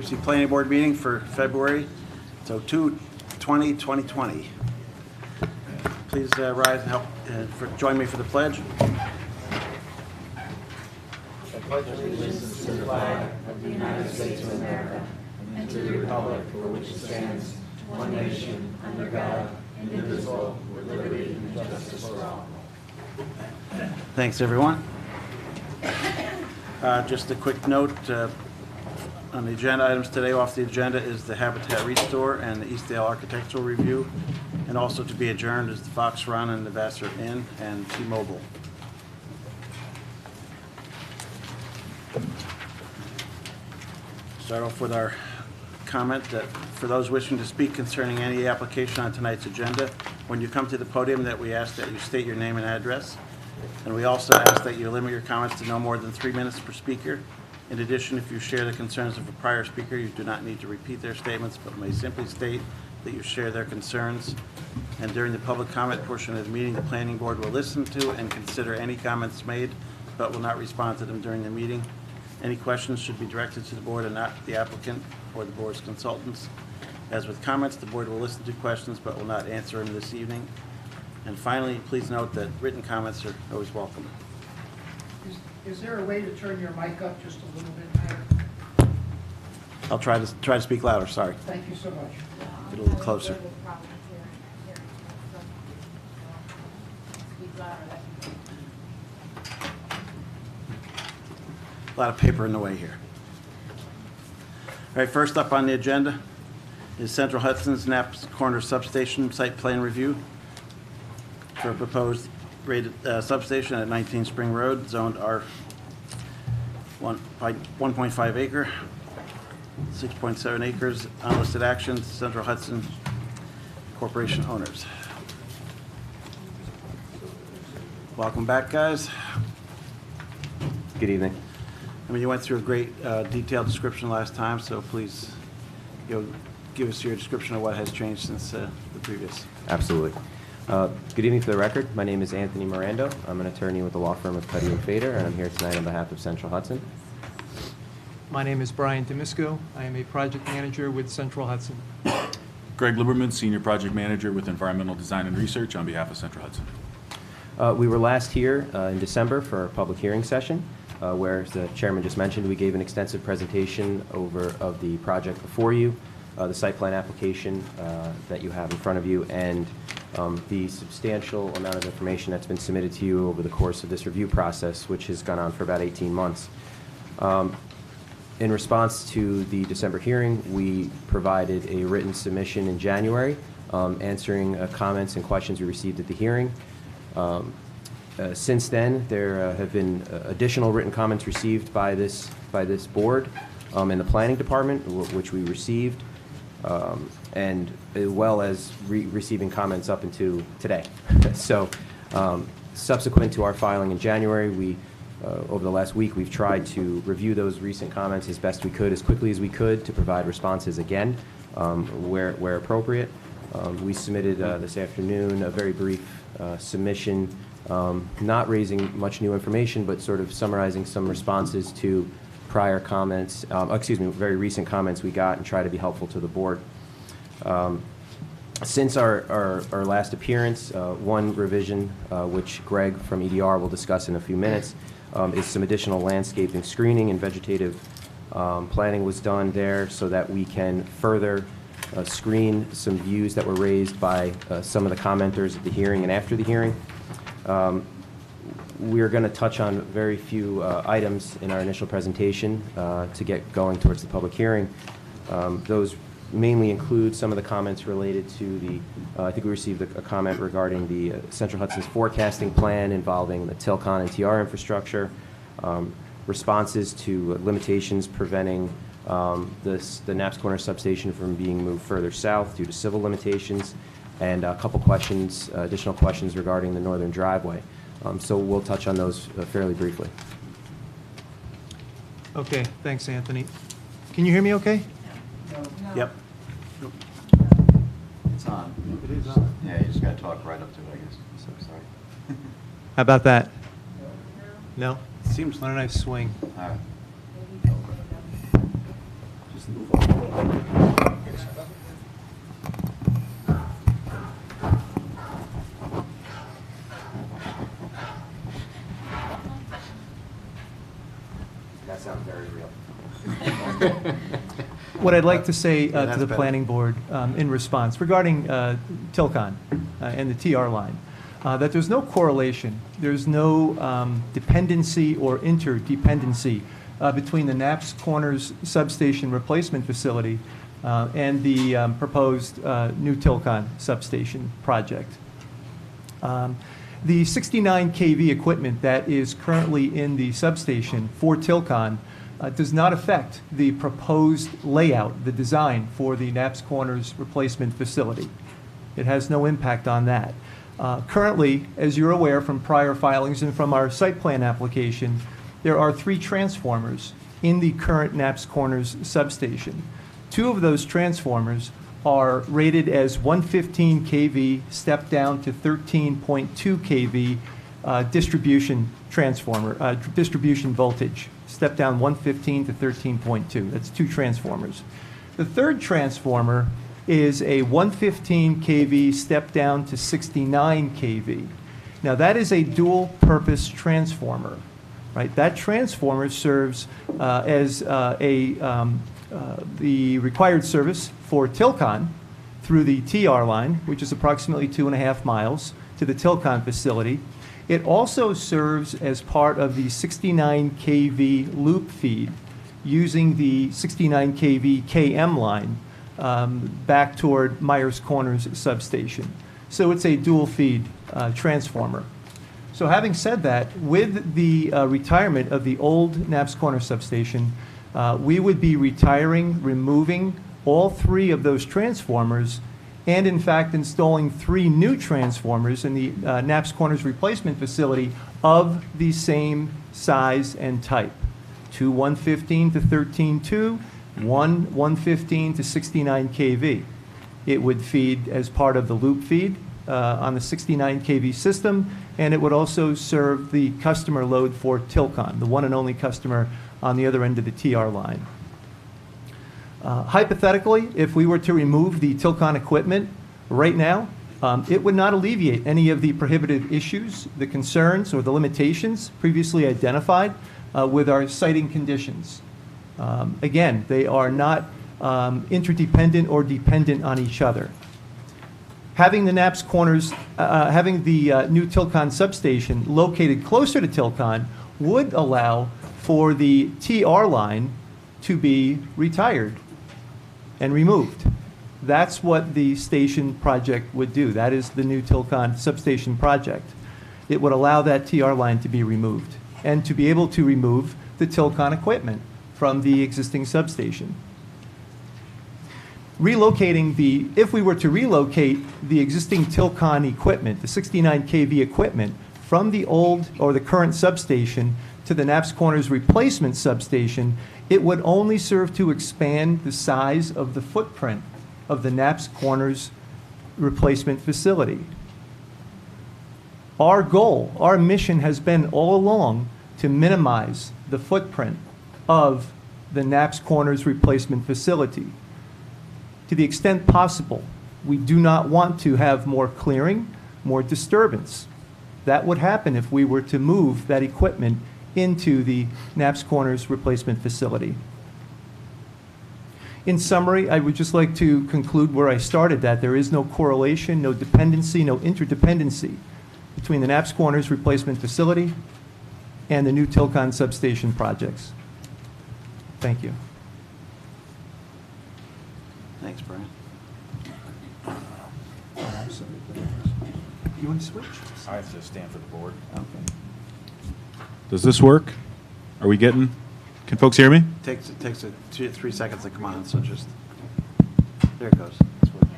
The planning board meeting for February 2020. Please rise and help join me for the pledge. I pledge allegiance to the flag of the United States of America and to the republic for which it stands, one nation, under God, indivisible, with liberty and justice for all. Thanks, everyone. Just a quick note on the agenda items today. Off the agenda is the Habitat Restore and the Eastdale Architectural Review, and also to be adjourned is the Fox Run and the Vassar Inn and T-Mobile. Start off with our comment that for those wishing to speak concerning any application on tonight's agenda, when you come to the podium, that we ask that you state your name and address. And we also ask that you limit your comments to no more than 3 minutes per speaker. In addition, if you share the concerns of a prior speaker, you do not need to repeat their statements, but may simply state that you share their concerns. And during the public comment portion of the meeting, the planning board will listen to and consider any comments made, but will not respond to them during the meeting. Any questions should be directed to the board and not the applicant or the board's consultants. As with comments, the board will listen to questions but will not answer them this evening. And finally, please note that written comments are always welcome. Is there a way to turn your mic up just a little bit higher? I'll try to speak louder, sorry. Thank you so much. Get a little closer. A lot of paper in the way here. All right, first up on the agenda is Central Hudson's Naps Corner Substation Site Plan Review for a proposed rated substation at 19 Spring Road, zoned R 1.5 acre, 6.7 acres, unlisted actions, Central Hudson Corporation owners. Welcome back, guys. Good evening. I mean, you went through a great detailed description last time, so please give us your description of what has changed since the previous. Absolutely. Good evening. For the record, my name is Anthony Mirando. I'm an attorney with the law firm of Cuddy & Fader, and I'm here tonight on behalf of Central Hudson. My name is Brian Demisco. I am a project manager with Central Hudson. Greg Lieberman, Senior Project Manager with Environmental Design and Research on behalf of Central Hudson. We were last here in December for our public hearing session, where, as the chairman just mentioned, we gave an extensive presentation of the project before you, the site plan application that you have in front of you, and the substantial amount of information that's been submitted to you over the course of this review process, which has gone on for about 18 months. In response to the December hearing, we provided a written submission in January answering comments and questions we received at the hearing. Since then, there have been additional written comments received by this board in the planning department, which we received, and as well as receiving comments up into today. So, subsequent to our filing in January, over the last week, we've tried to review those recent comments as best we could, as quickly as we could, to provide responses again where appropriate. We submitted this afternoon a very brief submission, not raising much new information, but sort of summarizing some responses to prior comments, very recent comments we got, and try to be helpful to the board. Since our last appearance, one revision, which Greg from EDR will discuss in a few minutes, is some additional landscaping screening and vegetative planning was done there so that we can further screen some views that were raised by some of the commenters at the hearing and after the hearing. We're going to touch on very few items in our initial presentation to get going towards the public hearing. Those mainly include some of the comments related to the, I think we received a comment regarding the Central Hudson's forecasting plan involving the TILCON and TR infrastructure, responses to limitations preventing the Naps Corner substation from being moved further south due to civil limitations, and a couple questions, additional questions regarding the northern driveway. So we'll touch on those fairly briefly. Okay, thanks, Anthony. Can you hear me okay? No. Yep. It's on. It is on. Yeah, you just got to talk right up to it, I guess. So sorry. How about that? No? Seems Why don't I swing? All right. That sounds very real. What I'd like to say Yeah, to that's the better. planning board in response regarding Tilcon and the TR line, that there's no correlation, there's no dependency or interdependency between the Knapp's Corners substation replacement facility and the proposed new Tilcon substation project. The 69 kV equipment that is currently in the substation for Tilcon does not affect the proposed layout, the design for the Knapp's Corners replacement facility. It has no impact on that. Currently, as you're aware from prior filings and from our site plan application, there are 3 transformers in the current Knapp's Corners substation. 2 of those transformers are rated as 115 kV step down to 13.2 kV distribution transformer, distribution voltage, step down 115 to 13.2. That's 2 transformers. The third transformer is a 115 kV step down to 69 kV. Now that is a dual purpose transformer, right? That transformer serves as the required service for Tilcon through the TR line, which is approximately 2.5 miles to the Tilcon facility. It also serves as part of the 69 kV loop feed using the 69 kV KM line back toward Myers Corners substation. So it's a dual feed transformer. So having said that, with the retirement of the old Knapp's Corners substation, we would be retiring, removing all 3 of those transformers, and in fact installing 3 new transformers in the Knapp's Corners replacement facility of the same size and type. 2 115 to 13.2, 1 115 to 69 kV. It would feed as part of the loop feed on the 69 kV system, and it would also serve the customer load for Tilcon, the one and only customer on the other end of the TR line. Hypothetically, if we were to remove the Tilcon equipment right now, it would not alleviate any of the prohibitive issues, the concerns, or the limitations previously identified with our siting conditions. Again, they are not interdependent or dependent on each other. Having the Knapp's Corners, having the new Tilcon substation located closer to Tilcon would allow for the TR line to be retired and removed. That's what the station project would do. That is the new Tilcon substation project. It would allow that TR line to be removed and to be able to remove the Tilcon equipment from the existing substation. If we were to relocate the existing Tilcon equipment, the 69 kV equipment, from the old or the current substation to the Knapp's Corners replacement substation, it would only serve to expand the size of the footprint of the Knapp's Corners replacement facility. Our goal, our mission has been all along to minimize the footprint of the Knapp's Corners replacement facility. To the extent possible, we do not want to have more clearing, more disturbance. That would happen if we were to move that equipment into the Knapp's Corners replacement facility. In summary, I would just like to conclude where I started, that there is no correlation, no dependency, no interdependency between the Knapp's Corners replacement facility and the new Tilcon substation projects. Thank you. Thanks, Brian. You want to switch? I have to stand for the board. Okay. Does this work? Are we getting, can folks hear me? Takes 3 seconds to come on, so just, there it goes. That's what-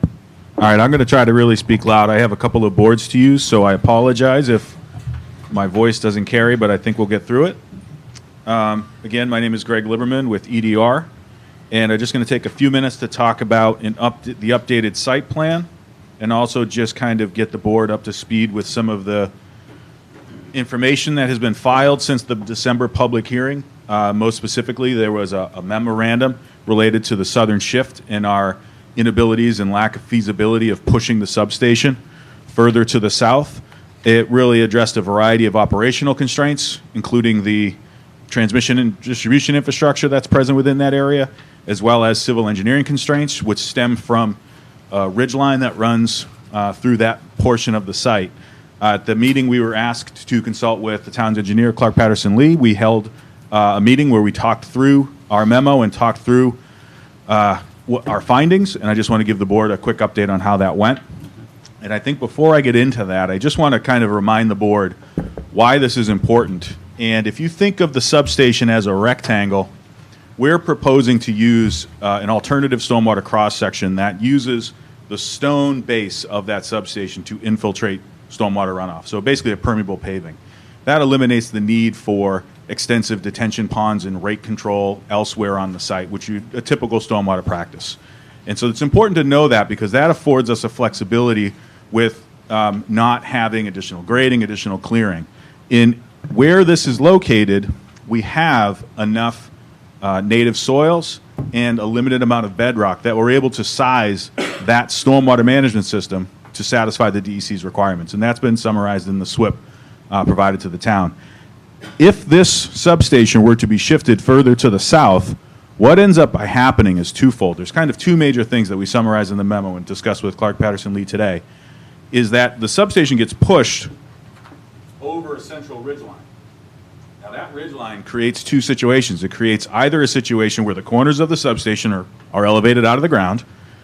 All right, I'm going to try to really speak loud. I have a couple of boards to use, so I apologize if my voice doesn't carry, but I think we'll get through it. Again, my name is Greg Liberman with EDR, and I'm just going to take a few minutes to talk about the updated site plan, and also just kind of get the board up to speed with some of the information that has been filed since the December public hearing. Most specifically, there was a memorandum related to the southern shift and our inabilities and lack of feasibility of pushing the substation further to the south. It really addressed a variety of operational constraints, including the transmission and distribution infrastructure that's present within that area, as well as civil engineering constraints, which stem from a ridgeline that runs through that portion of the site. At the meeting, we were asked to consult with the town's engineer, Clark Patterson Lee. We held a meeting where we talked through our memo and talked through our findings, and I just want to give the board a quick update on how that went. And I think before I get into that, I just want to kind of remind the board why this is important. And if you think of the substation as a rectangle, we're proposing to use an alternative stormwater cross-section that uses the stone base of that substation to infiltrate stormwater runoff. So basically a permeable paving. That eliminates the need for extensive detention ponds and rate control elsewhere on the site, which is a typical stormwater practice. And so it's important to know that because that affords us a flexibility with not having additional grading, additional clearing. In where this is located, we have enough native soils and a limited amount of bedrock that we're able to size that stormwater management system to satisfy the DEC's requirements. And that's been summarized in the SWIP provided to the town. If this substation were to be shifted further to the south, what ends up by happening is twofold. There's kind of two major things that we summarize in the memo and discussed with Clark Patterson Lee today, is that the substation gets pushed over a central ridgeline. Now that ridgeline creates two situations. It creates either a situation where the corners of the substation are elevated out of the ground,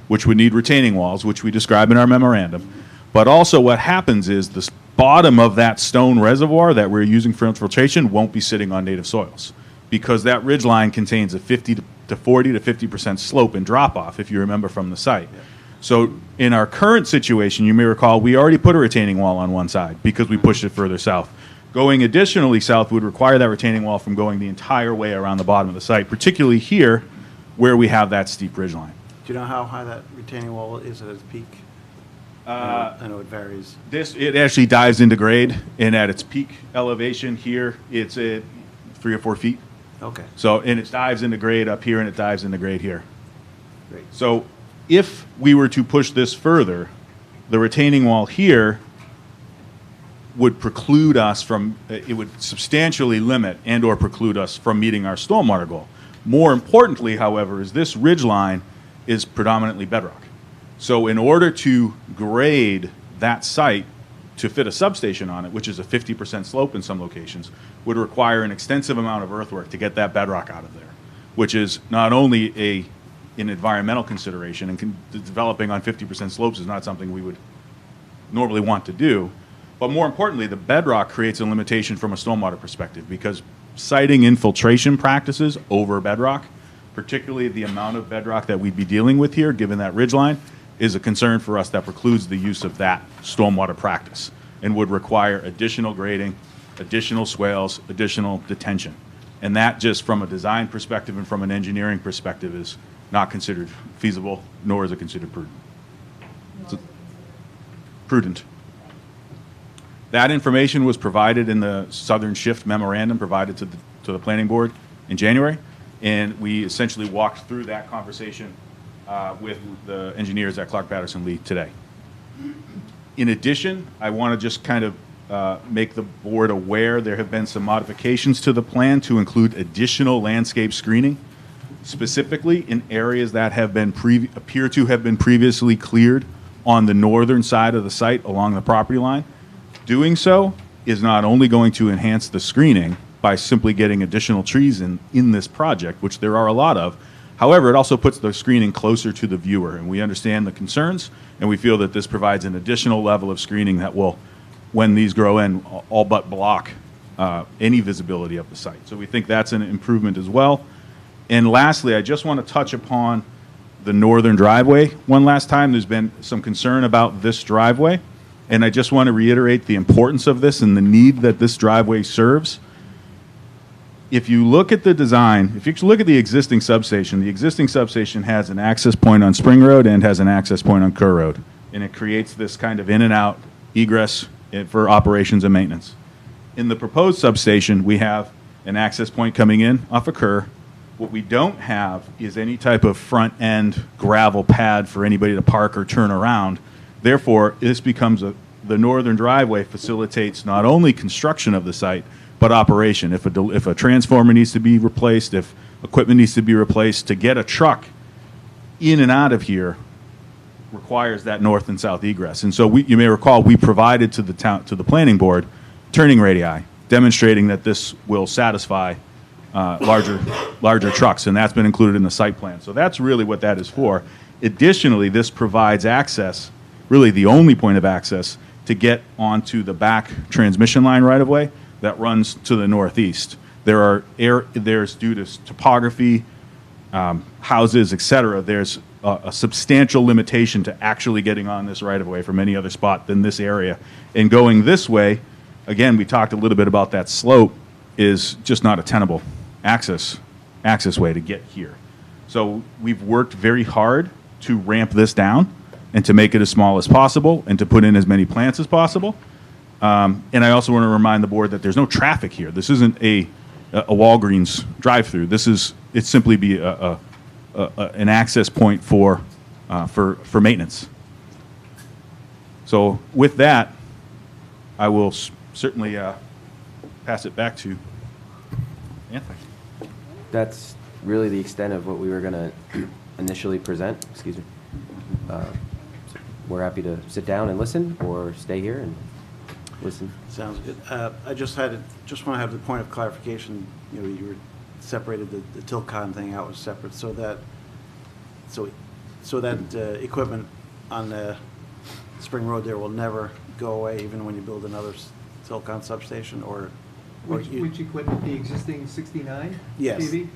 which would need retaining walls, which we describe in our memorandum, but also what happens is the bottom of that stone reservoir that we're using for infiltration won't be sitting on native soils because that ridgeline contains a 40 to 50% slope and drop-off, if you remember from the site. Yeah. So in our current situation, you may recall, we already put a retaining wall on one side because we pushed it further south. Going additionally south would require that retaining wall from going the entire way around the bottom of the site, particularly here where we have that steep ridgeline. Do you know how high that retaining wall is at its peak? I know it varies. It actually dives into grade, and at its peak elevation here, it's at 3 or 4 feet. Okay. So, and it dives into grade up here, and it dives into grade here. Great. So, if we were to push this further, the retaining wall here would preclude us from, it would substantially limit and or preclude us from meeting our stormwater goal. More importantly, however, is this ridgeline is predominantly bedrock. So in order to grade that site to fit a substation on it, which is a 50% slope in some locations, would require an extensive amount of earthwork to get that bedrock out of there, which is not only an environmental consideration, and developing on 50% slopes is not something we would normally want to do, but more importantly, the bedrock creates a limitation from a stormwater perspective because citing infiltration practices over bedrock, particularly the amount of bedrock that we'd be dealing with here, given that ridgeline, is a concern for us that precludes the use of that stormwater practice and would require additional grading, additional swales, additional detention. And that just from a design perspective and from an engineering perspective is not considered feasible, nor is it considered prudent. Prudent. That information was provided in the Southern Shift memorandum provided to the Planning Board in January, and we essentially walked through that conversation with the engineers at Clark Patterson Lee today. In addition, I want to just kind of make the board aware there have been some modifications to the plan to include additional landscape screening, specifically in areas that have been appear to have been previously cleared on the northern side of the site along the property line. Doing so is not only going to enhance the screening by simply getting additional trees in this project, which there are a lot of. However, it also puts the screening closer to the viewer, and we understand the concerns, and we feel that this provides an additional level of screening that will, when these grow in, all but block any visibility of the site. So we think that's an improvement as well. And lastly, I just want to touch upon the northern driveway one last time. There's been some concern about this driveway, and I just want to reiterate the importance of this and the need that this driveway serves. If you look at the design, if you look at the existing substation has an access point on Spring Road and has an access point on Kerr Road, and it creates this kind of in and out egress for operations and maintenance. In the proposed substation, we have an access point coming in off of Kerr What we don't have is any type of front-end gravel pad for anybody to park or turn around. Therefore, this becomes the northern driveway facilitates not only construction of the site, but operation. If a transformer needs to be replaced, if equipment needs to be replaced, to get a truck in and out of here requires that north and south egress. And so you may recall, we provided to the planning board turning radii, demonstrating that this will satisfy larger trucks, and that's been included in the site plan. So that's really what that is for. Additionally, this provides access, really the only point of access, to get onto the back transmission line right of way that runs to the northeast. There's due to topography, houses, et cetera, there's a substantial limitation to actually getting on this right of way from any other spot than this area. And going this way, again, we talked a little bit about that slope, is just not a tenable access way to get here. So we've worked very hard to ramp this down and to make it as small as possible and to put in as many plants as possible. And I also want to remind the board that there's no traffic here. This isn't a Walgreens drive-through. It's simply be an access point for maintenance. So with that, I will certainly pass it back to Anthony. That's really the extent of what we were going to initially present. Excuse me. We're happy to sit down and listen, or stay here and listen. Sounds good. I just want to have the point of clarification. You know, you were separated the Tilcon thing out was separate, so that equipment on the Spring Road there will never go away, even when you build another Tilcon substation, or Which equipment, the existing 69 Yes. kV?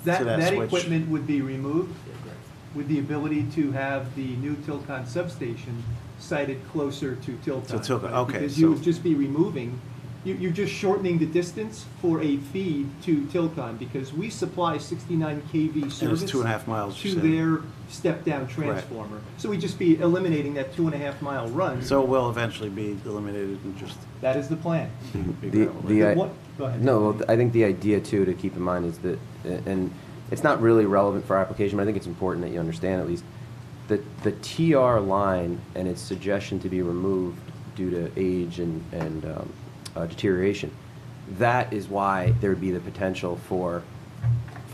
So That switch. equipment would be removed with the ability to have the new Tilcon substation sited closer to Tilcon. To Tilcon, right? okay, Because you so- would just be removing, you're just shortening the distance for a feed to Tilcon, because we supply 69 kV service. 2.5 miles, you To said. their step-down transformer. So we'd just be eliminating that 2.5 mile run. So it will eventually be eliminated and just That is the plan. be The- gravel. the- What- Go ahead. No, well, I think the idea too to keep in mind is that, and it's not really relevant for our application, but I think it's important that you understand at least, that the TR line and its suggestion to be removed due to age and deterioration, that is why there would be the potential for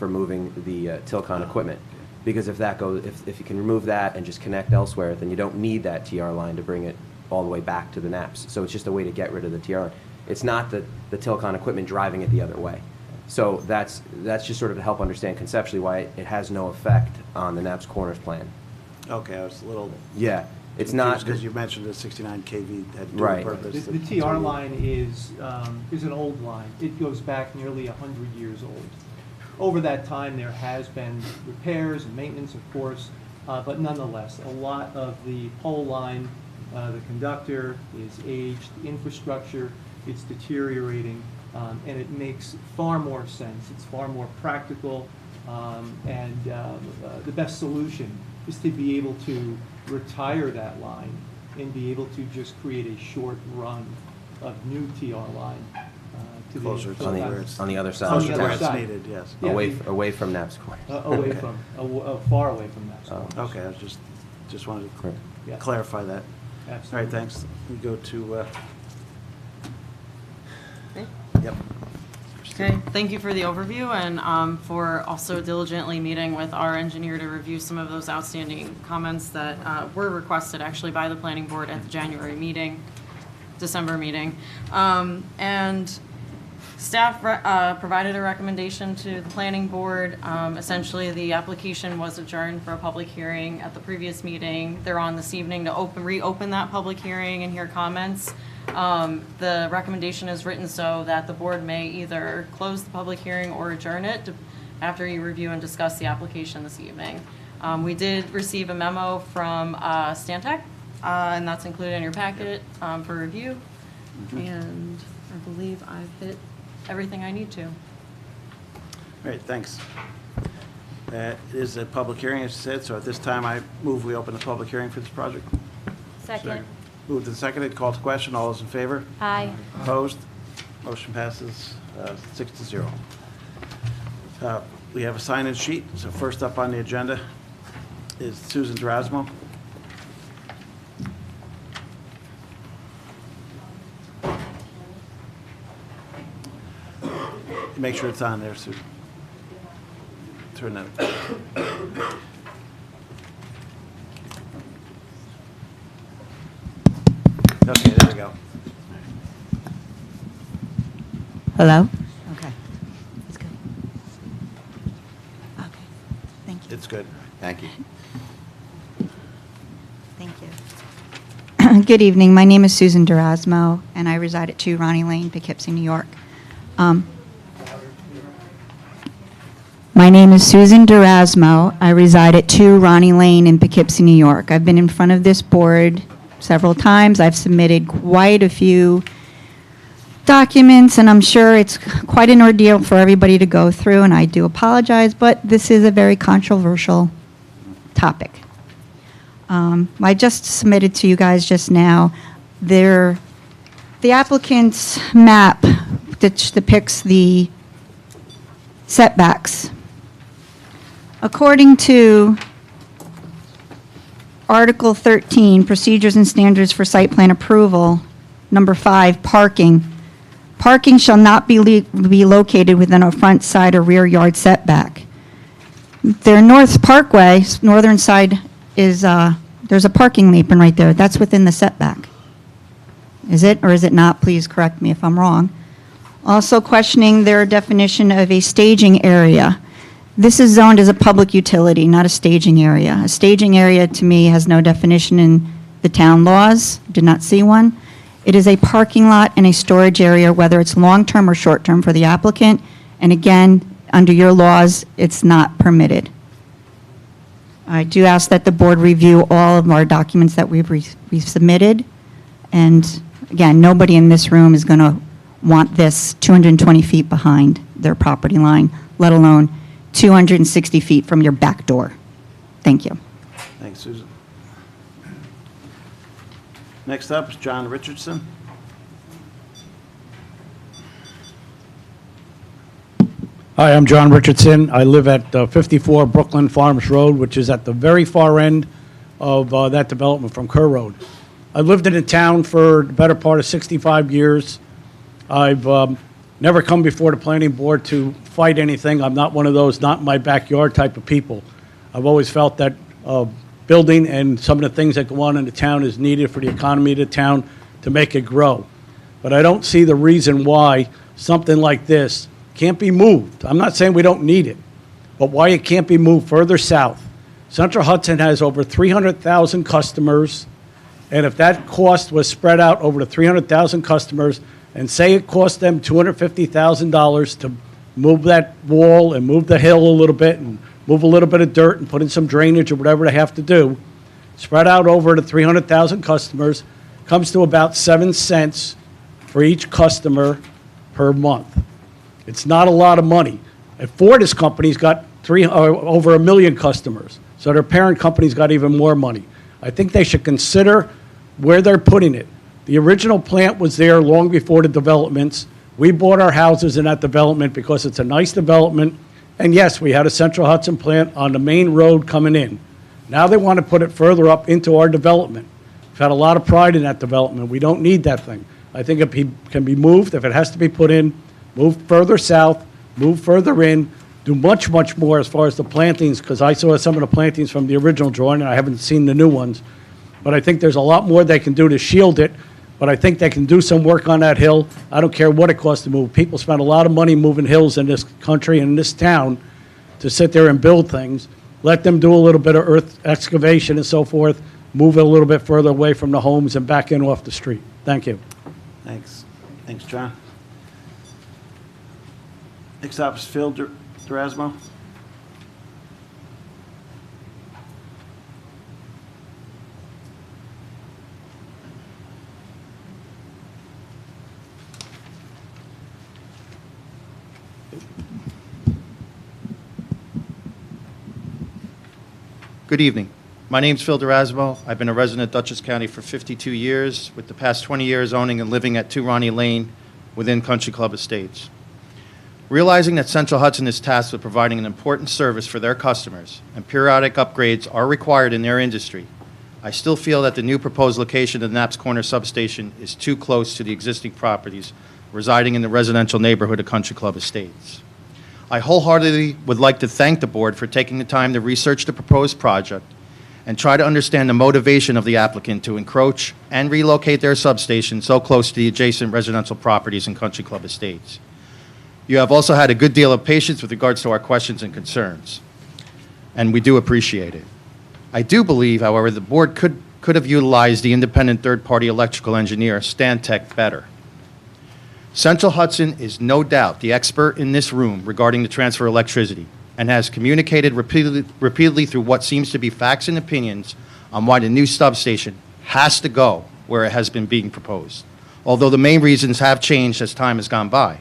moving the Tilcon equipment. Because if that goes, if you can remove that and just connect elsewhere, then you don't need that TR line to bring it all the way back to the NAPS. So it's just a way to get rid of the TR line. It's not the Tilcon equipment driving it the other way. So that's just sort of to help understand conceptually why it has no effect on the NAPS Corners plan. Okay, I was a little Yeah, it's not, because you mentioned the 69 kV had dual Right. purpose. The TR line is an old line. It goes back nearly 100 years old. Over that time, there has been repairs and maintenance, of course, but nonetheless, a lot of the pole line, the conductor is aged, the infrastructure, it's deteriorating, and it makes far more sense. It's far more practical, and the best solution is to be able to retire that line and be able to just create a short run of new TR line to the Closer to where it's- on the other side. On the Closer other where it's side. needed, yes. Yeah, away from NAPS Corners. away Okay. from, far away from that. Oh. Okay, I was just wanted to Correct. Yeah. clarify that. All Absolutely. right, thanks. We go to, yep. Okay, thank you for the overview and for also diligently meeting with our engineer to review some of those outstanding comments that were requested actually by the planning board at the January meeting, December meeting. And staff provided a recommendation to the planning board. Essentially, the application was adjourned for a public hearing at the previous meeting. They're on this evening to reopen that public hearing and hear comments. The recommendation is written so that the board may either close the public hearing or adjourn it after you review and discuss the application this evening. We did receive a memo from Stantec, and that's included in your packet for review. And I believe I've hit everything I need to. All right, thanks. It is a public hearing, as you said, so at this time, I move we open the public hearing for this project. Second. Moved and seconded, call to question, all those in favor? Aye. Opposed? Motion passes 6-0. We have a sign-in sheet, so first up on the agenda is Susan Durasmo. Make sure it's on there, Susan. Turn that. Okay, there we go. Hello? Okay. It's good. Okay. Thank you. It's good. Thank you. Thank you. Good evening. My name is Susan Durasmo, and I reside at 2 Ronnie Lane, Poughkeepsie, New York. My name is Susan Durasmo. I reside at 2 Ronnie Lane in Poughkeepsie, New York. I've been in front of this board several times. I've submitted quite a few documents, and I'm sure it's quite an ordeal for everybody to go through, and I do apologize, but this is a very controversial topic. I just submitted to you guys just now the applicant's map that depicts the setbacks. According to Article 13, Procedures and Standards for Site Plan Approval, number 5, parking. Parking shall not be located within a front, side, or rear yard setback. Their North Parkway, northern side, is, there's a parking apron right there. That's within the setback. Is it, or is it not? Please correct me if I'm wrong. Also questioning their definition of a staging area. This is zoned as a public utility, not a staging area. A staging area, to me, has no definition in the town laws. Did not see one. It is a parking lot and a storage area, whether it's long-term or short-term for the applicant. And again, under your laws, it's not permitted. I do ask that the board review all of our documents that we've submitted. And again, nobody in this room is going to want this 220 feet behind their property line, let alone 260 feet from your back door. Thank you. Thanks, Susan. Next up is John Richardson. Hi, I'm John Richardson. I live at 54 Brooklyn Farms Road, which is at the very far end of that development from Kerr Road. I've lived in the town for the better part of 65 years. I've never come before the planning board to fight anything. I'm not one of those not in my backyard type of people. I've always felt that building and some of the things that go on in the town is needed for the economy of the town to make it grow. But I don't see the reason why something like this can't be moved. I'm not saying we don't need it, but why it can't be moved further south. Central Hudson has over 300,000 customers, and if that cost was spread out over the 300,000 customers, and say it cost them $250,000 to move that wall and move the hill a little bit and move a little bit of dirt and put in some drainage or whatever they have to do, spread out over the 300,000 customers, comes to about 7 cents for each customer per month. It's not a lot of money. And Ford's company's got over 1 million customers, so their parent company's got even more money. I think they should consider where they're putting it. The original plant was there long before the developments. We bought our houses in that development because it's a nice development. And yes, we had a Central Hudson plant on the main road coming in. Now they want to put it further up into our development. We've had a lot of pride in that development. We don't need that thing. I think it can be moved. If it has to be put in, move further south, move further in, do much, much more as far as the plantings, because I saw some of the plantings from the original drawing, and I haven't seen the new ones. But I think there's a lot more they can do to shield it, but I think they can do some work on that hill. I don't care what it costs to move. People spend a lot of money moving hills in this country and in this town to sit there and build things. Let them do a little bit of earth excavation and so forth, move it a little bit further away from the homes and back in off the street. Thank you. Thanks. Thanks, John. Next up is Phil Durasmo. Good evening. My name's Phil Durasmo. I've been a resident of Dutchess County for 52 years, with the past 20 years owning and living at 2 Ronnie Lane within Country Club Estates. Realizing that Central Hudson is tasked with providing an important service for their customers and periodic upgrades are required in their industry, I still feel that the new proposed location of the Knapp's Corner substation is too close to the existing properties residing in the residential neighborhood of Country Club Estates. I wholeheartedly would like to thank the board for taking the time to research the proposed project and try to understand the motivation of the applicant to encroach and relocate their substation so close to the adjacent residential properties in Country Club Estates. You have also had a good deal of patience with regards to our questions and concerns, and we do appreciate it. I do believe, however, the board could have utilized the independent third-party electrical engineer, Stantec, better. Central Hudson is no doubt the expert in this room regarding the transfer of electricity and has communicated repeatedly through what seems to be facts and opinions on why the new substation has to go where it has been being proposed, although the main reasons have changed as time has gone by.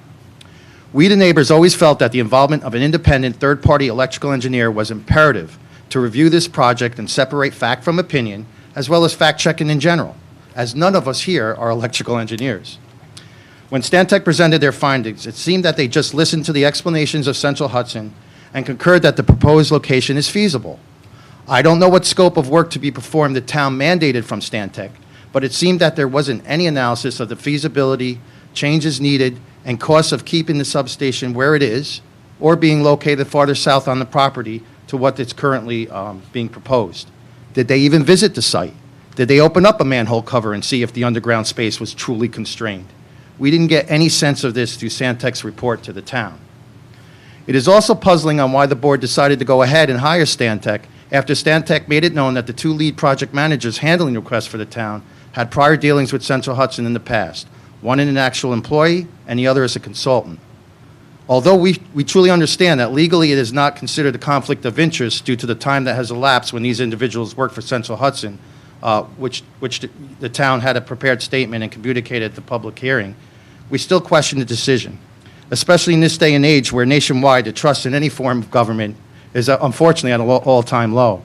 We, the neighbors, always felt that the involvement of an independent third-party electrical engineer was imperative to review this project and separate fact from opinion, as well as fact-checking in general, as none of us here are electrical engineers. When Stantec presented their findings, it seemed that they just listened to the explanations of Central Hudson and concurred that the proposed location is feasible. I don't know what scope of work to be performed the town mandated from Stantec, but it seemed that there wasn't any analysis of the feasibility, changes needed, and costs of keeping the substation where it is or being located farther south on the property to what is currently being proposed. Did they even visit the site? Did they open up a manhole cover and see if the underground space was truly constrained? We didn't get any sense of this through Stantec's report to the town. It is also puzzling on why the board decided to go ahead and hire Stantec after Stantec made it known that the two lead project managers handling requests for the town had prior dealings with Central Hudson in the past, one in an actual employee and the other as a consultant. Although we truly understand that legally it is not considered a conflict of interest due to the time that has elapsed when these individuals worked for Central Hudson, which the town had a prepared statement and communicated at the public hearing, we still question the decision, especially in this day and age where nationwide the trust in any form of government is unfortunately at an all-time low.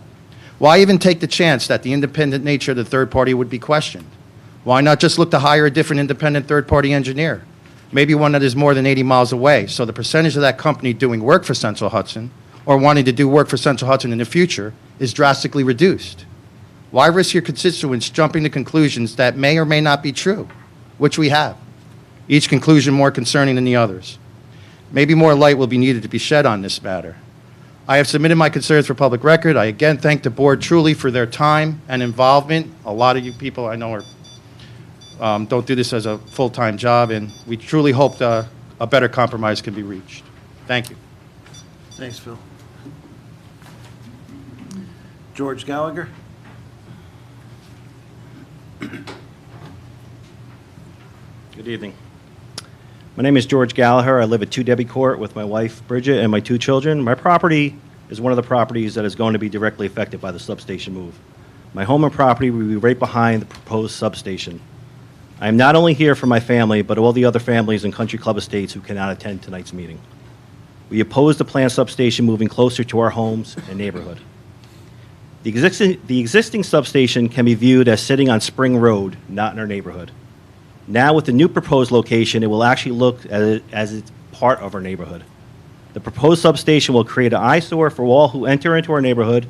Why even take the chance that the independent nature of the third party would be questioned? Why not just look to hire a different independent third-party engineer? Maybe one that is more than 80 miles away, so the percentage of that company doing work for Central Hudson or wanting to do work for Central Hudson in the future is drastically reduced. Why risk your constituents jumping to conclusions that may or may not be true, which we have, each conclusion more concerning than the others? Maybe more light will be needed to be shed on this matter. I have submitted my concerns for public record. I again thank the board truly for their time and involvement. A lot of you people I know don't do this as a full-time job, and we truly hope a better compromise can be reached. Thank you. Thanks, Phil. George Gallagher? Good evening. My name is George Gallagher. I live at 2 Debbie Court with my wife, Bridget, and my 2 children. My property is one of the properties that is going to be directly affected by the substation move. My home and property will be right behind the proposed substation. I am not only here for my family, but all the other families in Country Club Estates who cannot attend tonight's meeting. We oppose the planned substation moving closer to our homes and neighborhood. The existing substation can be viewed as sitting on Spring Road, not in our neighborhood. Now, with the new proposed location, it will actually look as it's part of our neighborhood. The proposed substation will create an eyesore for all who enter into our neighborhood.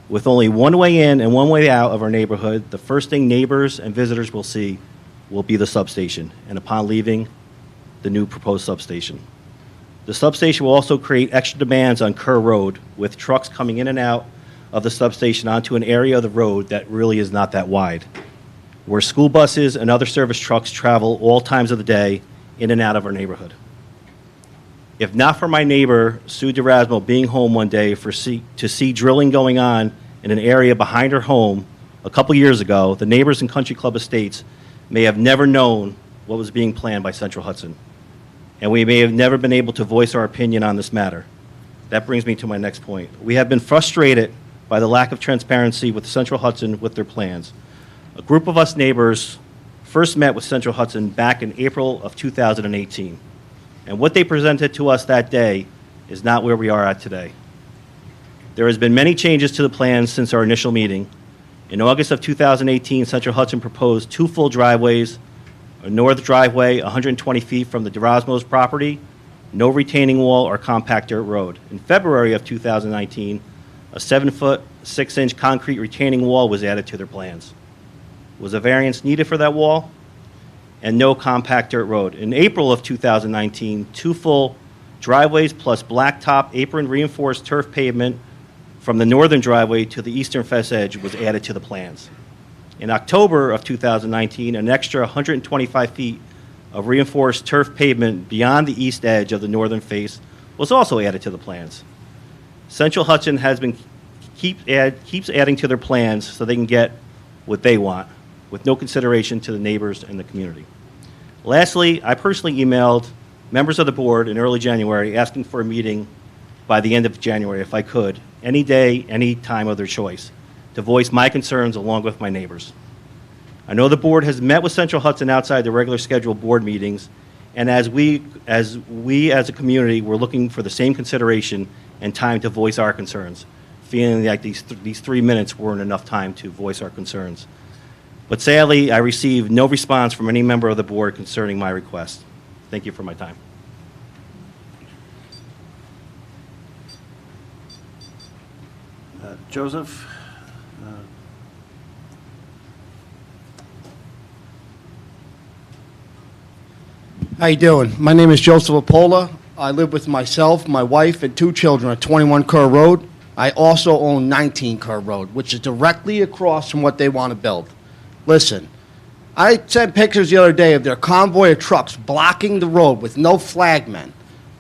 With only one way in and one way out of our neighborhood, the first thing neighbors and visitors will see will be the substation, and upon leaving, the new proposed substation. The substation will also create extra demands on Kerr Road, with trucks coming in and out of the substation onto an area of the road that really is not that wide, where school buses and other service trucks travel all times of the day in and out of our neighborhood. If not for my neighbor, Sue DeRasmo, being home one day to see drilling going on in an area behind her home a couple years ago, the neighbors in Country Club Estates may have never known what was being planned by Central Hudson, and we may have never been able to voice our opinion on this matter. That brings me to my next point. We have been frustrated by the lack of transparency with Central Hudson with their plans. A group of us neighbors first met with Central Hudson back in April of 2018, and what they presented to us that day is not where we are at today. There has been many changes to the plans since our initial meeting. In August of 2018, Central Hudson proposed 2 full driveways, a north driveway 120 feet from the DeRosmo's property, no retaining wall or compact dirt road. In February of 2019, a 7-foot, 6-inch concrete retaining wall was added to their plans. Was a variance needed for that wall? And no compact dirt road. In April of 2019, 2 full driveways plus blacktop apron reinforced turf pavement from the northern driveway to the eastern fence edge was added to the plans. In October of 2019, an extra 125 feet of reinforced turf pavement beyond the east edge of the northern face was also added to the plans. Central Hudson has been keeps adding to their plans so they can get what they want, with no consideration to the neighbors and the community. Lastly, I personally emailed members of the board in early January asking for a meeting by the end of January, if I could, any day, any time of their choice, to voice my concerns along with my neighbors. I know the board has met with Central Hudson outside the regular scheduled board meetings, and as we as a community, we're looking for the same consideration and time to voice our concerns, feeling like these 3 minutes weren't enough time to voice our concerns. But sadly, I received no response from any member of the board concerning my request. Thank you for my time. Joseph? How you doing? My name is Joseph Apola. I live with myself, my wife, and 2 children at 21 Kerr Road. I also own 19 Kerr Road, which is directly across from what they want to build. Listen, I sent pictures the other day of their convoy of trucks blocking the road with no flagmen.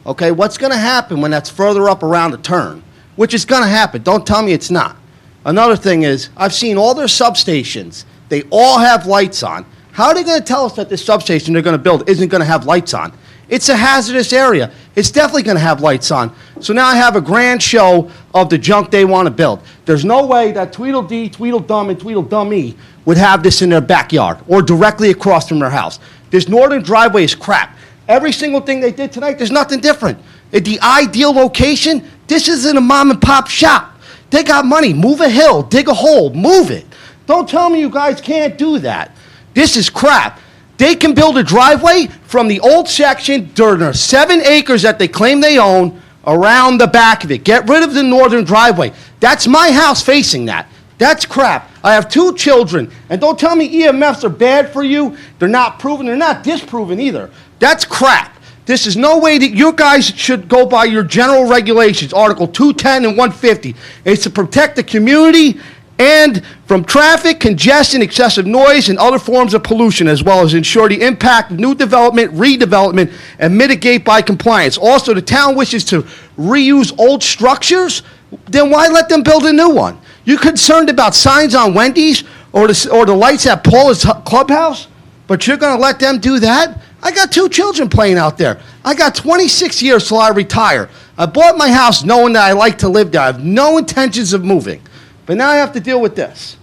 Okay, what's going to happen when that's further up around the turn? Which is going to happen. Don't tell me it's not. Another thing is, I've seen all their substations. They all have lights on. How are they going to tell us that this substation they're going to build isn't going to have lights on? It's a hazardous area. It's definitely going to have lights on. So now I have a grand show of the junk they want to build. There's no way that Tweedledee, Tweedledum, and Tweedledummy would have this in their backyard or directly across from their house. This northern driveway is crap. Every single thing they did tonight, there's nothing different. At the ideal location, this isn't a mom and pop shop. They got money. Move a hill, dig a hole, move it. Don't tell me you guys can't do that. This is crap. They can build a driveway from the old section, there's 7 acres that they claim they own, around the back of it. Get rid of the northern driveway. That's my house facing that. That's crap. I have 2 children, and don't tell me EMFs are bad for you. They're not proven. They're not disproven either. That's crap. This is no way that you guys should go by your general regulations, Article 210 and 150. It's to protect the community and from traffic, congestion, excessive noise, and other forms of pollution, as well as ensure the impact of new development, redevelopment, and mitigate by compliance. Also, the town wishes to reuse old structures, then why let them build a new one? You concerned about signs on Wendy's or the lights at Paula's clubhouse, but you're going to let them do that? I got 2 children playing out there. I got 26 years till I retire. I bought my house knowing that I like to live there. I have no intentions of moving. But now I have to deal with this.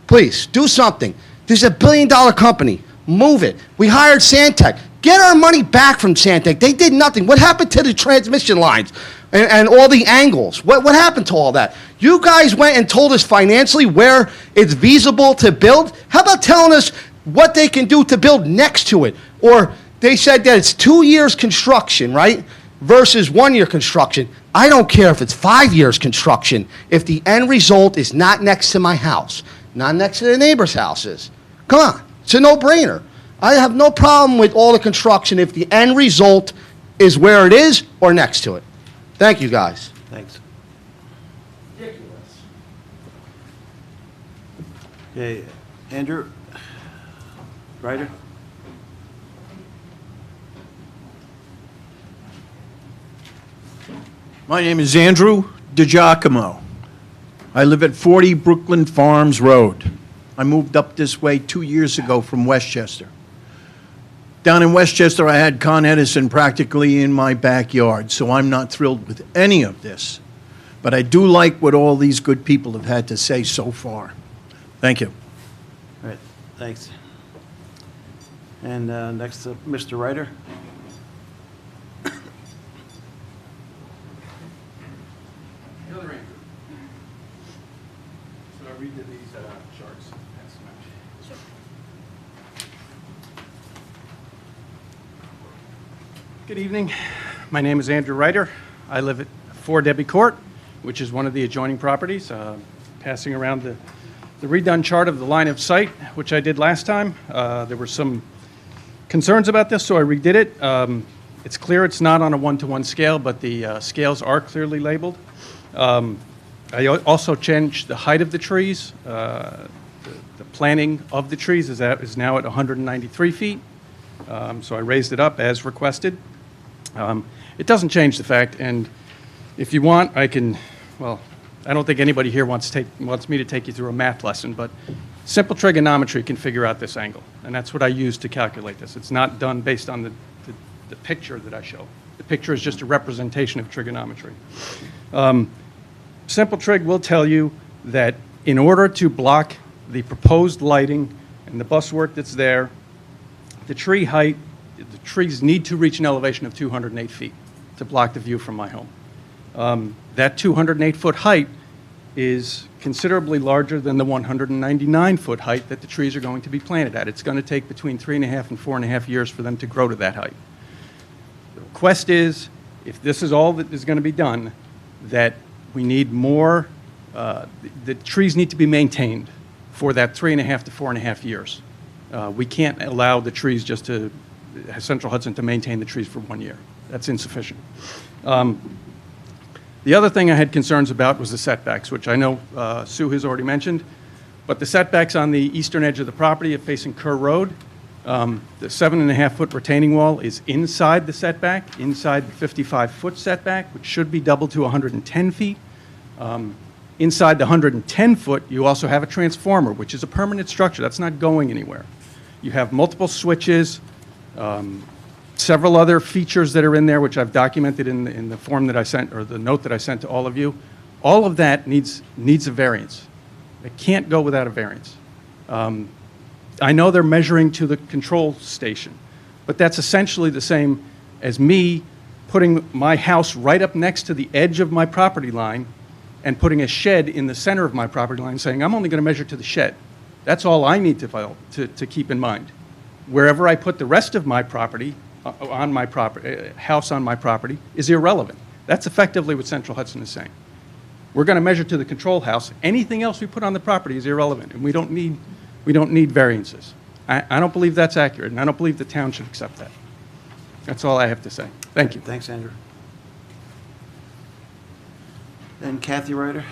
Please, do something. This is $1 billion company. Move it. We hired Santec. Get our money back from Santec. They did nothing. What happened to the transmission lines and all the angles? What happened to all that? You guys went and told us financially where it's feasible to build. How about telling us what they can do to build next to it? Or they said that it's 2 years construction, right, versus 1 year construction. I don't care if it's 5 years construction if the end result is not next to my house, not next to the neighbor's houses. Come on, it's a no-brainer. I have no problem with all the construction if the end result is where it is or next to it. Thank you, guys. Thanks. Okay, Andrew, Ryder? My name is Andrew DiGiacomo. I live at 40 Brooklyn Farms Road. I moved up this way 2 years ago from Westchester. Down in Westchester, I had Con Edison practically in my backyard, so I'm not thrilled with any of this. But I do like what all these good people have had to say so far. Thank you. All right, thanks. And next up, Mr. Ryder. Good evening. My name is Andrew Reiter. I live at 4 Debbie Court, which is one of the adjoining properties. Passing around the redone chart of the line of sight, which I did last time. There were some concerns about this, so I redid it. It's clear it's not on a one-to-one scale, but the scales are clearly labeled. I also changed the height of the trees. The planting of the trees is now at 193 feet, so I raised it up as requested. It doesn't change the fact, and if you want, I can, well, I don't think anybody here wants me to take you through a math lesson, but simple trigonometry can figure out this angle, and that's what I use to calculate this. It's not done based on the picture that I show. The picture is just a representation of trigonometry. Simple trig will tell you that in order to block the proposed lighting and the bus work that's there, the tree height, the trees need to reach an elevation of 208 feet to block the view from my home. That 208-foot height is considerably larger than the 199-foot height that the trees are going to be planted at. It's going to take between 3.5 and 4.5 years for them to grow to that height. The request is, if this is all that is going to be done, that we need more, the trees need to be maintained for that 3.5 to 4.5 years. We can't allow the trees just to, Central Hudson to maintain the trees for 1 year. That's insufficient. The other thing I had concerns about was the setbacks, which I know Sue has already mentioned, but the setbacks on the eastern edge of the property facing Kerr Road, the 7.5-foot retaining wall is inside the setback, inside the 55-foot setback, which should be doubled to 110 feet. Inside the 110-foot, you also have a transformer, which is a permanent structure. That's not going anywhere. You have multiple switches, several other features that are in there, which I've documented in the form that I sent, or the note that I sent to all of you. All of that needs a variance. It can't go without a variance. I know they're measuring to the control station, but that's essentially the same as me putting my house right up next to the edge of my property line and putting a shed in the center of my property line, saying, I'm only going to measure to the shed. That's all I need to keep in mind. Wherever I put the rest of my property, on my property, house on my property, is irrelevant. That's effectively what Central Hudson is saying. We're going to measure to the control house. Anything else we put on the property is irrelevant, and we don't need variances. I don't believe that's accurate, and I don't believe the town should accept that. That's all I have to say. Thank you. Thanks, Andrew. And Kathy Ryder?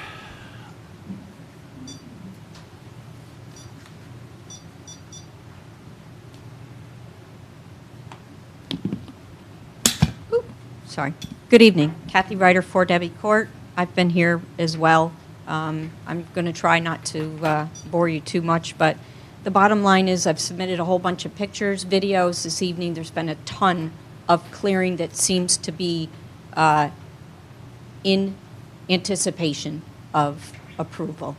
Sorry. Good evening. Kathy Ryder, 4 Debbie Court. I've been here as well. I'm going to try not to bore you too much, but the bottom line is I've submitted a whole bunch of pictures, videos this evening. There's been a ton of clearing that seems to be in anticipation of approval.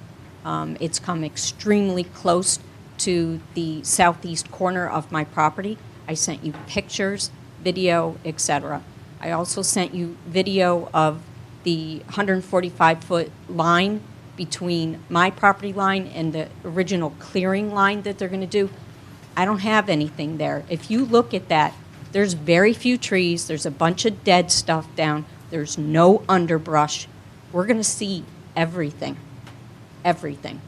It's come extremely close to the southeast corner of my property. I sent you pictures, video, etc. I also sent you video of the 145-foot line between my property line and the original clearing line that they're going to do. I don't have anything there. If you look at that, there's very few trees. There's a bunch of dead stuff down. There's no underbrush. We're going to see everything, everything.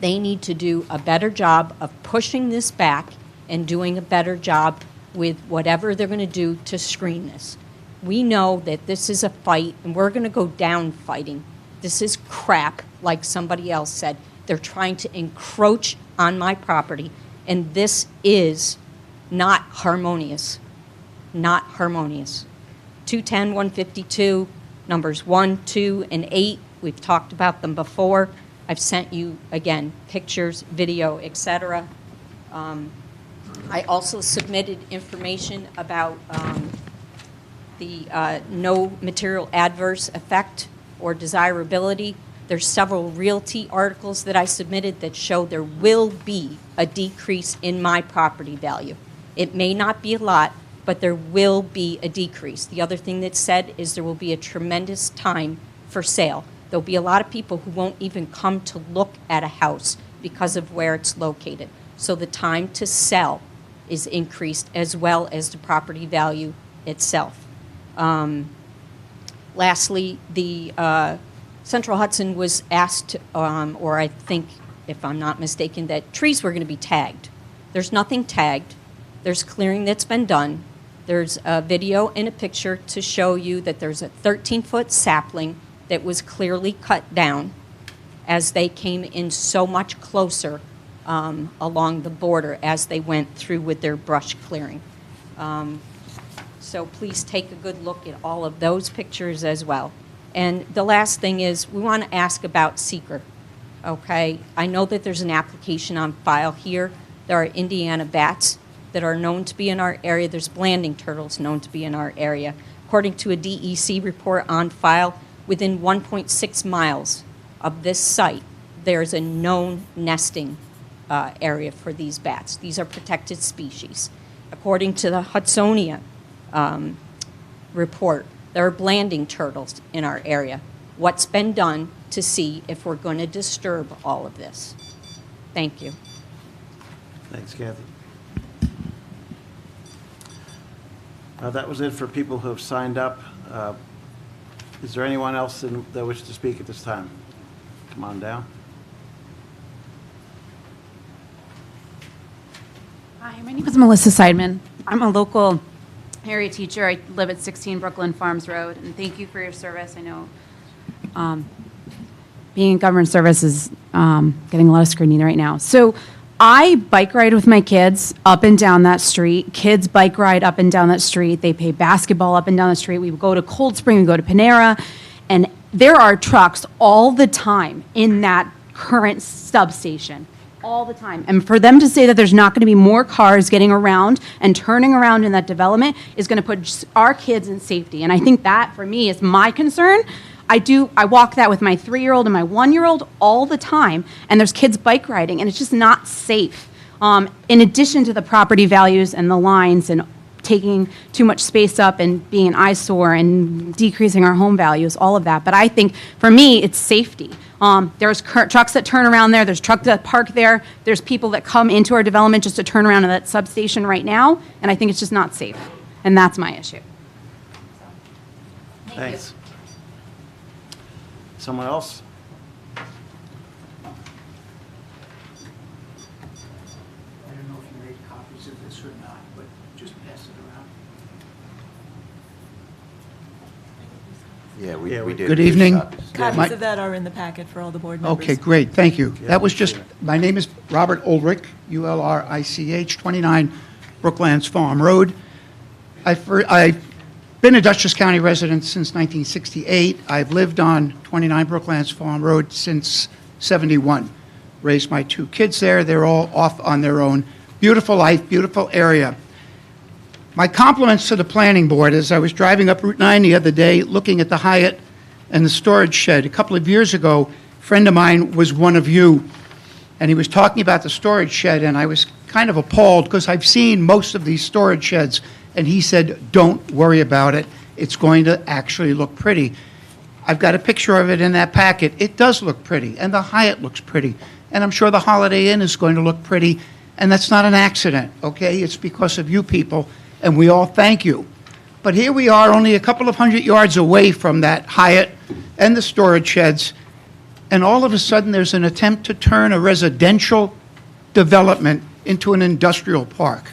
They need to do a better job of pushing this back and doing a better job with whatever they're going to do to screen this. We know that this is a fight, and we're going to go down fighting. This is crap, like somebody else said. They're trying to encroach on my property, and this is not harmonious. Not harmonious. 210-152, numbers 1, 2, and 8. We've talked about them before. I've sent you, again, pictures, video, etc. I also submitted information about the no material adverse effect or desirability. There's several realty articles that I submitted that show there will be a decrease in my property value. It may not be a lot, but there will be a decrease. The other thing that's said is there will be a tremendous time for sale. There'll be a lot of people who won't even come to look at a house because of where it's located. So the time to sell is increased as well as the property value itself. Lastly, the Central Hudson was asked, or I think, if I'm not mistaken, that trees were going to be tagged. There's nothing tagged. There's clearing that's been done. There's a video and a picture to show you that there's a 13-foot sapling that was clearly cut down as they came in so much closer along the border as they went through with their brush clearing. So please take a good look at all of those pictures as well. And the last thing is, we want to ask about seeker, okay? I know that there's an application on file here. There are Indiana bats that are known to be in our area. There's blanding turtles known to be in our area. According to a DEC report on file, within 1.6 miles of this site, there's a known nesting area for these bats. These are protected species. According to the Hudsonia report, there are blanding turtles in our area. What's been done to see if we're going to disturb all of this? Thank you. Thanks, Kathy. That was it for people who have signed up. Is there anyone else that wishes to speak at this time? Come on down. Hi, my name is Melissa Seidman. I'm a local area teacher. I live at 16 Brooklyn Farms Road, and thank you for your service. I know being in government service is getting a lot of scrutiny right now. So I bike ride with my kids up and down that street. Kids bike ride up and down that street. They play basketball up and down the street. We go to Cold Spring, we go to Panera, and there are trucks all the time in that current substation. All the time. And for them to say that there's not going to be more cars getting around and turning around in that development is going to put our kids in safety. And I think that, for me, is my concern. I walk that with my 3-year-old and my 1-year-old all the time, and there's kids bike riding, and it's just not safe. In addition to the property values and the lines and taking too much space up and being an eyesore and decreasing our home values, all of that. But I think, for me, it's safety. There's trucks that turn around there. There's trucks that park there. There's people that come into our development just to turn around at that substation right now, and I think it's just not safe. And that's my issue. Thanks. Someone else? I don't know if you made copies of this or not, but just pass it around. Yeah, we did. Good evening. My- Copies of that are in the packet for all the board members. Okay, great, thank you. Yeah, That was we've just, seen it. my name is Robert Ulrich, Ulrich, 29 Brooklands Farm Road. I've been a Dutchess County resident since 1968. I've lived on 29 Brooklands Farm Road since 71. Raised my 2 kids there. They're all off on their own. Beautiful life, beautiful area. My compliments to the planning board. As I was driving up Route 9 the other day, looking at the Hyatt and the storage shed. A couple of years ago, a friend of mine was one of you, and he was talking about the storage shed, and I was kind of appalled because I've seen most of these storage sheds, and he said, don't worry about it. It's going to actually look pretty. I've got a picture of it in that packet. It does look pretty, and the Hyatt looks pretty, and I'm sure the Holiday Inn is going to look pretty, and that's not an accident, okay? It's because of you people, and we all thank you. But here we are, only a couple of 100 yards away from that Hyatt and the storage sheds, and all of a sudden there's an attempt to turn a residential development into an industrial park.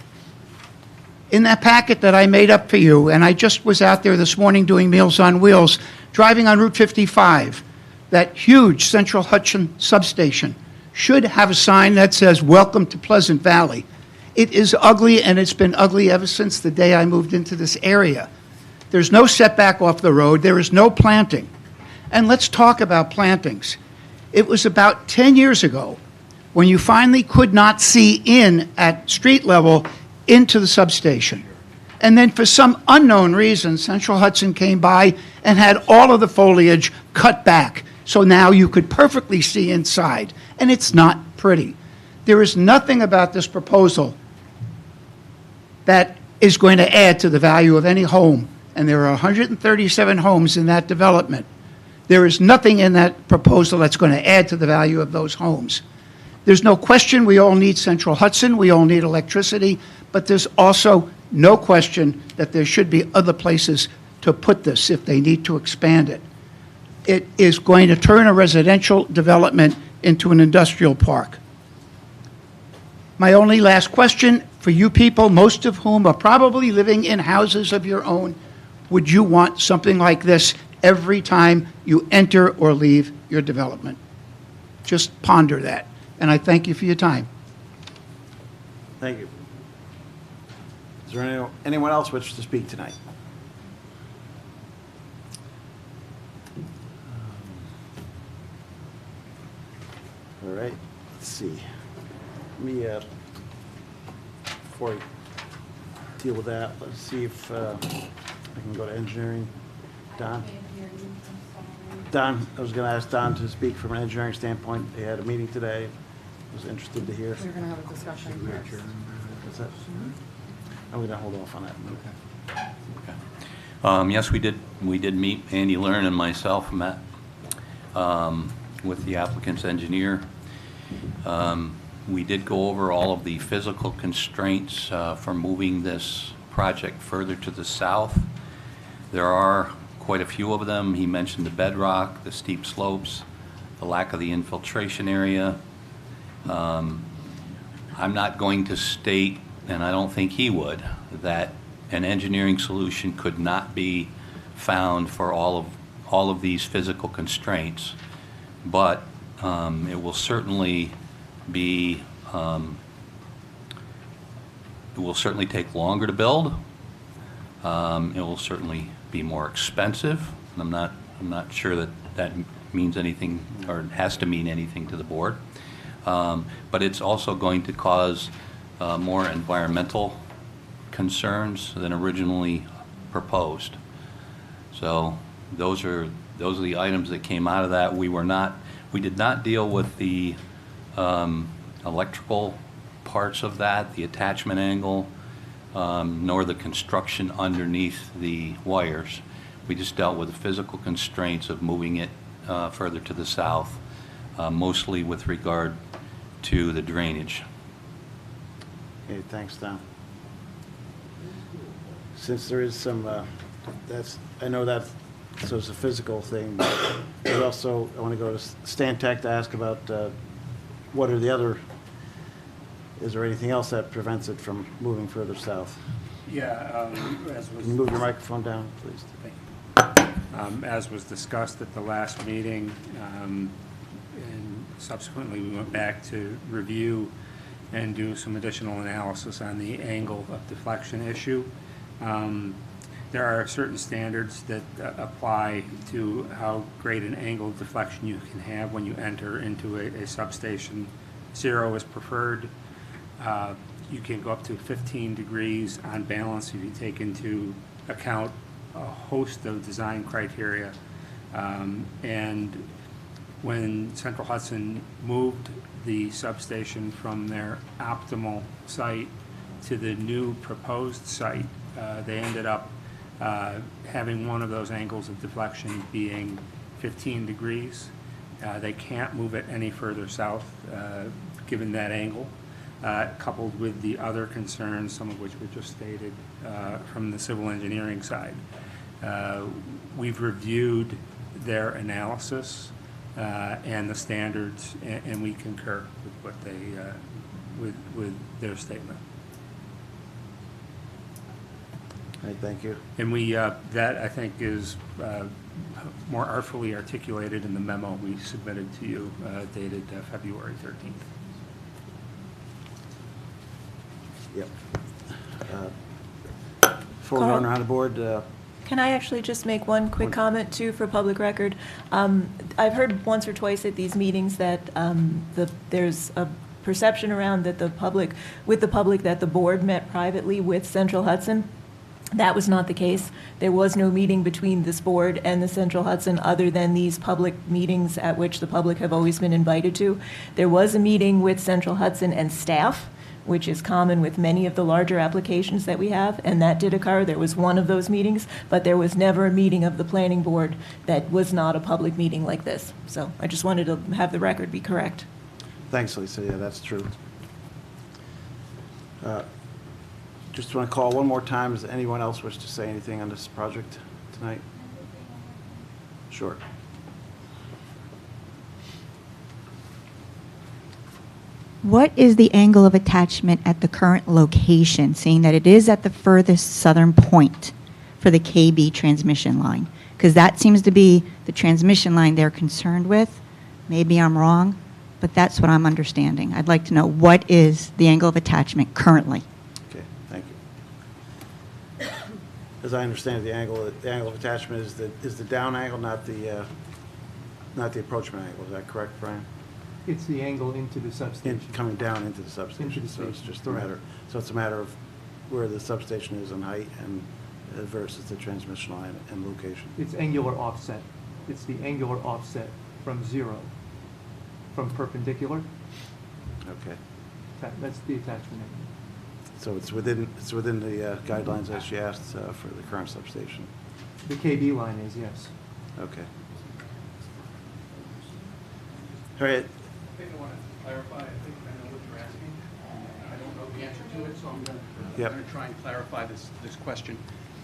In that packet that I made up for you, and I just was out there this morning doing Meals on Wheels, driving on Route 55, that huge Central Hudson substation should have a sign that says, "Welcome to Pleasant Valley." It is ugly, and it's been ugly ever since the day I moved into this area. There's no setback off the road. There is no planting. And let's talk about plantings. It was about 10 years ago when you finally could not see in at street level into the substation. And then for some unknown reason, Central Hudson came by and had all of the foliage cut back. So now you could perfectly see inside, and it's not pretty. There is nothing about this proposal that is going to add to the value of any home, and there are 137 homes in that development. There is nothing in that proposal that's going to add to the value of those homes. There's no question we all need Central Hudson, we all need electricity, but there's also no question that there should be other places to put this if they need to expand it. It is going to turn a residential development into an industrial park. My only last question for you people, most of whom are probably living in houses of your own, would you want something like this every time you enter or leave your development? Just ponder that. And I thank you for your time. Thank you. Is there anyone else wish to speak tonight? All right, let's see. Let me, before I deal with that, let's see if I can go to engineering. Don? Don, I was going to ask Don to speak from an engineering standpoint. They had a meeting today. I was interested to hear. We're going to have a discussion first. What's that? I'm going to hold off on that. Yes, we did meet. Andy Learn and myself met with the applicant's engineer. We did go over all of the physical constraints for moving this project further to the south. There are quite a few of them. He mentioned the bedrock, the steep slopes, the lack of the infiltration area. I'm not going to state, and I don't think he would, that an engineering solution could not be found for all of these physical constraints, but it will certainly be it will certainly take longer to build. It will certainly be more expensive. And I'm not sure that means anything or has to mean anything to the board. But it's also going to cause more environmental concerns than originally proposed. So those are the items that came out of that. We did not deal with the electrical parts of that, the attachment angle, nor the construction underneath the wires. We just dealt with the physical constraints of moving it further to the south, mostly with regard to the drainage. Okay, thanks, Don. Since there is some, I know that, so it's a physical thing, but also I want to go to Stan Tech to ask about what are the other, is there anything else that prevents it from moving further south? Yeah, as was... Can you move your microphone down, please? As was discussed at the last meeting, and subsequently we went back to review and do some additional analysis on the angle of deflection issue. There are certain standards that apply to how great an angle of deflection you can have when you enter into a substation. 0 is preferred. You can go up to 15 degrees on balance if you take into account a host of design criteria. And when Central Hudson moved the substation from their optimal site to the new proposed site, they ended up having one of those angles of deflection being 15 degrees. They can't move it any further south given that angle, coupled with the other concerns, some of which were just stated from the civil engineering side. We've reviewed their analysis and the standards, and we concur with what they, with their statement. All right, thank you. And we, that I think is more artfully articulated in the memo we submitted to you dated February 13th. Yep. Before we go around the board, Can I actually just make one quick comment, too, for public record? I've heard once or twice at these meetings that there's a perception around that the public that the board met privately with Central Hudson. That was not the case. There was no meeting between this board and the Central Hudson other than these public meetings at which the public have always been invited to. There was a meeting with Central Hudson and staff, which is common with many of the larger applications that we have, and that did occur. There was one of those meetings, but there was never a meeting of the planning board that was not a public meeting like this. So I just wanted to have the record be correct. thanks, Lisa. Yeah, that's true. Just want to call one more time. Does anyone else wish to say anything on this project tonight? Sure. What is the angle of attachment at the current location, seeing that it is at the furthest southern point for the KB transmission line? Because that seems to be the transmission line they're concerned with. Maybe I'm wrong, but that's what I'm understanding. I'd like to know what is the angle of attachment currently? Okay, thank you. As I understand, the angle of attachment is the down angle, not the approachment angle. Is that correct, Brian? It's the angle into the substation. Coming down into the substation. Into the So it's station, just a correct. matter, so it's a matter of where the substation is in height and versus the transmission line and location. It's angular offset. It's the angular offset from zero, from perpendicular. Okay. That's the attachment angle. So it's within the guidelines as she asked for the current substation. The KB line is, yes. Okay. All right. I think I want to clarify, I think I know what you're asking. I don't know the answer to it, so I'm going to try and clarify this question.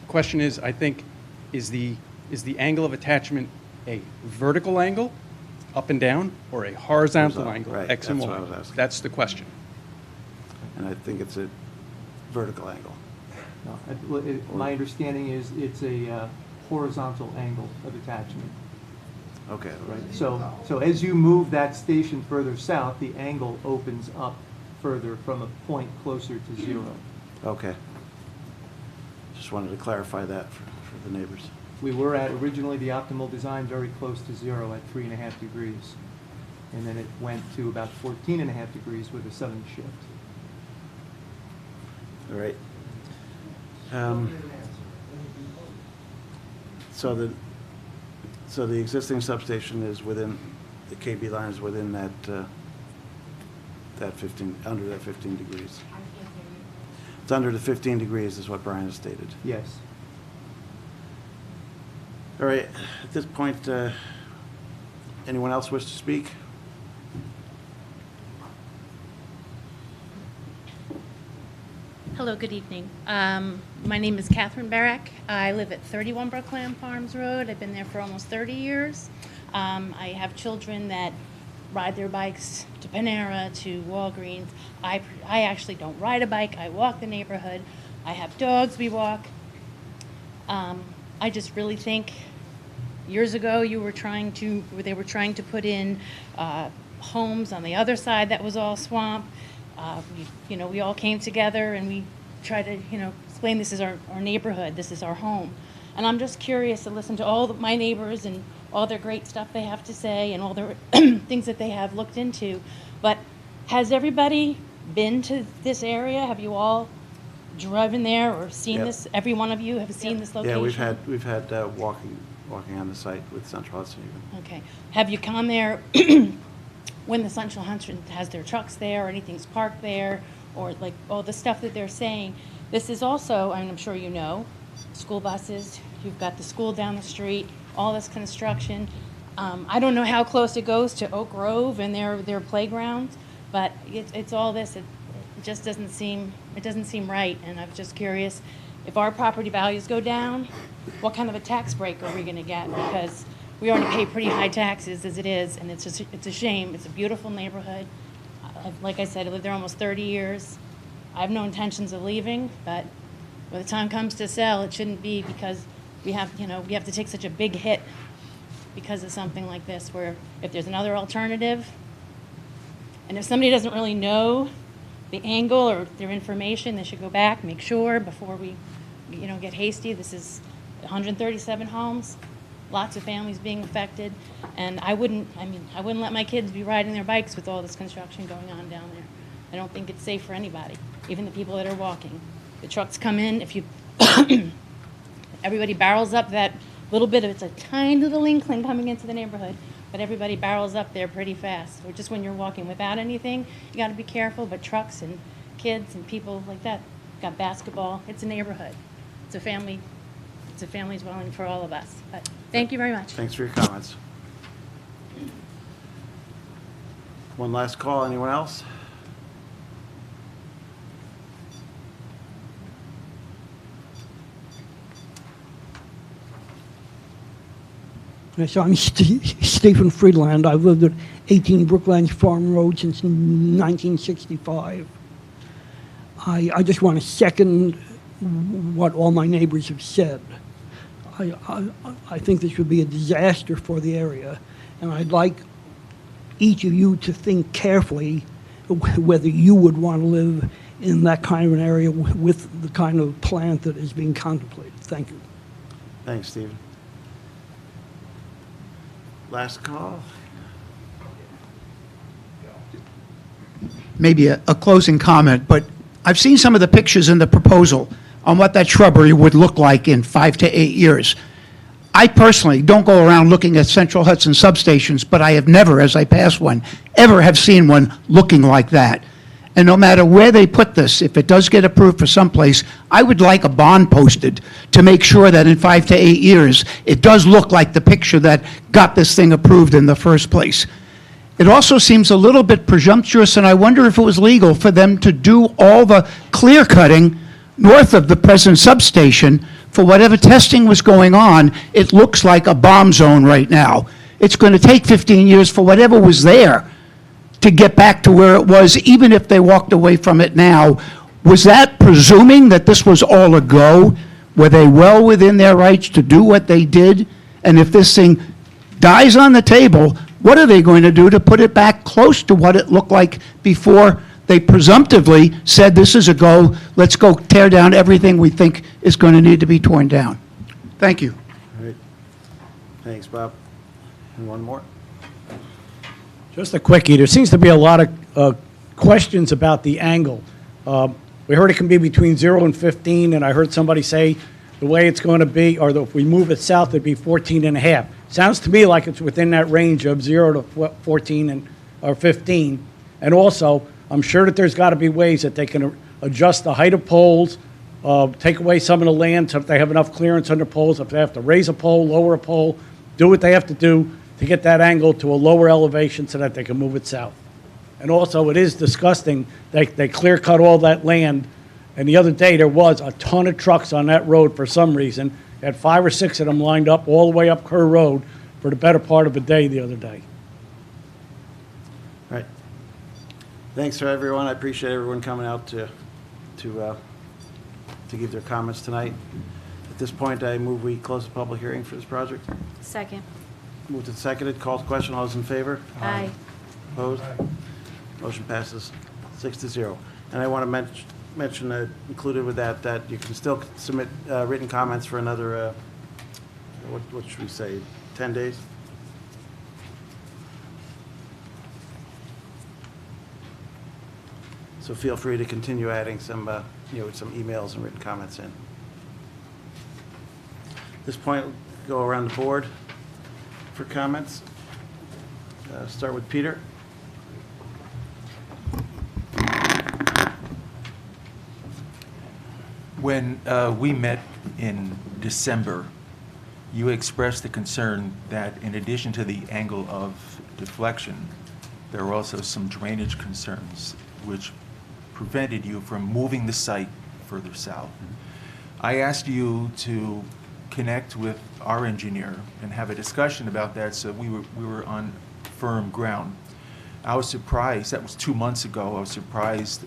The question is, I think, is the angle of attachment a vertical angle, up and down, or a horizontal angle, right, X and that's Y? what I was asking. That's the question. And I think it's a vertical angle. No, my understanding is it's a horizontal angle of attachment. Okay. Right. So as you move that station further south, the angle opens up further from a point closer to zero. Okay. Just wanted to clarify that for the neighbors. We were at originally the optimal design very close to zero at 3.5 degrees. And then it went to about 14.5 degrees with a sudden shift. All right. So the existing substation is within, the KB line is within that 15, under that 15 degrees. It's under the 15 degrees is what Brian has stated. Yes. All right, at this point, anyone else wish to speak? Hello, good evening. My name is Catherine Barrack. I live at 31 Brookland Farms Road. I've been there for almost 30 years. I have children that ride their bikes to Panera, to Walgreens. I actually don't ride a bike. I walk the neighborhood. I have dogs, we walk. I just really think years ago they were trying to put in homes on the other side that was all swamp. We all came together and we tried to, explain this is our neighborhood, this is our home. And I'm just curious to listen to all my neighbors and all their great stuff they have to say and all their things that they have looked into. But has everybody been to this area? Have you all driven there or seen Yep. this? Every one of you have seen this location? Yeah, we've had walking on the site with Central Hudson even. Okay. Have you come there when the Central Hudson has their trucks there or anything's parked there or like all the stuff that they're saying? This is also, and I'm sure you know, school buses, you've got the school down the street, all this construction. I don't know how close it goes to Oak Grove and their playgrounds, but it's all this. It just doesn't seem right, and I'm just curious, if our property values go down, what kind of a tax break are we going to get? Because we already pay pretty high taxes as it is, and it's a shame. It's a beautiful neighborhood. Like I said, I lived there almost 30 years. I have no intentions of leaving, but when the time comes to sell, it shouldn't be because we have to take such a big hit because of something like this, where if there's another alternative, and if somebody doesn't really know the angle or their information, they should go back, make sure before we, get hasty. This is 137 homes, lots of families being affected, and I wouldn't let my kids be riding their bikes with all this construction going on down there. I don't think it's safe for anybody, even the people that are walking. The trucks come in, everybody barrels up that little bit of, it's a tiny little inkling coming into the neighborhood, but everybody barrels up there pretty fast. Or just when you're walking without anything, you got to be careful, but trucks and kids and people like that, got basketball, it's a neighborhood. It's a family dwelling for all of us. But thank you very much. Thanks for your comments. One last call, anyone else? So I'm Stephen Friedland. I've lived at 18 Brooklands Farm Road since 1965. I just want to second what all my neighbors have said. I think this would be a disaster for the area, and I'd like each of you to think carefully whether you would want to live in that kind of an area with the kind of plant that is being contemplated. Thank you. Thanks, Stephen. Last call. Maybe a closing comment, but I've seen some of the pictures in the proposal on what that shrubbery would look like in 5 to 8 years. I personally don't go around looking at Central Hudson substations, but I have never, as I pass one, ever have seen one looking like that. And no matter where they put this, if it does get approved for someplace, I would like a bond posted to make sure that in 5 to 8 years, it does look like the picture that got this thing approved in the first place. It also seems a little bit presumptuous, and I wonder if it was legal for them to do all the clear cutting north of the present substation for whatever testing was going on. It looks like a bomb zone right now. It's going to take 15 years for whatever was there to get back to where it was, even if they walked away from it now. Was that presuming that this was all a go? Were they well within their rights to do what they did? And if this thing dies on the table, what are they going to do to put it back close to what it looked like before they presumptively said, this is a go, let's go tear down everything we think is going to need to be torn down? Thank you. All right. Thanks, Bob. And one more. Just a quickie. There seems to be a lot of questions about the angle. We heard it can be between 0 and 15, and I heard somebody say the way it's going to be, or if we move it south, it'd be 14 and a half. Sounds to me like it's within that range of 0 to 14 or 15. And also, I'm sure that there's got to be ways that they can adjust the height of poles, take away some of the land so if they have enough clearance under poles, if they have to raise a pole, lower a pole, do what they have to do to get that angle to a lower elevation so that they can move it south. And also, it is disgusting, they clear cut all that land, and the other day there was a ton of trucks on that road for some reason. They had 5 or 6 of them lined up all the way up Kerr Road for the better part of a day the other day. All right. Thanks for everyone. I appreciate everyone coming out to give their comments tonight. At this point, I move we close the public hearing for this project. Second. Moved and seconded. Call to question. All those in favor? Aye. Opposed? Motion passes 6-0. And I want to mention that included with that you can still submit written comments for another, what should we say, 10 days? So feel free to continue adding some, some emails and written comments in. At this point, we'll go around the board for comments. Start with Peter. When we met in December, you expressed the concern that in addition to the angle of deflection, there were also some drainage concerns which prevented you from moving the site further south. I asked you to connect with our engineer and have a discussion about that so we were on firm ground. I was surprised, that was 2 months ago, I was surprised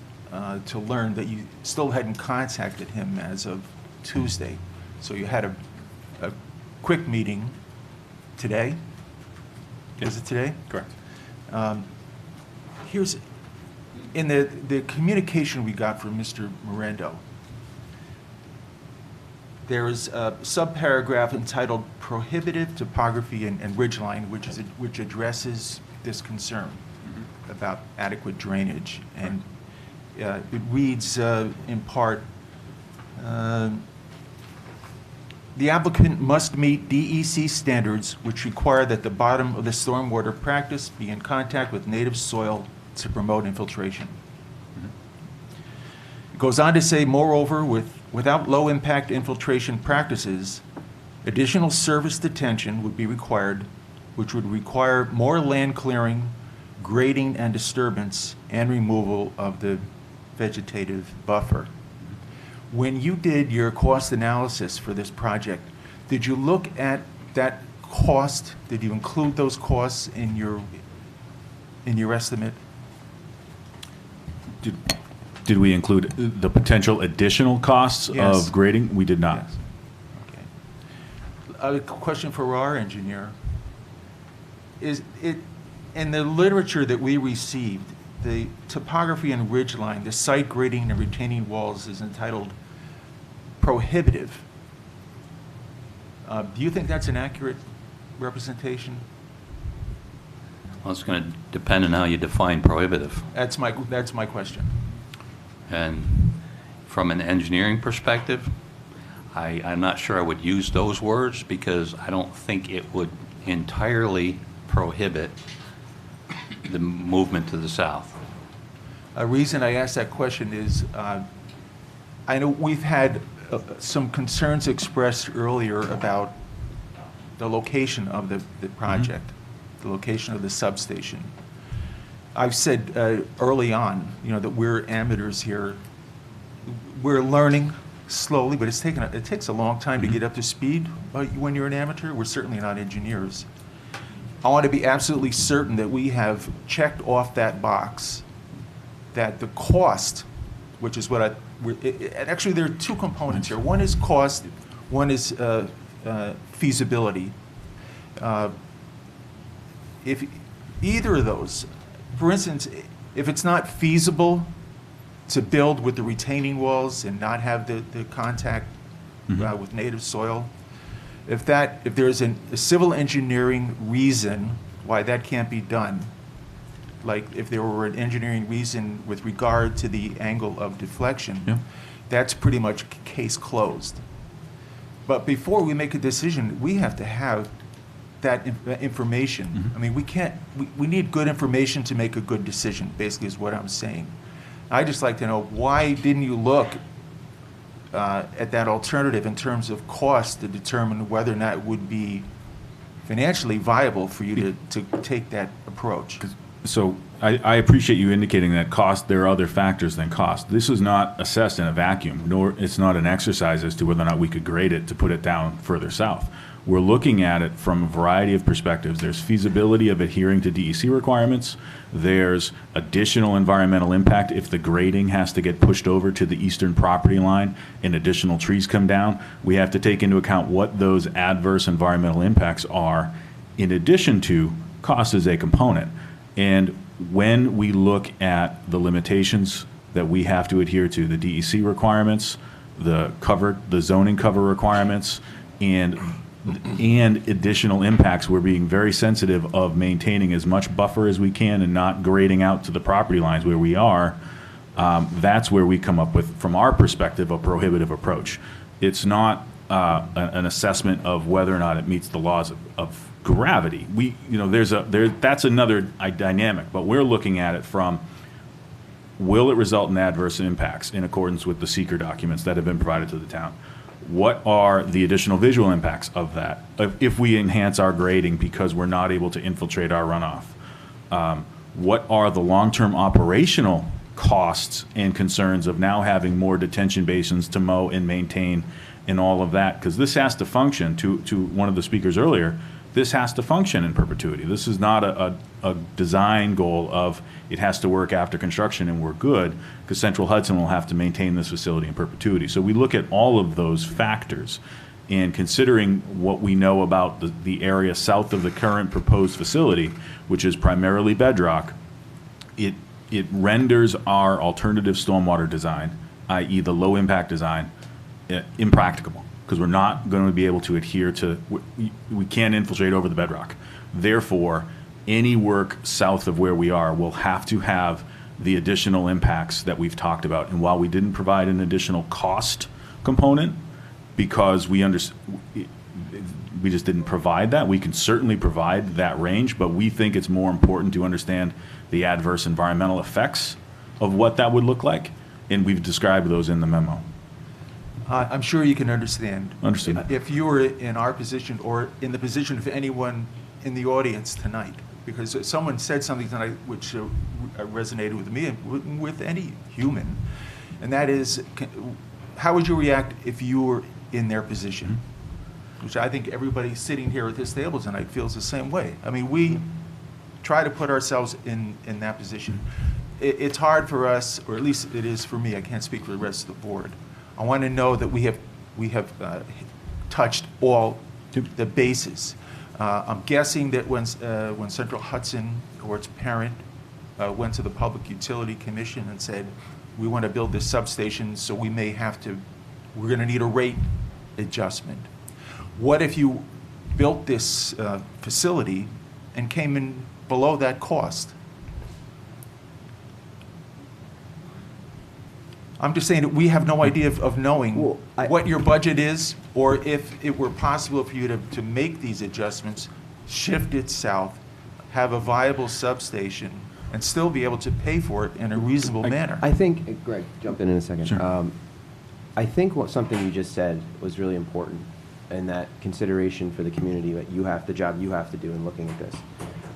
to learn that you still hadn't contacted him as of Tuesday. So you had a quick meeting today. Is it today? Correct. Here's, in the communication we got from Mr. Morendo, there is a subparagraph entitled Prohibitive Topography and Ridgeline, which addresses this concern about adequate drainage. And it reads in part, the applicant must meet DEC standards which require that the bottom of the stormwater practice be in contact with native soil to promote infiltration. It goes on to say, moreover, without low-impact infiltration practices, additional surface detention would be required, which would require more land clearing, grading and disturbance, and removal of the vegetative buffer. When you did your cost analysis for this project, did you look at that cost? Did you include those costs in your estimate? Did we include the potential additional costs Yes. of grading? We did not. Yes. Okay. A question for our engineer. Is it, in the literature that we received, the topography and ridgeline, the site grading and retaining walls is entitled prohibitive. Do you think that's an accurate representation? Well, it's going to depend on how you define prohibitive. That's my question. And from an engineering perspective, I'm not sure I would use those words because I don't think it would entirely prohibit the movement to the south. A reason I ask that question is I know we've had some concerns expressed earlier about the location of the project, the location of the substation. I've said early on, that we're amateurs here. We're learning slowly, but it takes a long time to get up to speed when you're an amateur. We're certainly not engineers. I want to be absolutely certain that we have checked off that box, that the cost, which is what actually there are two components here. One is cost, one is feasibility. If either of those, for instance, if it's not feasible to build with the retaining walls and not have the contact with native soil, if there's a civil engineering reason why that can't be done, like if there were an engineering reason with regard to the angle of deflection, that's pretty much case closed. But before we make a decision, we have to have that information. I mean, we need good information to make a good decision, basically is what I'm saying. I'd just like to know, why didn't you look at that alternative in terms of cost to determine whether or not it would be financially viable for you to take that approach? So I appreciate you indicating that cost, there are other factors than cost. This is not assessed in a vacuum, nor it's not an exercise as to whether or not we could grade it to put it down further south. We're looking at it from a variety of perspectives. There's feasibility of adhering to DEC requirements. There's additional environmental impact if the grading has to get pushed over to the eastern property line and additional trees come down. We have to take into account what those adverse environmental impacts are, in addition to cost as a component. And when we look at the limitations that we have to adhere to, the DEC requirements, the zoning cover requirements, and additional impacts, we're being very sensitive of maintaining as much buffer as we can and not grading out to the property lines where we are. That's where we come up with, from our perspective, a prohibitive approach. It's not an assessment of whether or not it meets the laws of gravity. That's another dynamic, but we're looking at it from, will it result in adverse impacts in accordance with the seeker documents that have been provided to the town? What are the additional visual impacts of that if we enhance our grading because we're not able to infiltrate our runoff? What are the long-term operational costs and concerns of now having more detention basins to mow and maintain and all of that? Because this has to function, to one of the speakers earlier, this has to function in perpetuity. This is not a design goal of it has to work after construction and we're good, because Central Hudson will have to maintain this facility in perpetuity. So we look at all of those factors, and considering what we know about the area south of the current proposed facility, which is primarily bedrock, it renders our alternative stormwater design, i.e. the low impact design, impracticable, because we're not going to be able to adhere to, we can't infiltrate over the bedrock. Therefore, any work south of where we are will have to have the additional impacts that we've talked about. And while we didn't provide an additional cost component, because we just didn't provide that, we can certainly provide that range, but we think it's more important to understand the adverse environmental effects of what that would look like, and we've described those in the memo. I'm sure you can understand. Understood. If you were in our position or in the position of anyone in the audience tonight, because someone said something tonight which resonated with me and with any human, and that is, how would you react if you were in their position? which I think everybody sitting here at this table tonight feels the same way. I mean, we try to put ourselves in that position. It's hard for us, or at least it is for me, I can't speak for the rest of the board. I want to know that we have touched all the bases. I'm guessing that when Central Hudson or its parent went to the Public Utility Commission and said, we want to build this substation, so we're going to need a rate adjustment. What if you built this facility and came in below that cost? I'm just saying that we have no idea of knowing what your budget is, or if it were possible for you to make these adjustments, shift it south, have a viable substation, and still be able to pay for it in a reasonable manner. I think, Greg, jump in a second. Sure. I think something you just said was really important, and that consideration for the community that the job you have to do in looking at this.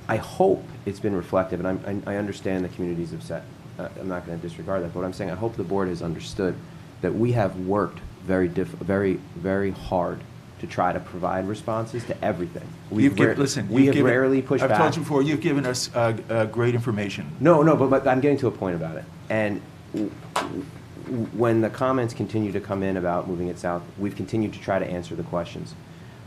I hope it's been reflective, and I understand the community's upset. I'm not going to disregard that, but what I'm saying, I hope the board has understood that we have worked very, very hard to try to provide responses to everything. We have rarely pushed back. I've told you before, you've given us great information. No, but I'm getting to a point about it. And when the comments continue to come in about moving it south, we've continued to try to answer the questions.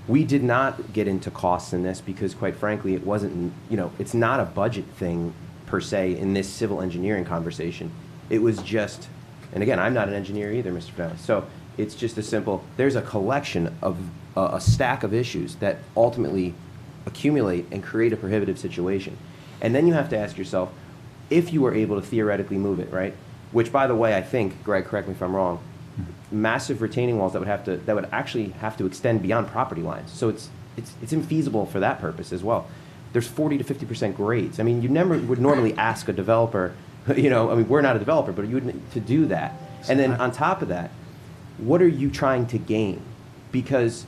We did not get into costs in this because, quite frankly, it wasn't, it's not a budget thing per se in this civil engineering conversation. It was just, and again, I'm not an engineer either, Mr. Fennell, so it's just a simple, there's a collection of a stack of issues that ultimately accumulate and create a prohibitive situation. And then you have to ask yourself, if you were able to theoretically move it, right? Which, by the way, I think, Greg, correct me if I'm wrong, massive retaining walls that would actually have to extend beyond property lines. So it's infeasible for that purpose as well. There's 40 to 50% grades. I mean, you never would normally ask a developer, we're not a developer, but you would to do that. And then on top of that, what are you trying to gain? Because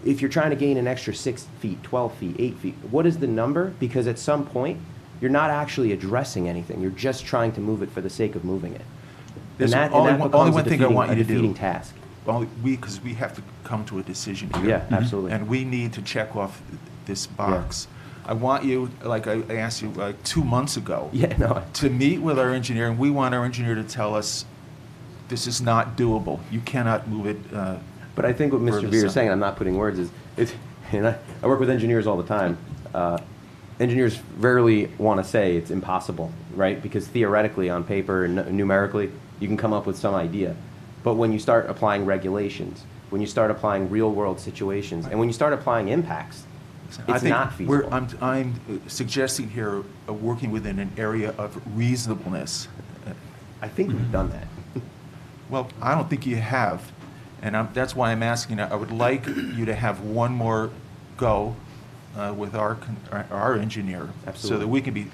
if you're trying to gain an extra 6 feet, 12 feet, 8 feet, what is the number? Because at some point, you're not actually addressing anything. You're just trying to move it for the sake of moving it. There's only one thing I want you to do. Defeating task. Because we have to come to a decision here. Yeah, absolutely. And we need to check off this box. Yeah. I want you, like I asked you 2 months ago, to meet with our engineer, and we want our engineer to tell us this is not doable. You cannot move it. But I think what Mr. Beer is saying, I'm not putting words, is I work with engineers all the time. Engineers rarely want to say it's impossible, right? Because theoretically, on paper and numerically, you can come up with some idea. But when you start applying regulations, when you start applying real-world situations, and when you start applying impacts, it's not feasible. I'm suggesting here working within an area of reasonableness. I think we've done that. Well, I don't think you have, and that's why I'm asking. I would like you to have one more go with our engineer, so that we can be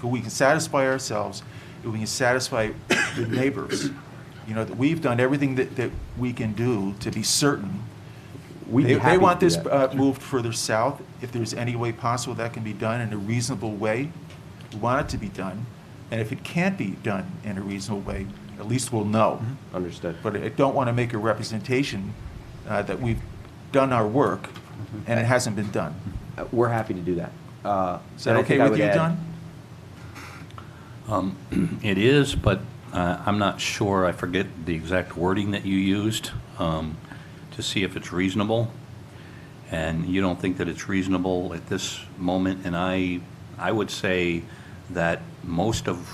we can satisfy ourselves, and we can satisfy the neighbors. That we've done everything that we can do to be certain. They want this moved further south. If there's any way possible that can be done in a reasonable way, we want it to be done. And if it can't be done in a reasonable way, at least we'll know. Mm-hmm. Understood. But I don't want to make a representation that we've done our work and it hasn't been done. We're happy to do that. Is that okay with you, John? It is, but I'm not sure. I forget the exact wording that you used. To see if it's reasonable, and you don't think that it's reasonable at this moment, and I would say that most of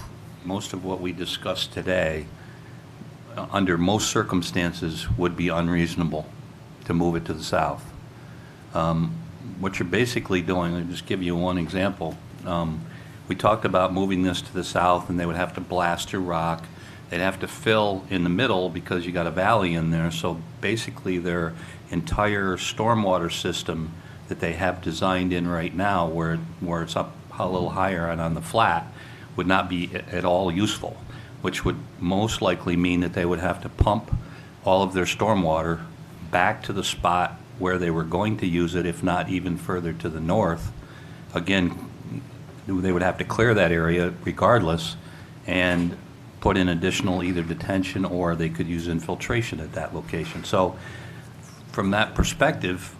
what we discussed today, under most circumstances, would be unreasonable to move it to the south. What you're basically doing, I'll just give you one example. We talked about moving this to the south, and they would have to blast through rock. They'd have to fill in the middle because you got a valley in there. So basically their entire stormwater system that they have designed in right now, where it's up a little higher and on the flat, would not be at all useful, which would most likely mean that they would have to pump all of their stormwater back to the spot where they were going to use it, if not even further to the north. Again, they would have to clear that area regardless and put in additional either detention, or they could use infiltration at that location. So from that perspective,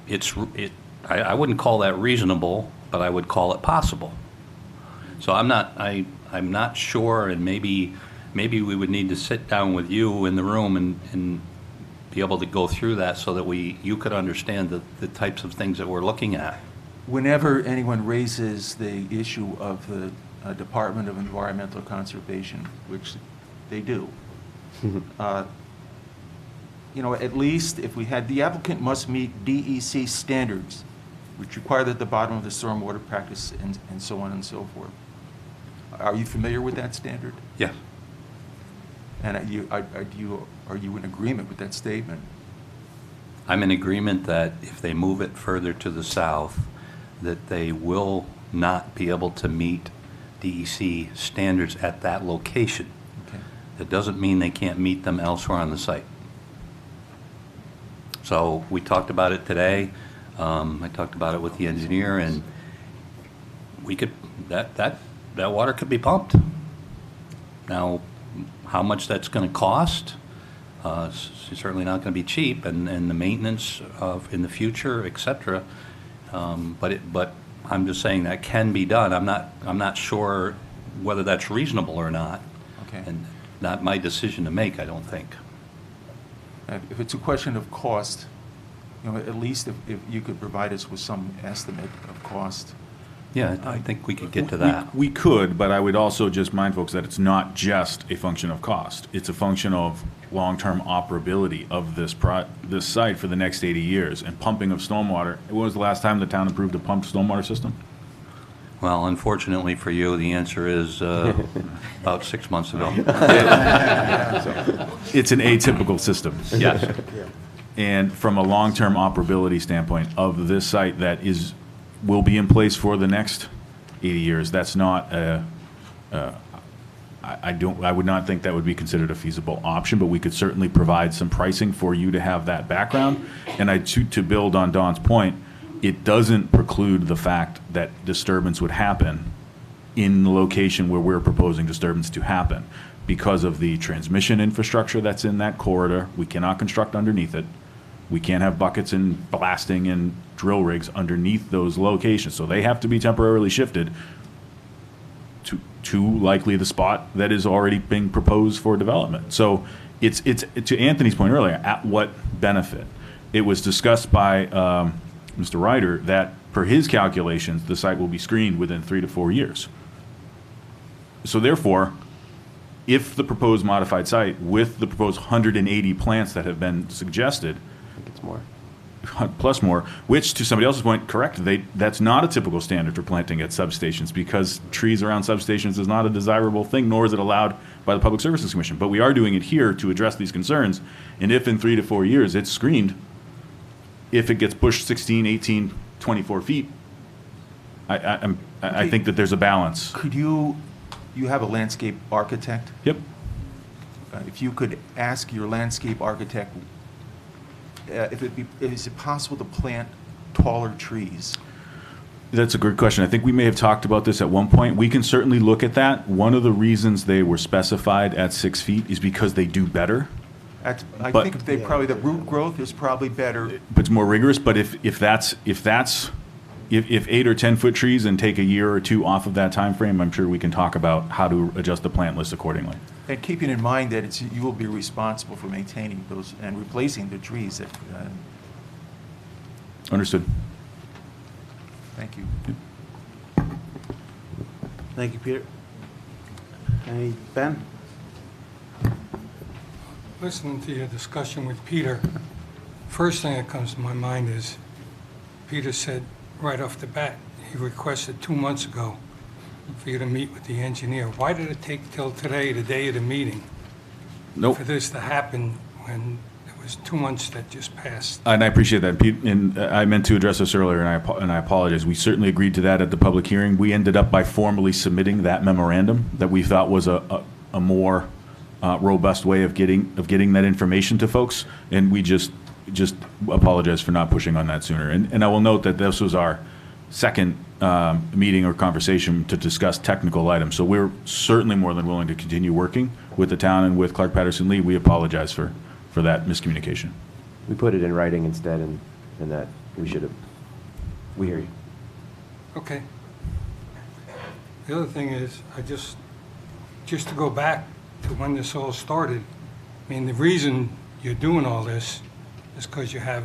I wouldn't call that reasonable, but I would call it possible. So I'm not sure, and maybe we would need to sit down with you in the room and be able to go through that so that you could understand the types of things that we're looking at. Whenever anyone raises the issue of the Department of Environmental Conservation, which they do, at least if we had, the applicant must meet DEC standards, which require that the bottom of the stormwater practice and so on and so forth. Are you familiar with that standard? Yes. And are you in agreement with that statement? I'm in agreement that if they move it further to the south, that they will not be able to meet DEC standards at that location. Okay. That doesn't mean they can't meet them elsewhere on the site. So we talked about it today. I talked about it with the engineer, and we could, that water could be pumped. Now, how much that's going to cost, it's certainly not going to be cheap, and the maintenance in the future, et cetera. But I'm just saying that can be done. I'm not sure whether that's reasonable or not. Okay. And not my decision to make, I don't think. If it's a question of cost, at least if you could provide us with some estimate of cost. Yeah, I think we could get to that. We could, but I would also just remind folks that it's not just a function of cost. It's a function of long-term operability of this site for the next 80 years and pumping of stormwater. When was the last time the town approved a pumped stormwater system? Well, unfortunately for you, the answer is about 6 months ago. It's an atypical system. Yes. And from a long-term operability standpoint of this site that will be in place for the next 80 years, that's not I would not think that would be considered a feasible option, but we could certainly provide some pricing for you to have that background. And to build on Don's point, it doesn't preclude the fact that disturbance would happen in the location where we're proposing disturbance to happen. Because of the transmission infrastructure that's in that corridor, we cannot construct underneath it. We can't have buckets and blasting and drill rigs underneath those locations. So they have to be temporarily shifted to likely the spot that is already being proposed for development. So it's to Anthony's point earlier, at what benefit? It was discussed by Mr. Ryder that per his calculations, the site will be screened within 3 to 4 years. So therefore, if the proposed modified site with the proposed 180 plants that have been suggested, I think it's more. Plus more, which to somebody else's point, correct, that's not a typical standard for planting at substations because trees around substations is not a desirable thing, nor is it allowed by the Public Services Commission. But we are doing it here to address these concerns. And if in 3 to 4 years it's screened, if it gets pushed 16, 18, 24 feet, I think that there's a balance. Could you have a landscape architect? Yep. If you could ask your landscape architect, is it possible to plant taller trees? That's a good question. I think we may have talked about this at one point. We can certainly look at that. One of the reasons they were specified at 6 feet is because they do better. I But- think the root growth is probably better. But it's more rigorous. But if 8 or 10 foot trees and take a year or two off of that time frame, I'm sure we can talk about how to adjust the plant list accordingly. And keeping in mind that you will be responsible for maintaining those and replacing the trees that, Understood. thank you. Thank you, Peter. Ben? Listening to your discussion with Peter, first thing that comes to my mind is Peter said right off the bat, he requested 2 months ago for you to meet with the engineer. Why did it take till today, the day of the meeting, Nope. for this to happen when it was 2 months that just passed? And I appreciate that, Pete. And I meant to address this earlier, and I apologize. We certainly agreed to that at the public hearing. We ended up by formally submitting that memorandum that we thought was a more robust way of getting that information to folks. And we just apologize for not pushing on that sooner. And I will note that this was our second meeting or conversation to discuss technical items. So we're certainly more than willing to continue working with the town and with Clark Patterson Lee. We apologize for that miscommunication. We put it in writing instead, and that we should have, we hear you. Okay. The other thing is, just to go back to when this all started, I mean, the reason you're doing all this is because you have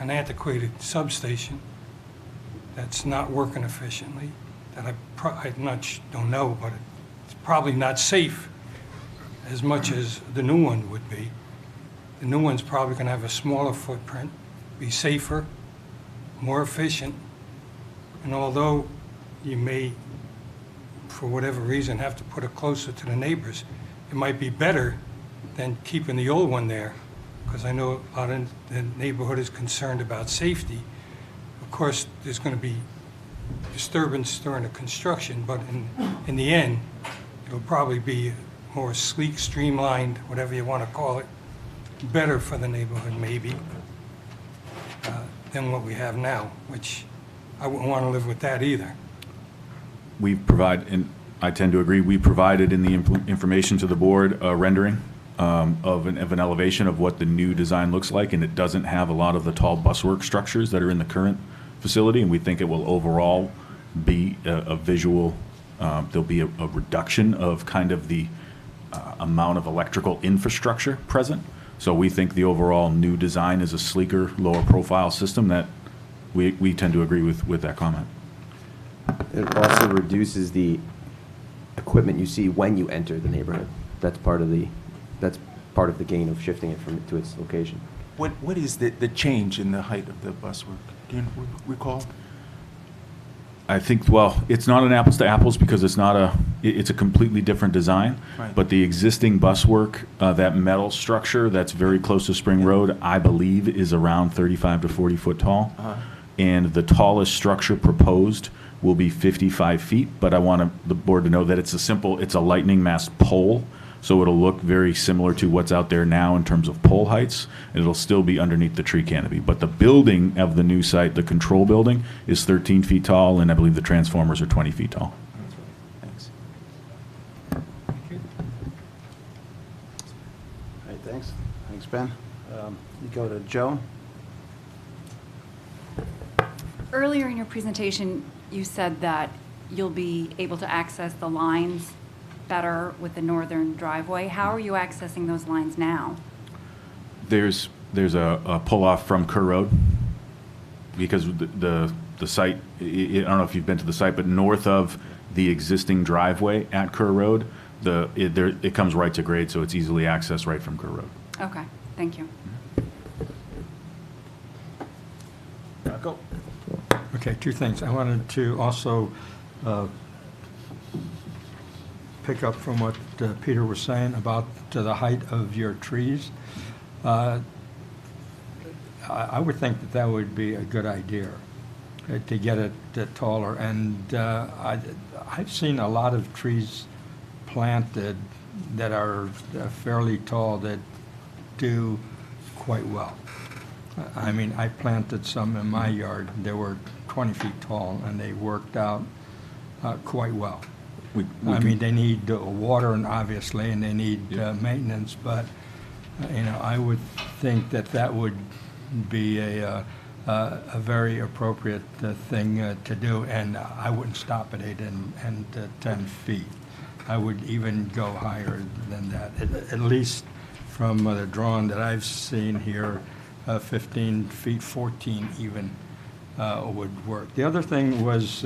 an antiquated substation that's not working efficiently, that don't know, but it's probably not safe as much as the new one would be. The new one's probably going to have a smaller footprint, be safer, more efficient, and although you may, for whatever reason, have to put it closer to the neighbors, it might be better than keeping the old one there, because I know a lot of the neighborhood is concerned about safety. Of course, there's going to be disturbance during the construction, but in the end, it'll probably be more sleek, streamlined, whatever you want to call it, better for the neighborhood maybe than what we have now, which I wouldn't want to live with that either. We provide, and I tend to agree, we provided in the information to the board a rendering of an elevation of what the new design looks like, and it doesn't have a lot of the tall buswork structures that are in the current facility, and we think it will overall be a visual, there'll be a reduction of kind of the amount of electrical infrastructure present. So we think the overall new design is a sleeker, lower profile system that we tend to agree with that comment. It also reduces the equipment you see when you enter the neighborhood. That's part of the gain of shifting it to its location. What is the change in the height of the buswork? Do you recall? I think, well, it's not an apples to apples because it's not it's a completely different design. Right. But the existing buswork, that metal structure that's very close to Spring Road, I believe is around 35 to 40 foot tall. And the tallest structure proposed will be 55 feet, but I want the board to know that it's a lightning mast pole, so it'll look very similar to what's out there now in terms of pole heights, and it'll still be underneath the tree canopy. But the building of the new site, the control building, is 13 feet tall, and I believe the transformers are 20 feet tall. That's right. Thanks. All right, thanks. Thanks, Ben. You go to Joan. Earlier in your presentation, you said that you'll be able to access the lines better with the northern driveway. How are you accessing those lines now? There's a pull-off from Kerr Road, because the site, I don't know if you've been to the site, but north of the existing driveway at Kerr Road, it comes right to grade, so it's easily accessed right from Kerr Road. Okay, thank you. Go. Okay, two things. I wanted to also pick up from what Peter was saying about the height of your trees. I would think that would be a good idea to get it taller. And I've seen a lot of trees planted that are fairly tall that do quite well. I mean, I planted some in my yard. They were 20 feet tall, and they worked out quite well. I mean, they need water, and obviously, and they need maintenance. But I would think that would be a very appropriate thing to do, and I wouldn't stop at 8 and 10 feet. I would even go higher than that, at least from the drawing that I've seen here. 15 feet, 14 even would work. The other thing was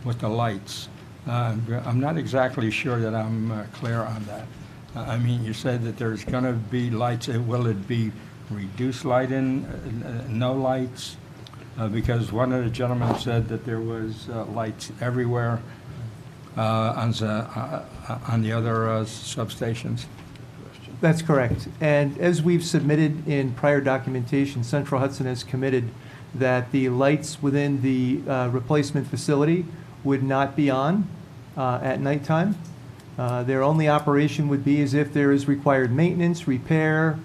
with the lights. I'm not exactly sure that I'm clear on that. I mean, you said that there's going to be lights. Will it be reduced lighting, no lights? Because one of the gentlemen said that there was lights everywhere on the other substations. That's correct. And as we've submitted in prior documentation, Central Hudson has committed that the lights within the replacement facility would not be on at nighttime. Their only operation would be as if there is required maintenance, repair,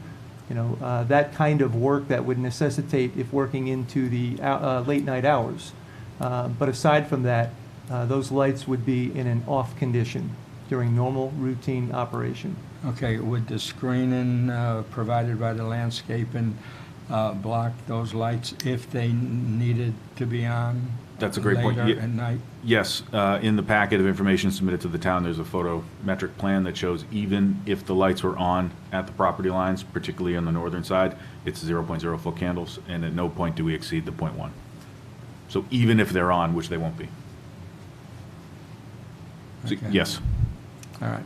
that kind of work that would necessitate if working into the late night hours. But aside from that, those lights would be in an off condition during normal routine operation. Okay, would the screening provided by the landscaping block those lights if they needed to be on? That's a great point. Later Ye- at night? Yes, in the packet of information submitted to the town, there's a photometric plan that shows even if the lights were on at the property lines, particularly on the northern side, it's 0.0 foot candles, and at no point do we exceed the 0.1. So even if they're on, which they won't be. So, Okay. yes. All right.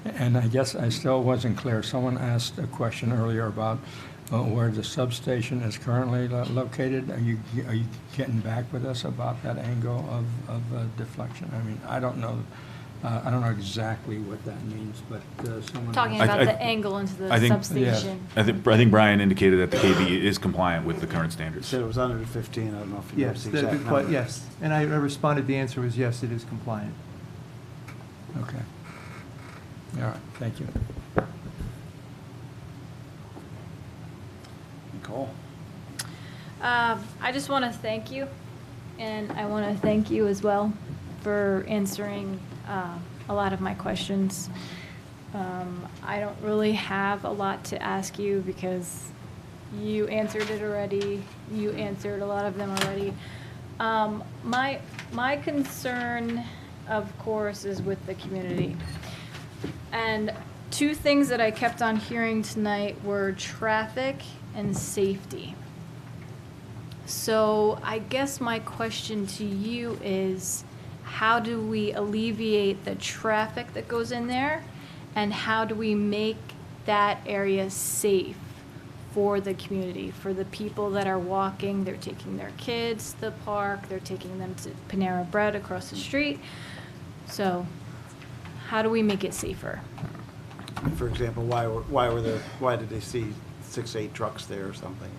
And I guess I still wasn't clear. Someone asked a question earlier about where the substation is currently located. Are you getting back with us about that angle of deflection? I mean, I don't know exactly what that means, but someone... Talking about the angle into the substation. I think Brian indicated that the KB is compliant with the current standards. Said it was under 15, I don't know if you Yes, know the exact number. yes. And I responded, the answer was yes, it is compliant. Okay. All right, thank you. Nicole? I just want to thank you, and I want to thank you as well for answering a lot of my questions. I don't really have a lot to ask you because you answered it already. You answered a lot of them already. My concern, of course, is with the community. And two things that I kept on hearing tonight were traffic and safety. So I guess my question to you is, how do we alleviate the traffic that goes in there? And how do we make that area safe for the community, for the people that are walking? They're taking their kids to the park, they're taking them to Panera Bread across the street. So how do we make it safer? For example, why did they see 6-8 trucks there or something?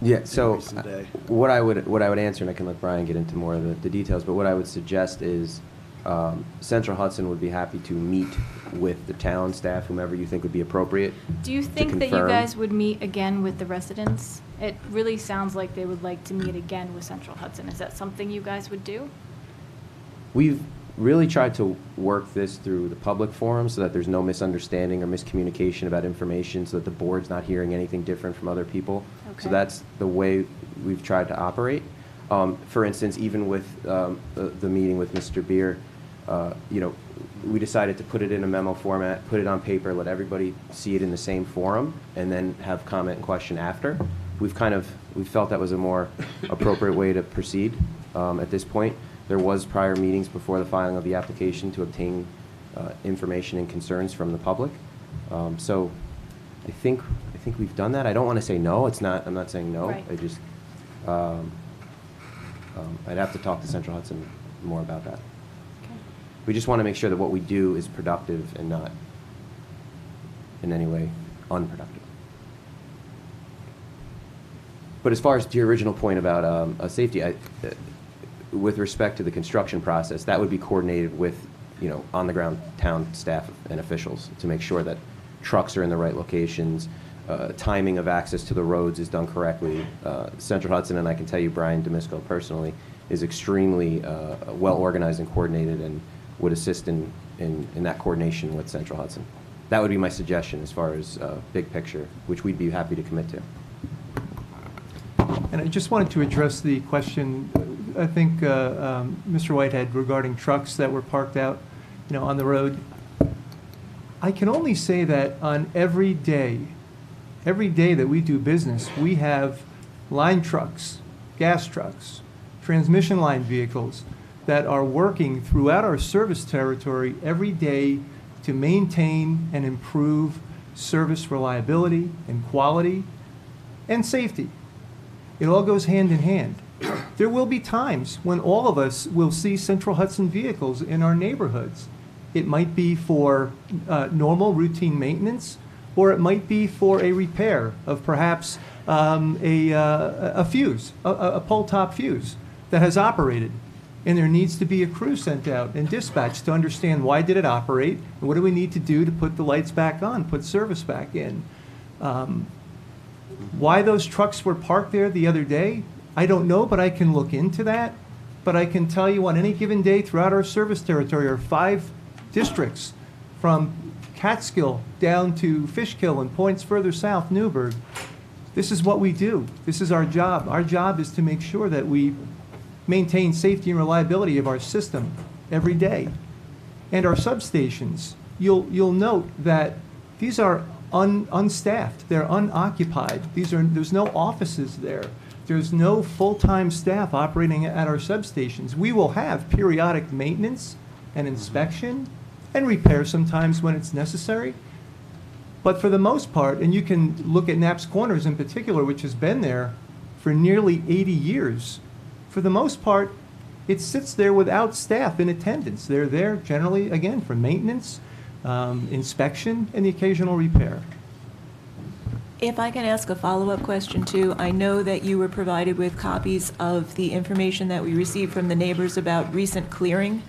Yeah, so recent day. what I would answer, and I can let Brian get into more of the details, but what I would suggest is Central Hudson would be happy to meet with the town staff, whomever you think would be appropriate. Do you think that you guys would meet again with the residents? It really sounds like they would like to meet again with Central Hudson. Is that something you guys would do? We've really tried to work this through the public forum so that there's no misunderstanding or miscommunication about information, so that the board's not hearing anything different from other people. So Okay. that's the way we've tried to operate. For instance, even with the meeting with Mr. Beer, we decided to put it in a memo format, put it on paper, let everybody see it in the same forum, and then have comment and question after. We felt that was a more appropriate way to proceed at this point. There was prior meetings before the filing of the application to obtain information and concerns from the public. So I think we've done that. I don't want to say no. I'm not saying no. Right. I just, I'd have to talk to Central Hudson more about that. We just want to make sure that what we do is productive and not in any way unproductive. But as far as to your original point about safety, with respect to the construction process, that would be coordinated with, on-the-ground town staff and officials to make sure that trucks are in the right locations, timing of access to the roads is done correctly. Central Hudson, and I can tell you Brian Domisco personally, is extremely well-organized and coordinated and would assist in that coordination with Central Hudson. That would be my suggestion as far as big picture, which we'd be happy to commit to. And I just wanted to address the question, I think, Mr. Whitehead, regarding trucks that were parked out, on the road. I can only say that on every day that we do business, we have line trucks, gas trucks, transmission line vehicles that are working throughout our service territory every day to maintain and improve service reliability and quality and safety. It all goes hand in hand. There will be times when all of us will see Central Hudson vehicles in our neighborhoods. It might be for normal routine maintenance, or it might be for a repair of perhaps a fuse, a pull-top fuse that has operated. And there needs to be a crew sent out and dispatched to understand why did it operate, and what do we need to do to put the lights back on, put service back in. Why those trucks were parked there the other day, I don't know, but I can look into that. But I can tell you on any given day throughout our service territory are 5 districts, from Catskill down to Fishkill and points further south, Newburgh. This is what we do. This is our job. Our job is to make sure that we maintain safety and reliability of our system every day. And our substations, you'll note that these are unstaffed. They're unoccupied. There's no offices there. There's no full-time staff operating at our substations. We will have periodic maintenance and inspection and repair sometimes when it's necessary. But for the most part, and you can look at Knapp's Corners in particular, which has been there for nearly 80 years, for the most part, it sits there without staff in attendance. They're there generally, again, for maintenance, inspection, and the occasional repair. If I can ask a follow-up question too, I know that you were provided with copies of the information that we received from the neighbors about recent clearing.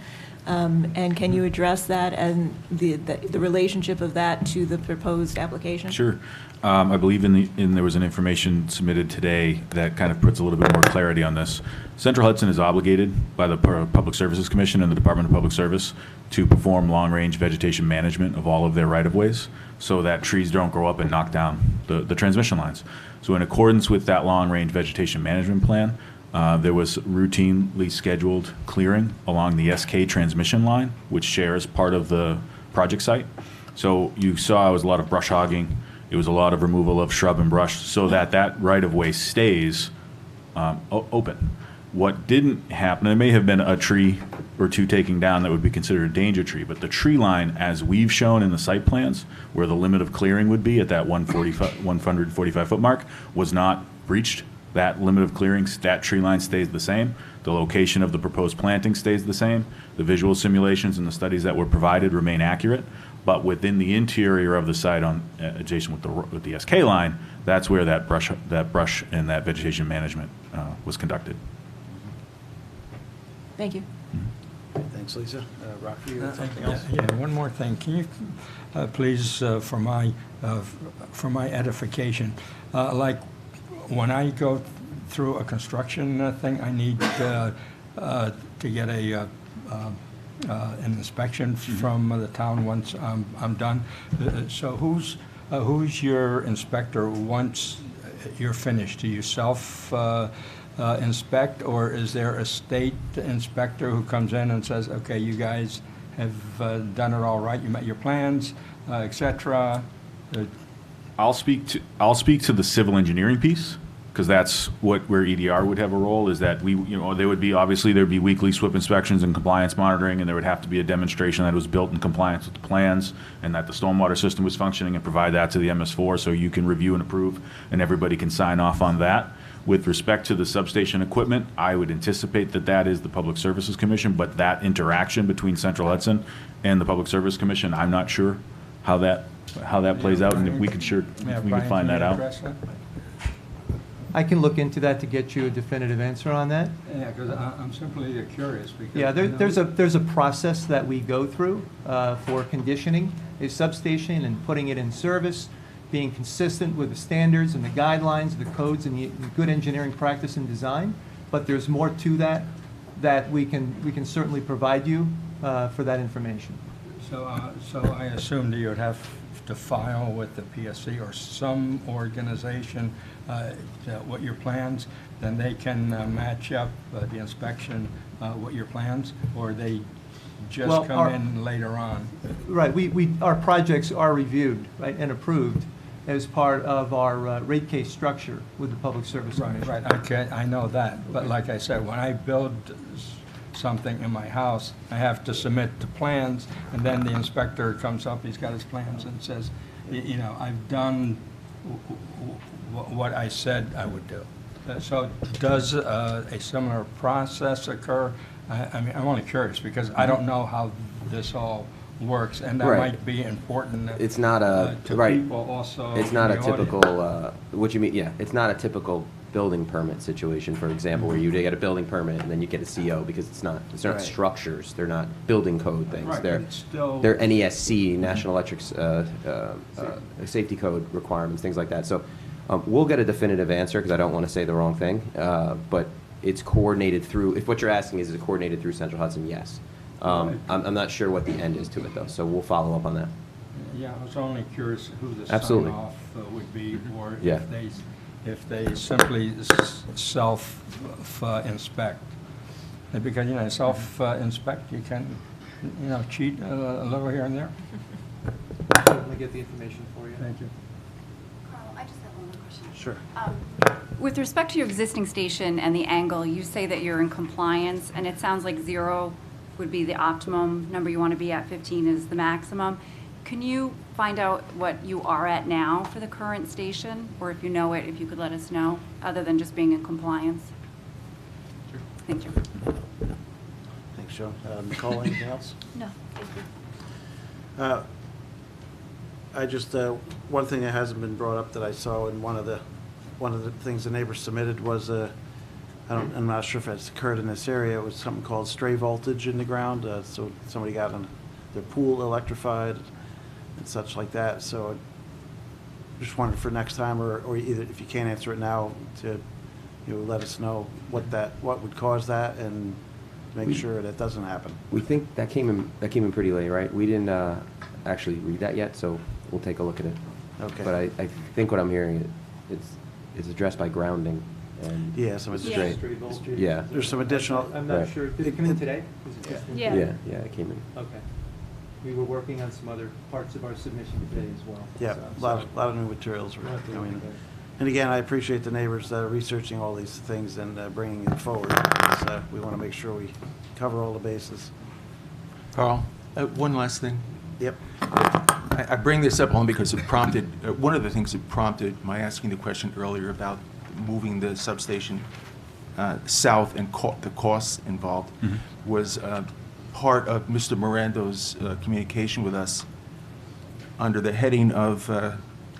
And can you address that and the relationship of that to the proposed application? Sure. I believe there was an information submitted today that kind of puts a little bit more clarity on this. Central Hudson is obligated by the Public Services Commission and the Department of Public Service to perform long-range vegetation management of all of their right-of-ways so that trees don't grow up and knock down the transmission lines. So in accordance with that long-range vegetation management plan, there was routinely scheduled clearing along the SK transmission line, which shares part of the project site. So you saw it was a lot of brush hogging. It was a lot of removal of shrub and brush so that that right-of-way stays open. What didn't happen, there may have been a tree or two taken down that would be considered a danger tree, but the tree line, as we've shown in the site plans, where the limit of clearing would be at that 145-foot mark, was not breached. That limit of clearing, that tree line stays the same. The location of the proposed planting stays the same. The visual simulations and the studies that were provided remain accurate. But within the interior of the site adjacent with the SK line, that's where that brush and that vegetation management was conducted. Thank you. Thanks, Lisa. Rocky, you have something else? Yeah, one more thing. Can you please, for my edification, like when I go through a construction thing, I need to get an inspection from the town once I'm done. So who's your inspector once you're finished? Do you self inspect, or is there a state inspector who comes in and says, okay, you guys have done it all right, you met your plans, et I'll speak to the civil engineering piece, because that's where EDR would have a role, is that there would be weekly SWIP inspections and compliance monitoring, and there would have to be a demonstration that it was built in compliance with the plans and that the stormwater system was functioning, and provide that to the MS4 so you can review and approve and everybody can sign off on that. With respect to the substation equipment, I would anticipate that is the Public Services Commission, but that interaction between Central Hudson and the Public Service Commission, I'm not sure how that plays out, and if we could find that out. I can look into that to get you a definitive answer on that. Yeah, because I'm simply curious. Because, yeah, there's a process that we go through for conditioning a substation and putting it in service, being consistent with the standards and the guidelines, the codes, and the good engineering practice and design. But there's more to that we can certainly provide you for that information. So I assume that you would have to file with the PSC or some organization what your plans, then they can match up the inspection with your plans, or they just come in later on? Right. Our projects are reviewed, right, and approved as part of our rate case structure with the Public Service Commission. Right. Okay, I know that. But like I said, when I build something in my house, I have to submit the plans, and then the inspector comes up, he's got his plans, and says, I've done what I said I would do. So does a similar process occur? I mean, I'm only curious because I don't know how this all works, and that might be important. It's not a to people also. It's not a typical. What you mean? Yeah, it's not a typical building permit situation. For example, where you get a building permit and then you get a CO, because it's not structures. They're not building code things. Right, they're NESC, National Electric Safety Code requirements, things like that. So we'll get a definitive answer, because I don't want to say the wrong thing. But it's coordinated through. If what you're asking is it coordinated through Central Hudson? Yes. I'm not sure what the end is to it, though, so we'll follow up on that. Yeah, I was only curious who the Absolutely. sign-off would be, or Yeah. if they if they simply self-inspect. Because, you know, self-inspect, you can, you know, cheat a little here and there. Let me get the information for you. Thank you. Carl, I just have one more question. Sure. With respect to your existing station and the angle, you say that you're in compliance, and it sounds like 0 would be the optimum number you want to be at, 15 is the maximum. Can you find out what you are at now for the current station? Or if you know it, if you could let us know, other than just being in compliance? Sure. Thank you. Thanks, Joe. Nicole, anything else? No, thank you. I just, one thing that hasn't been brought up that I saw in one of the things the neighbors submitted was, I'm not sure if it's occurred in this area, it was something called stray voltage in the ground, so somebody got their pool electrified and such like that, so I just wondered for next time, or either, if you can't answer it now, to, you know, let us know what would cause that, and make sure that doesn't happen. We think that came in pretty late, right? We didn't actually read that yet, so we'll take a look at it. Okay. But I think what I'm hearing, it's addressed by grounding and Yeah, so it's straight. Yeah. There's some additional. I'm not Right. sure, did it come in today? Was it just in Yeah. today? Yeah, it came in. Okay. We were working on some other parts of our submission today as well. Yeah, so- a lot of new materials were coming in. And again, I appreciate the neighbors that are researching all these things and bringing it forward. We want to make sure we cover all the bases. Carl, one last thing. Yep. I bring this up only because it prompted, one of the things that prompted my asking the question earlier about moving the substation south and the costs involved was part of Mr. Mirando's communication with us under the heading of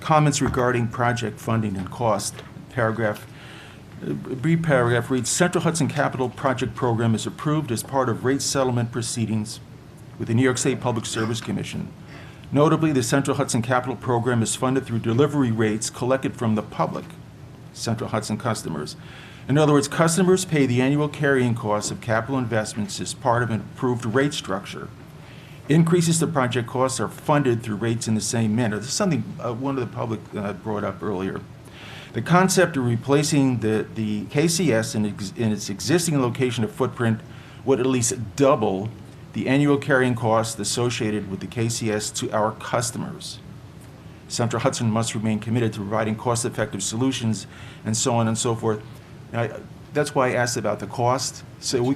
comments regarding project funding and cost. A brief paragraph reads, Central Hudson Capital Project Program is approved as part of rate settlement proceedings with the New York State Public Service Commission. Notably, the Central Hudson Capital Program is funded through delivery rates collected from the public, Central Hudson customers. In other words, customers pay the annual carrying costs of capital investments as part of an approved rate structure. Increases to project costs are funded through rates in the same manner. This is something one of the public brought up earlier. The concept of replacing the KCS in its existing location of footprint would at least double the annual carrying costs associated with the KCS to our customers. Central Hudson must remain committed to providing cost-effective solutions, and so on and so forth. Now, that's why I asked about the cost. So we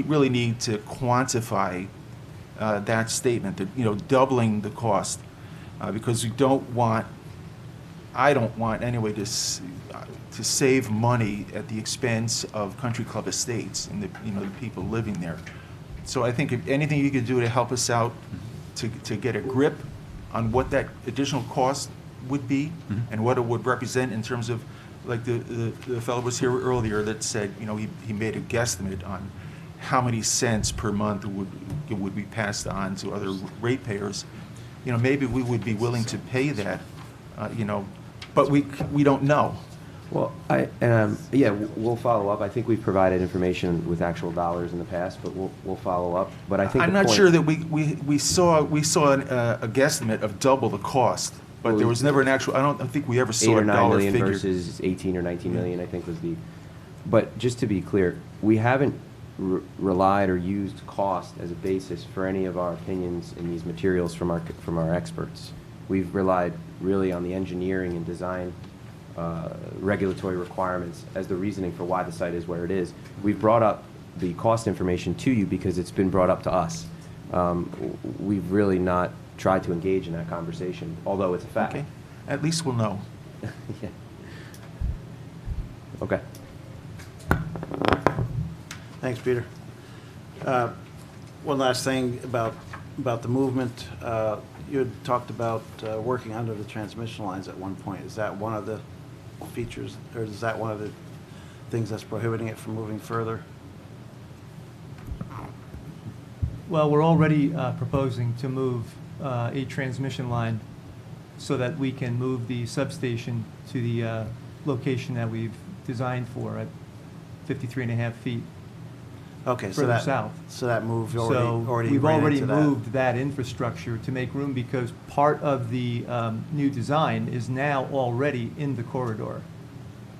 really need to quantify that statement, that, you know, doubling the cost, because I don't want anyway to save money at the expense of Country Club Estates and the people living there. So I think if anything you could do to help us out to get a grip on what that additional cost would be and what it would represent in terms of, like the fellow was here earlier that said, you know, he made a guesstimate on how many cents per month would be passed on to other ratepayers. You know, maybe we would be willing to pay that, you know, but we don't know. Well, yeah, we'll follow up. I think we've provided information with actual dollars in the past, but we'll follow up. But I think I'm not sure that we saw a guesstimate of double the cost, but there was never an actual. I don't think we ever saw a dollar figure. 8 or 9 million versus 18 or 19 million, I think was the. But just to be clear, we haven't relied or used cost as a basis for any of our opinions in these materials from our experts. We've relied really on the engineering and design regulatory requirements as the reasoning for why the site is where it is. We've brought up the cost information to you because it's been brought up to us. We've really not tried to engage in that conversation, although it's a fact. Okay. At least we'll know. Yeah. Okay. Thanks, Peter. One last thing about the movement. You had talked about working under the transmission lines at one point. Is that one of the features, or is that one of the things that's prohibiting it from moving further? Well, we're already proposing to move a transmission line so that we can move the substation to the location that we've designed for at 53.5 feet. Okay, further south. So that move So already we've ran already into that. moved that infrastructure to make room because part of the new design is now already in the corridor.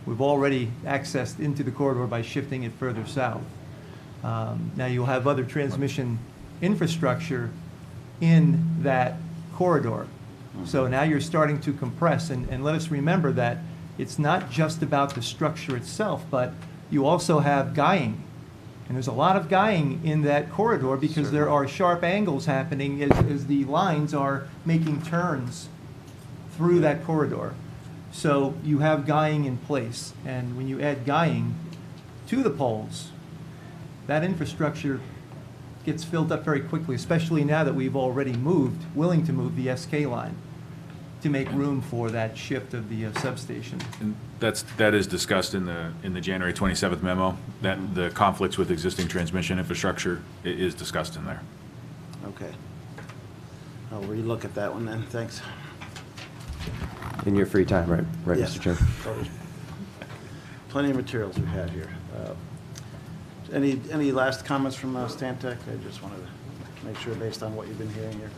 We've already accessed into the corridor by shifting it further south. Now, you'll have other transmission infrastructure in that corridor. So now you're starting to compress, and let us remember that it's not just about the structure itself, but you also have guying. And there's a lot of guying in that corridor because there are sharp angles happening as the lines are making turns through that corridor. So you have guying in place, and when you add guying to the poles, that infrastructure gets filled up very quickly, especially now that we've already willing to move the SK line to make room for that shift of the substation. And that is discussed in the January 27th memo, that the conflicts with existing transmission infrastructure is discussed in there. Okay. I'll relook at that one then, thanks. In your free time, right? Right, Yes. Mr. Chairman? Plenty of materials we had here. Any last comments from Stantec? I just wanted to make sure based on what you've been hearing here.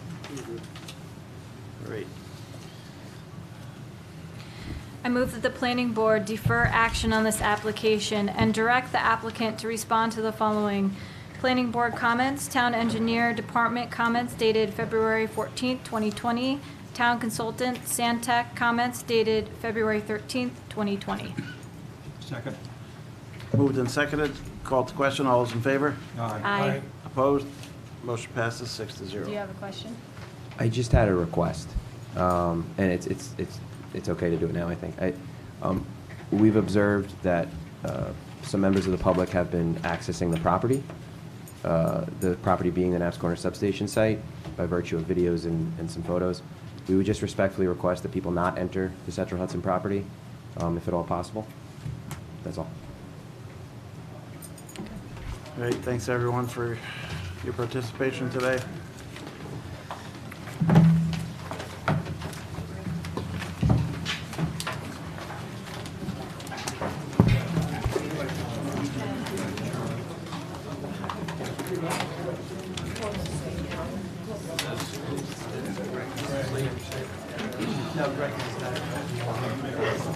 Great. I move that the planning board defer action on this application and direct the applicant to respond to the following: planning board comments, town engineer department comments dated February 14th, 2020, town consultant Stantec comments dated February 13th, 2020. Second. Moved and seconded. Called to question. All those in favor? Aye. Opposed? Motion passes 6-0. Do you have a question? I just had a request, and it's okay to do it now, I think. We've observed that some members of the public have been accessing the property being the Knapp's Corner substation site by virtue of videos and some photos. We would just respectfully request that people not enter the Central Hudson property, if at all possible. That's all. Great, thanks everyone for your participation today.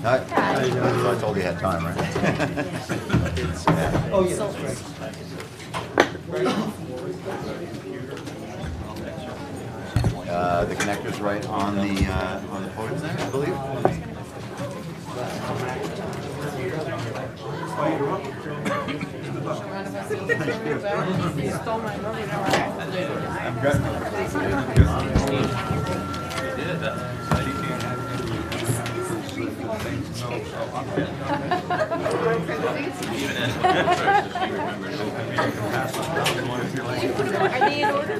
I told you had time, right? Oh, yeah, that's right. The connector's right on the podium there, I believe. Are they in order?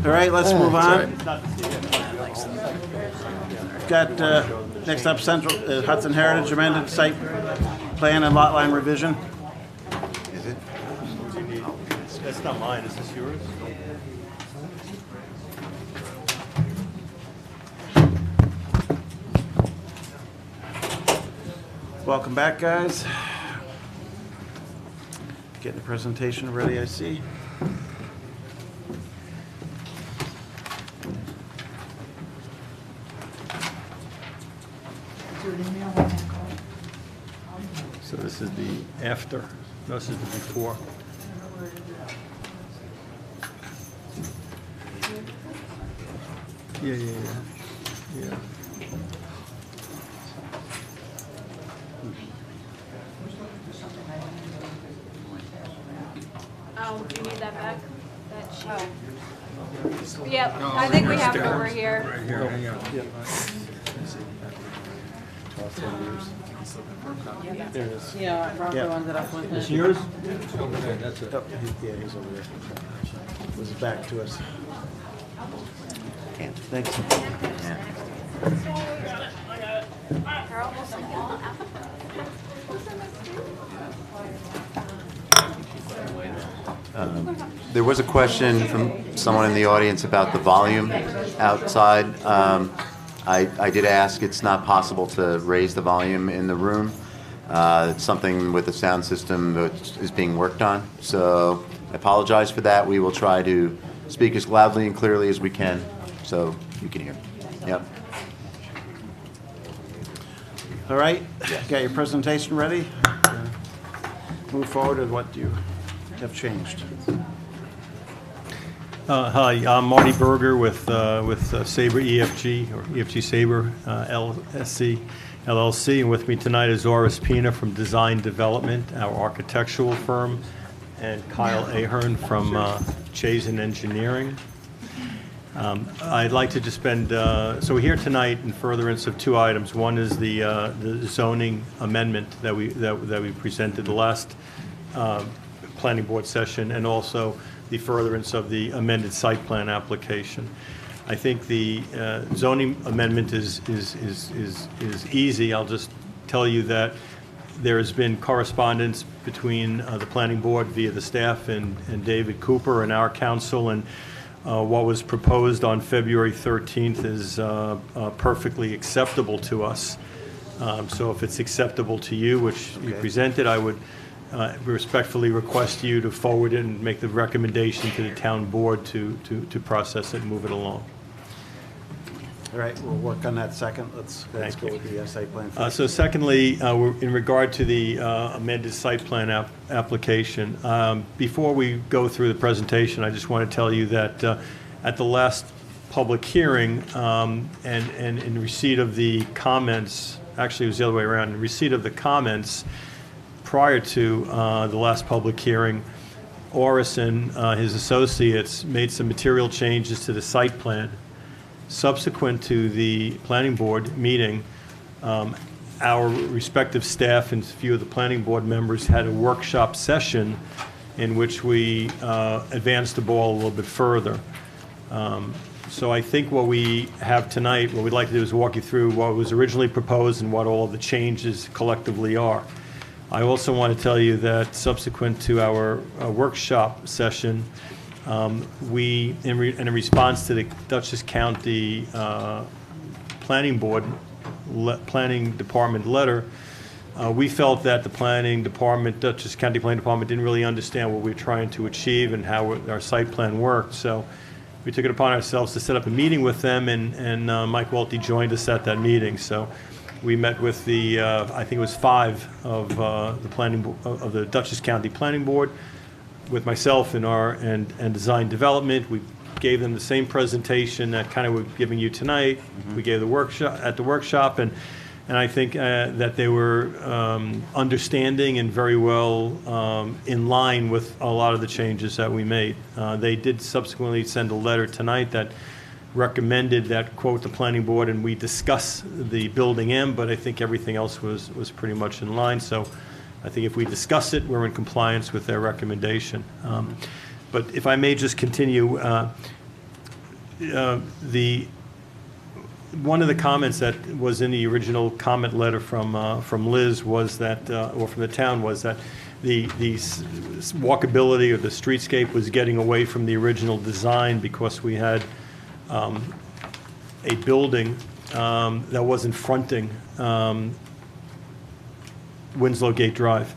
All right, let's move on. Got, next up, Central Hudson Heritage amended site plan and lot line revision. Is it? That's not mine, is this yours? Welcome back, guys. Getting the presentation ready, I see. So this is the after, this is the before. Yeah. Oh, do you need that back? That sheet? Yep, I think we have it over here. Right here, hang on. There it is. Yeah, Roger ended up with it. This yours? Over there, that's it. Oh, yeah, he's over there. This is back to us. Thanks. There was a question from someone in the audience about the volume outside. I did ask, it's not possible to raise the volume in the room. It's something with the sound system that is being worked on, so I apologize for that. We will try to speak as loudly and clearly as we can so you can hear. Yep. All right, got your presentation ready? Move forward with what you have changed. Hi, I'm Marty Berger with Sabre EFG, or EFG Sabre LLC, and with me tonight is Oris Pina from Design Development, our architectural firm, and Kyle Ahern from Chazen Engineering. I'd like to just spend, so we're here tonight in furtherance of two items. One is the zoning amendment that we presented the last planning board session, and also the furtherance of the amended site plan application. I think the zoning amendment is easy. I'll just tell you that there has been correspondence between the planning board via the staff and David Cooper and our council, and what was proposed on February 13th is perfectly acceptable to us. So if it's acceptable to you, which you presented, I would respectfully request you to forward it and make the recommendation to the town board to process it and move it along. All right, we'll work on that second. Let's go with the site plan. So secondly, in regard to the amended site plan application, before we go through the presentation, I just want to tell you that at the last public hearing and in receipt of the comments, actually it was the other way around, in receipt of the comments prior to the last public hearing, Oris and his associates made some material changes to the site plan. Subsequent to the planning board meeting, our respective staff and a few of the planning board members had a workshop session in which we advanced the ball a little bit further. So I think what we have tonight, what we'd like to do is walk you through what was originally proposed and what all of the changes collectively are. I also want to tell you that subsequent to our workshop session, we, in response to the Dutchess County Planning Department letter, we felt that the Planning Department, Dutchess County Planning Department, didn't really understand what we were trying to achieve and how our site plan worked. So we took it upon ourselves to set up a meeting with them, and Mike Welty joined us at that meeting. So we met with the, I think it was 5 of the Dutchess County Planning Board, with myself and Design Development. We gave them the same presentation that kind of we're giving you tonight. We gave the workshop, and I think that they were understanding and very well in line with a lot of the changes that we made. They did subsequently send a letter tonight that recommended that, quote, the planning board and we discuss the building M, but I think everything else was pretty much in line. So I think if we discuss it, we're in compliance with their recommendation. But if I may just continue, one of the comments that was in the original comment letter from Liz was that, or from the town, was that the walkability or the streetscape was getting away from the original design because we had a building that wasn't fronting Winslow Gate Drive.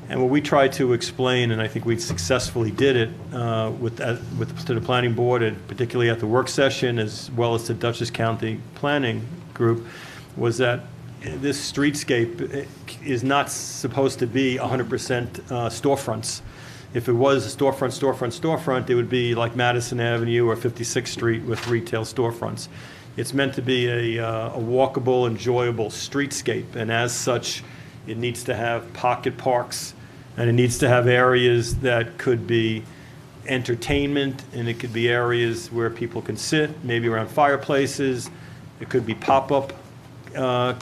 And what we tried to explain, and I think we successfully did it to the planning board, and particularly at the work session, as well as the Dutchess County Planning Group, was that this streetscape is not supposed to be 100% storefronts. If it was a storefront, it would be like Madison Avenue or 56th Street with retail storefronts. It's meant to be a walkable, enjoyable streetscape, and as such, it needs to have pocket parks, and it needs to have areas that could be entertainment, and it could be areas where people can sit, maybe around fireplaces. It could be pop-up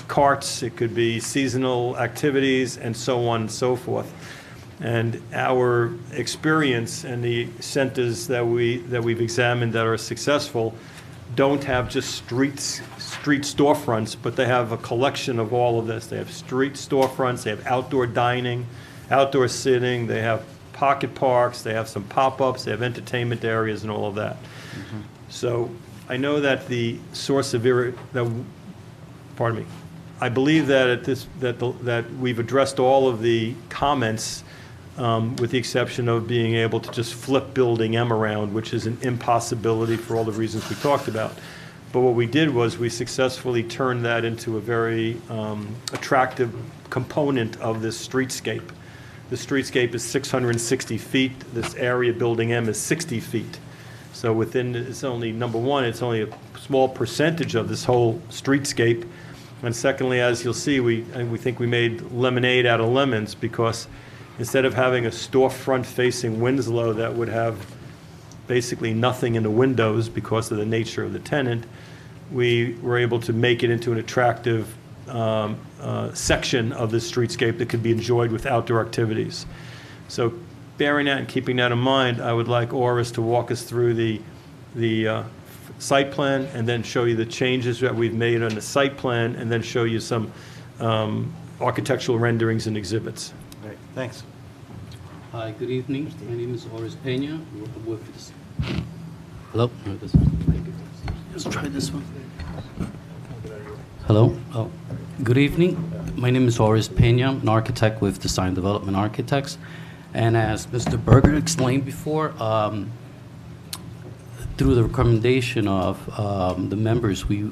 carts. It could be seasonal activities, and so on and so forth. And our experience and the centers that we've examined that are successful don't have just street storefronts, but they have a collection of all of this. They have street storefronts, they have outdoor dining, outdoor sitting, they have pocket parks, they have some pop-ups, they have entertainment areas and all of that. So I know that the source of I believe that that we've addressed all of the comments, with the exception of being able to just flip Building M around, which is an impossibility for all the reasons we talked about. But what we did was we successfully turned that into a very attractive component of this streetscape. The streetscape is 660 feet. This area, Building M, is 60 feet. So within, it's only, number one, it's only a small percentage of this whole streetscape. And secondly, as you'll see, we think we made lemonade out of lemons, because instead of having a storefront facing Winslow that would have basically nothing in the windows because of the nature of the tenant, we were able to make it into an attractive section of the streetscape that could be enjoyed with outdoor activities. So bearing that and keeping that in mind, I would like Oris to walk us through the site plan, and then show you the changes that we've made on the site plan, and then show you some architectural renderings and exhibits. Great, thanks. Hi, good evening. My name is Oris Pena. With this. Hello? No, this one. Let's try this one. Hello? Oh. Good evening. My name is Oris Pena. I'm an architect with Design Development Architects. And as Mr. Berger explained before, through the recommendation of the members, we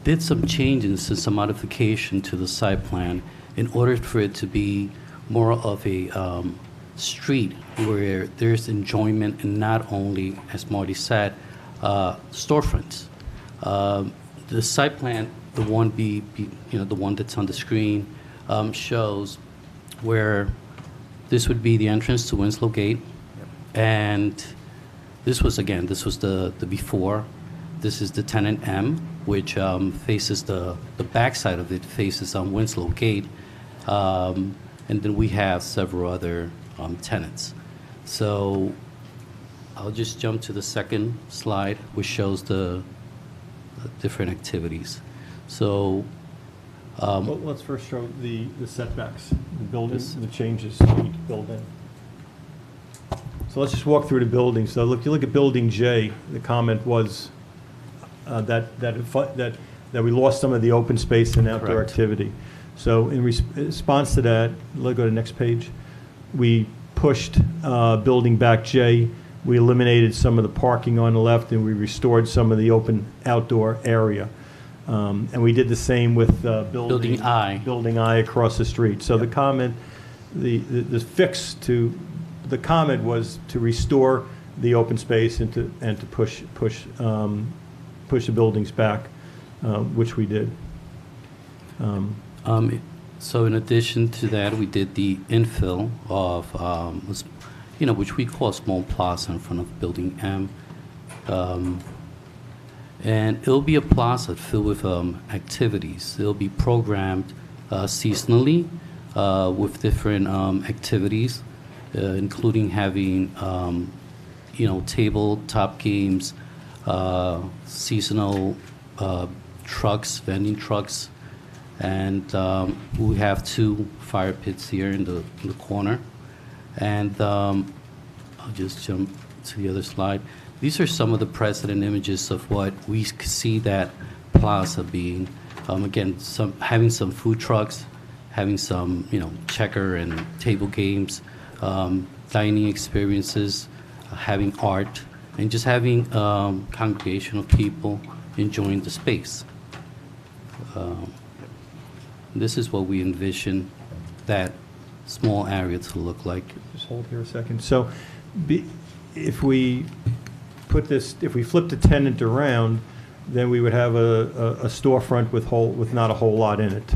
did some changes and some modification to the site plan in order for it to be more of a street where there's enjoyment, and not only, as Marty said, storefronts. The site plan, the one the one that's on the screen, shows where this would be the entrance to Winslow Gate, and this was the before. This is the tenant M, which faces the backside of it faces on Winslow Gate, and then we have several other tenants. So I'll just jump to the second slide, which shows the different activities. So Well, let's first show the setbacks, the buildings, the changes we need to build in. So let's just walk through the building. So if you look at Building J, the comment was that we lost some of the open space and outdoor Correct. activity. So in response to that, let's go to the next page. We pushed Building back J. We eliminated some of the parking on the left, and we restored some of the open outdoor area. And we did the same with Building I. Building I across the street. So the comment, the fix to the comment was to restore the open space and to push the buildings back, which we did. So in addition to that, we did the infill of, which we call a small plaza in front of Building M. And it'll be a plaza filled with activities. It'll be programmed seasonally with different activities, including having, tabletop games, seasonal trucks, vending trucks, and we have 2 fire pits here in the corner. And I'll just jump to the other slide. These are some of the precedent images of what we see that plaza being. Again, having some food trucks, having some, checker and table games, dining experiences, having art, and just having congregation of people enjoying the space. This is what we envision that small area to look like. Just hold here a second. So if we flip the tenant around, then we would have a storefront with not a whole lot in it.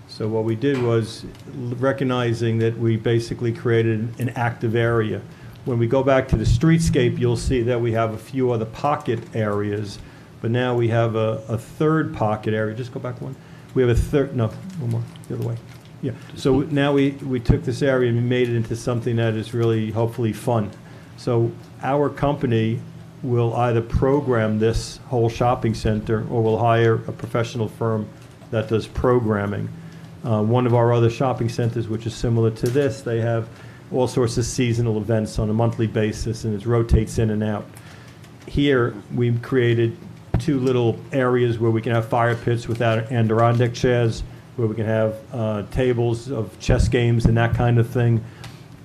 So what we did was, recognizing that we basically created an active area. When we go back to the streetscape, you'll see that we have a few other pocket areas, but now we have a third pocket area. Just go back one. We have a third, no, one more, the other way. Yeah, so now we took this area and made it into something that is really, hopefully, fun. So our company will either program this whole shopping center, or we'll hire a professional firm that does programming. One of our other shopping centers, which is similar to this, they have all sorts of seasonal events on a monthly basis, and it rotates in and out. Here, we've created 2 little areas where we can have fire pits without Adirondack chairs, where we can have tables of chess games and that kind of thing,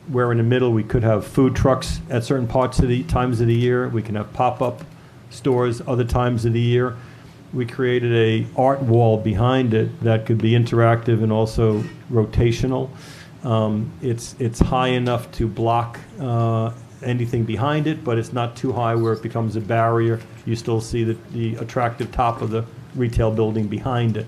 where in the middle we could have food trucks at certain parts of the times of the year. We can have pop-up stores other times of the year. We created a art wall behind it that could be interactive and also rotational. It's high enough to block anything behind it, but it's not too high where it becomes a barrier. You still see the attractive top of the retail building behind it.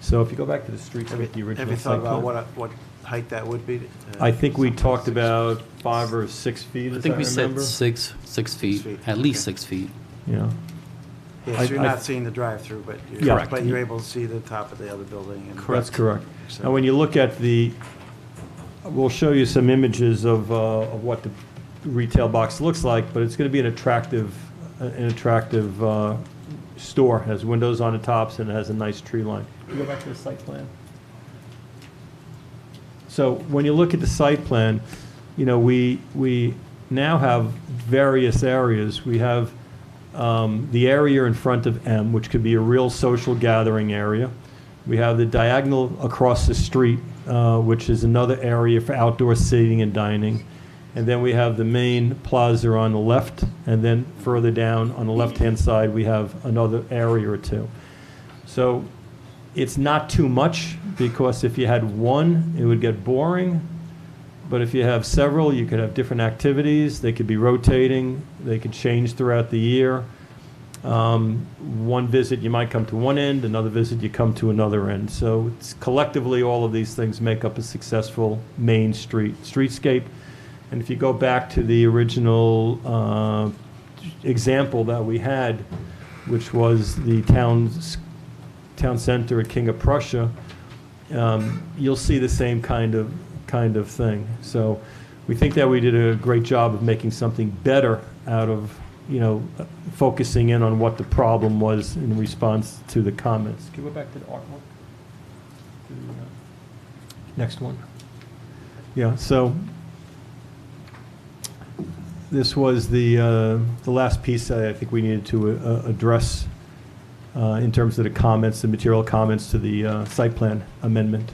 So if you go back to the streets with the original Have you thought site plan. about what height that would be? I think we talked about 5 or 6 feet, I as think I we remember. said 6 feet, at least 6 feet. Yeah. Yes, you're not seeing the drive-through, but Yeah. you're able to see the top of the other building. And That's correct. Now, when you look at we'll show you some images of what the retail box looks like, but it's going to be an attractive store. It has windows on the tops and it has a nice tree line. Can you go back to the site plan? So when you look at the site plan, we now have various areas. We have the area in front of M, which could be a real social gathering area. We have the diagonal across the street, which is another area for outdoor seating and dining. And then we have the main plaza on the left, and then further down on the left-hand side, we have another area or two. So it's not too much, because if you had one, it would get boring. But if you have several, you could have different activities. They could be rotating. They could change throughout the year. One visit, you might come to one end. Another visit, you come to another end. So it's collectively, all of these things make up a successful main streetscape. And if you go back to the original example that we had, which was the town center at King of Prussia, you'll see the same kind of thing. So we think that we did a great job of making something better out of, focusing in on what the problem was in response to the comments. Can we go back to the artwork? Next one. Yeah, so this was the last piece I think we needed to address in terms of the comments, the material comments to the site plan amendment.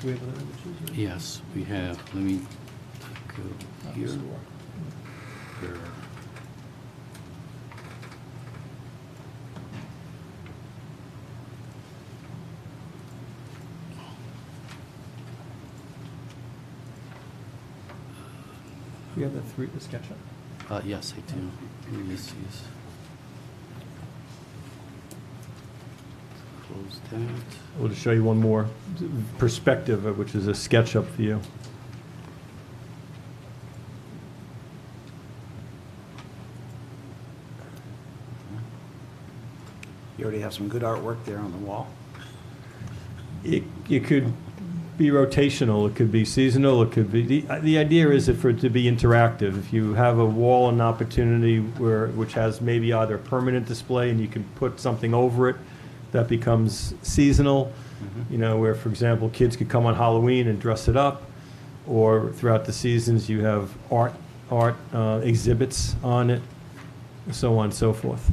Do we have other images here? Yes, we have. Let me go here. Here. Do you have the SketchUp? Yes, I do. Yes. Close that. We'll just show you one more perspective, which is a SketchUp view. You already have some good artwork there on the wall. It could be rotational, it could be seasonal, it could be, the idea is for it to be interactive. If you have a wall and opportunity which has maybe either a permanent display and you can put something over it, that becomes seasonal. Where, for example, kids could come on Halloween and dress it up, or throughout the seasons you have art exhibits on it, so on and so forth.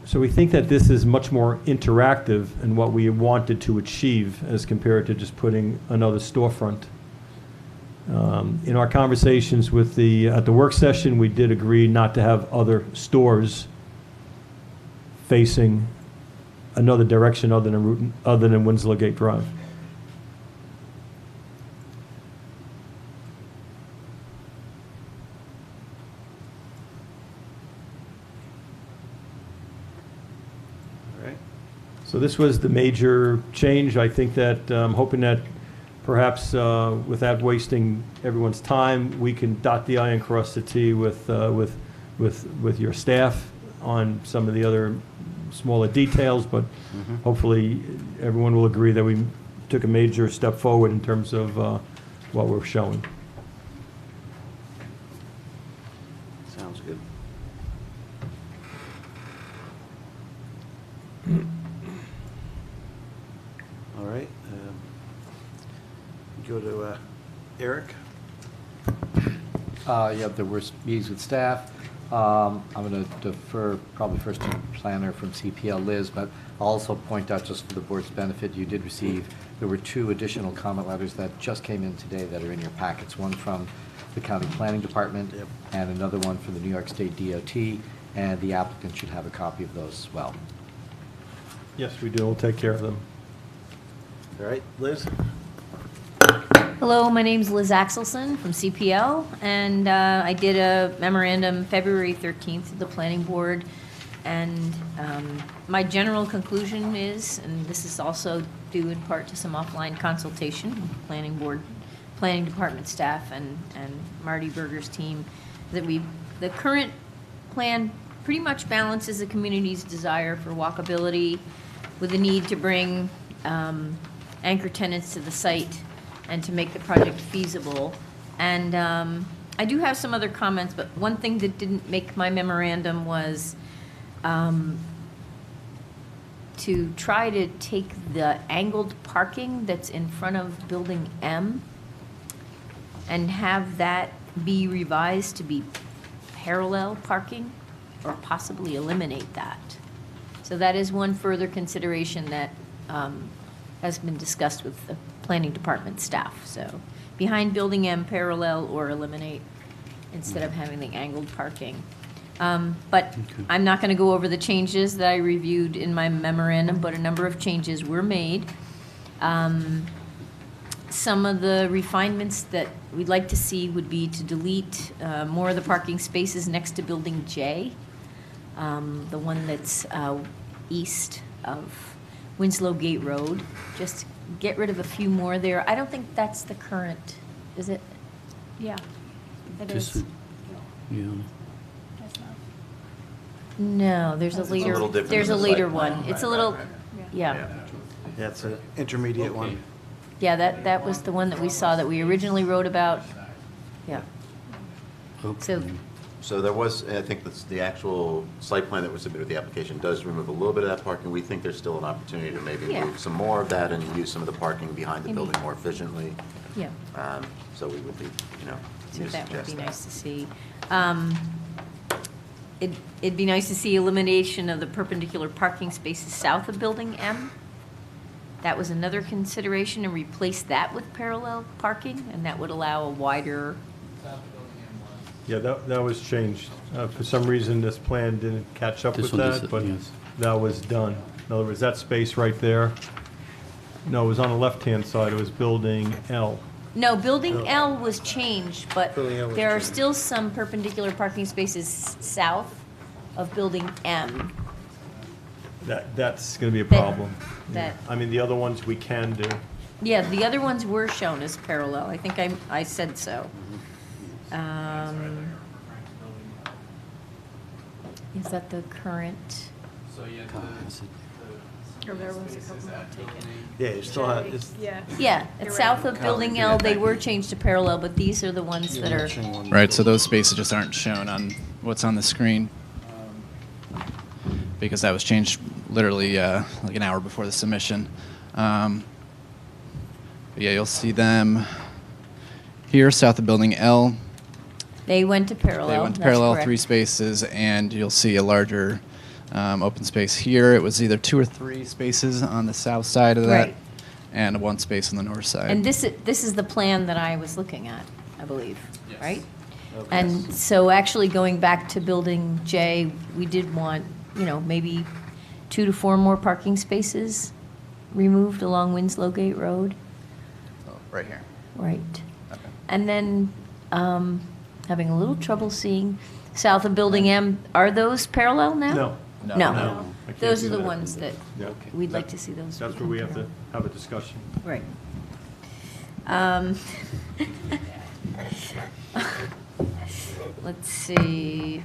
So we think that this is much more interactive in what we wanted to achieve as compared to just putting another storefront. In our conversations at the work session, we did agree not to have other stores facing another direction other than Winslow Gate Drive. So this was the major change. I think that I'm hoping that perhaps without wasting everyone's time, we can dot the I and cross the T with your staff on some of the other smaller details, but hopefully everyone will agree that we took a major step forward in terms of what we're showing. Sounds good. go to Eric. Yeah, there were meetings with staff. I'm going to defer probably first to the planner from CPL, Liz, but I'll also point out, just for the board's benefit, you did receive, there were 2 additional comment letters that just came in today that are in your packets, one from the County Planning Department and another one from the New York State DOT, and the applicant should have a copy of those as well. Yes, we do. We'll take care of them. All right, Liz? Hello, my name's Liz Axelson from CPL, and I did a memorandum February 13th to the Planning Board, and my general conclusion is, and this is also due in part to some offline consultation with the Planning Department staff and Marty Berger's team, that the current plan pretty much balances the community's desire for walkability with the need to bring anchor tenants to the site and to make the project feasible. And I do have some other comments, but one thing that didn't make my memorandum was to try to take the angled parking that's in front of Building M and have that be revised to be parallel parking, or possibly eliminate that. So that is one further consideration that has been discussed with the Planning Department staff. So behind Building M, parallel or eliminate instead of having the angled parking. But I'm not going to go over the changes that I reviewed in my memorandum, but a number of changes were made. Some of the refinements that we'd like to see would be to delete more of the parking spaces next to Building J, the one that's east of Winslow Gate Road. Just get rid of a few more there. I don't think that's the current, is it? Yeah, it is. Yeah. No, there's a It's a later, little different there's a than the later site one. plan. It's a little, yeah. Yeah, it's an intermediate one. Yeah, that was the one that we saw that we originally wrote about. Yeah. So there was, I think that's the actual site plan that was submitted with the application does remove a little bit of that parking. We think there's still an opportunity to maybe Yeah. move some more of that and use some of the parking behind the Maybe. building more efficiently. Yeah. So we would be, So you that would be suggest nice to see. It'd be nice to see elimination of the perpendicular parking spaces south of Building M. That was another consideration, and replace that with parallel parking, and that would allow a wider. Yeah, that was changed. For some reason, this plan didn't catch up This with one that, does- but yes. that was done. In other words, that space right there, no, it was on the left-hand side, it was Building L. No, Building L was changed, but Building L was there are changed. still some perpendicular parking spaces south of Building M. That's going to be a That- problem. that- I mean, the other ones we can do. Yeah, the other ones were shown as parallel. I think I said so. Is that the current? Or there was a couple more taken. Yeah, you still have, it's, Yeah, it's south of Building L. They were changed to parallel, but these are the ones that are. Right, so those spaces just aren't shown on what's on the screen. Because that was changed literally like an hour before the submission. But yeah, you'll see them here, south of Building L. They went to parallel. They went to that's parallel correct. 3 spaces, and you'll see a larger open space here. It was either 2 or 3 spaces on the south side of that, Right. and 1 space on the north side. And this is the plan that I was looking at, I believe, right? And so actually going back to Building J, we did want, maybe 2 to 4 more parking spaces removed along Winslow Gate Road. Right here. Right. And then having a little trouble seeing south of Building M. Are those parallel now? No. No. No. I can't Those do are the that. ones that Yeah. we'd like to see those. That's where we have to have a discussion. Right. Let's see.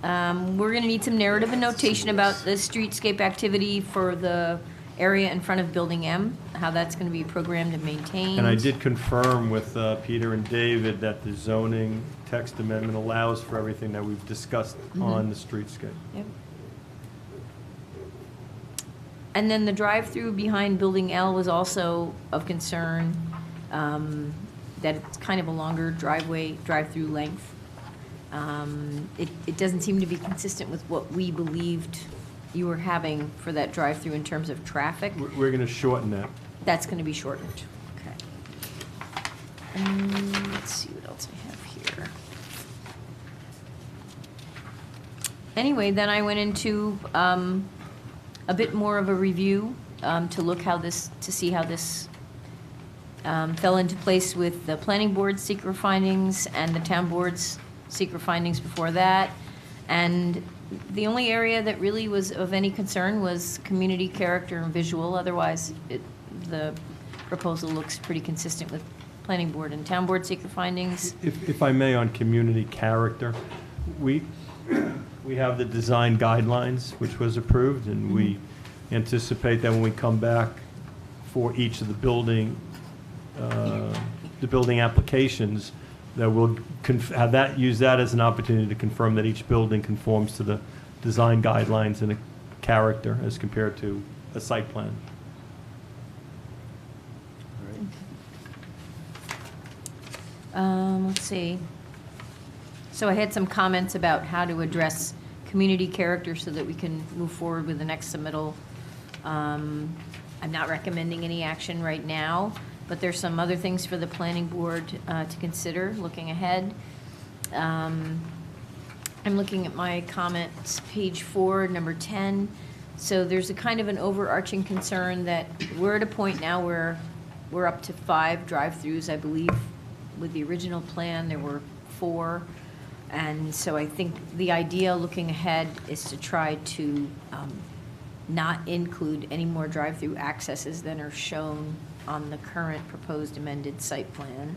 We're going to need some narrative and notation about the streetscape activity for the area in front of Building M, how that's going to be programmed and maintained. And I did confirm with Peter and David that the zoning text amendment allows for everything that we've discussed on the streetscape. Yep. And then the drive-through behind Building L was also of concern. that it's kind of a longer driveway, drive-through length. It doesn't seem to be consistent with what we believed you were having for that drive-through in terms of traffic. We're going to shorten that. That's going to be shortened. Okay. Let's see what else I have here. Anyway, then I went into a bit more of a review to see how this fell into place with the planning board's secret findings and the town board's secret findings before that. And the only area that really was of any concern was community character and visual. Otherwise, the proposal looks pretty consistent with planning board and town board secret findings. If I may, on community character, we have the design guidelines, which was approved, and we anticipate that when we come back for each of the building applications, that we'll use that as an opportunity to confirm that each building conforms to the design guidelines and a character as compared to a site plan. Let's see. So I had some comments about how to address community character so that we can move forward with the next submittal. I'm not recommending any action right now, but there's some other things for the planning board to consider looking ahead. I'm looking at my comments, page 4, number 10. So there's a kind of an overarching concern that we're at a point now where we're up to 5 drive-throughs, I believe. With the original plan, there were 4. And so I think the idea looking ahead is to try to not include any more drive-through accesses than are shown on the current proposed amended site plan.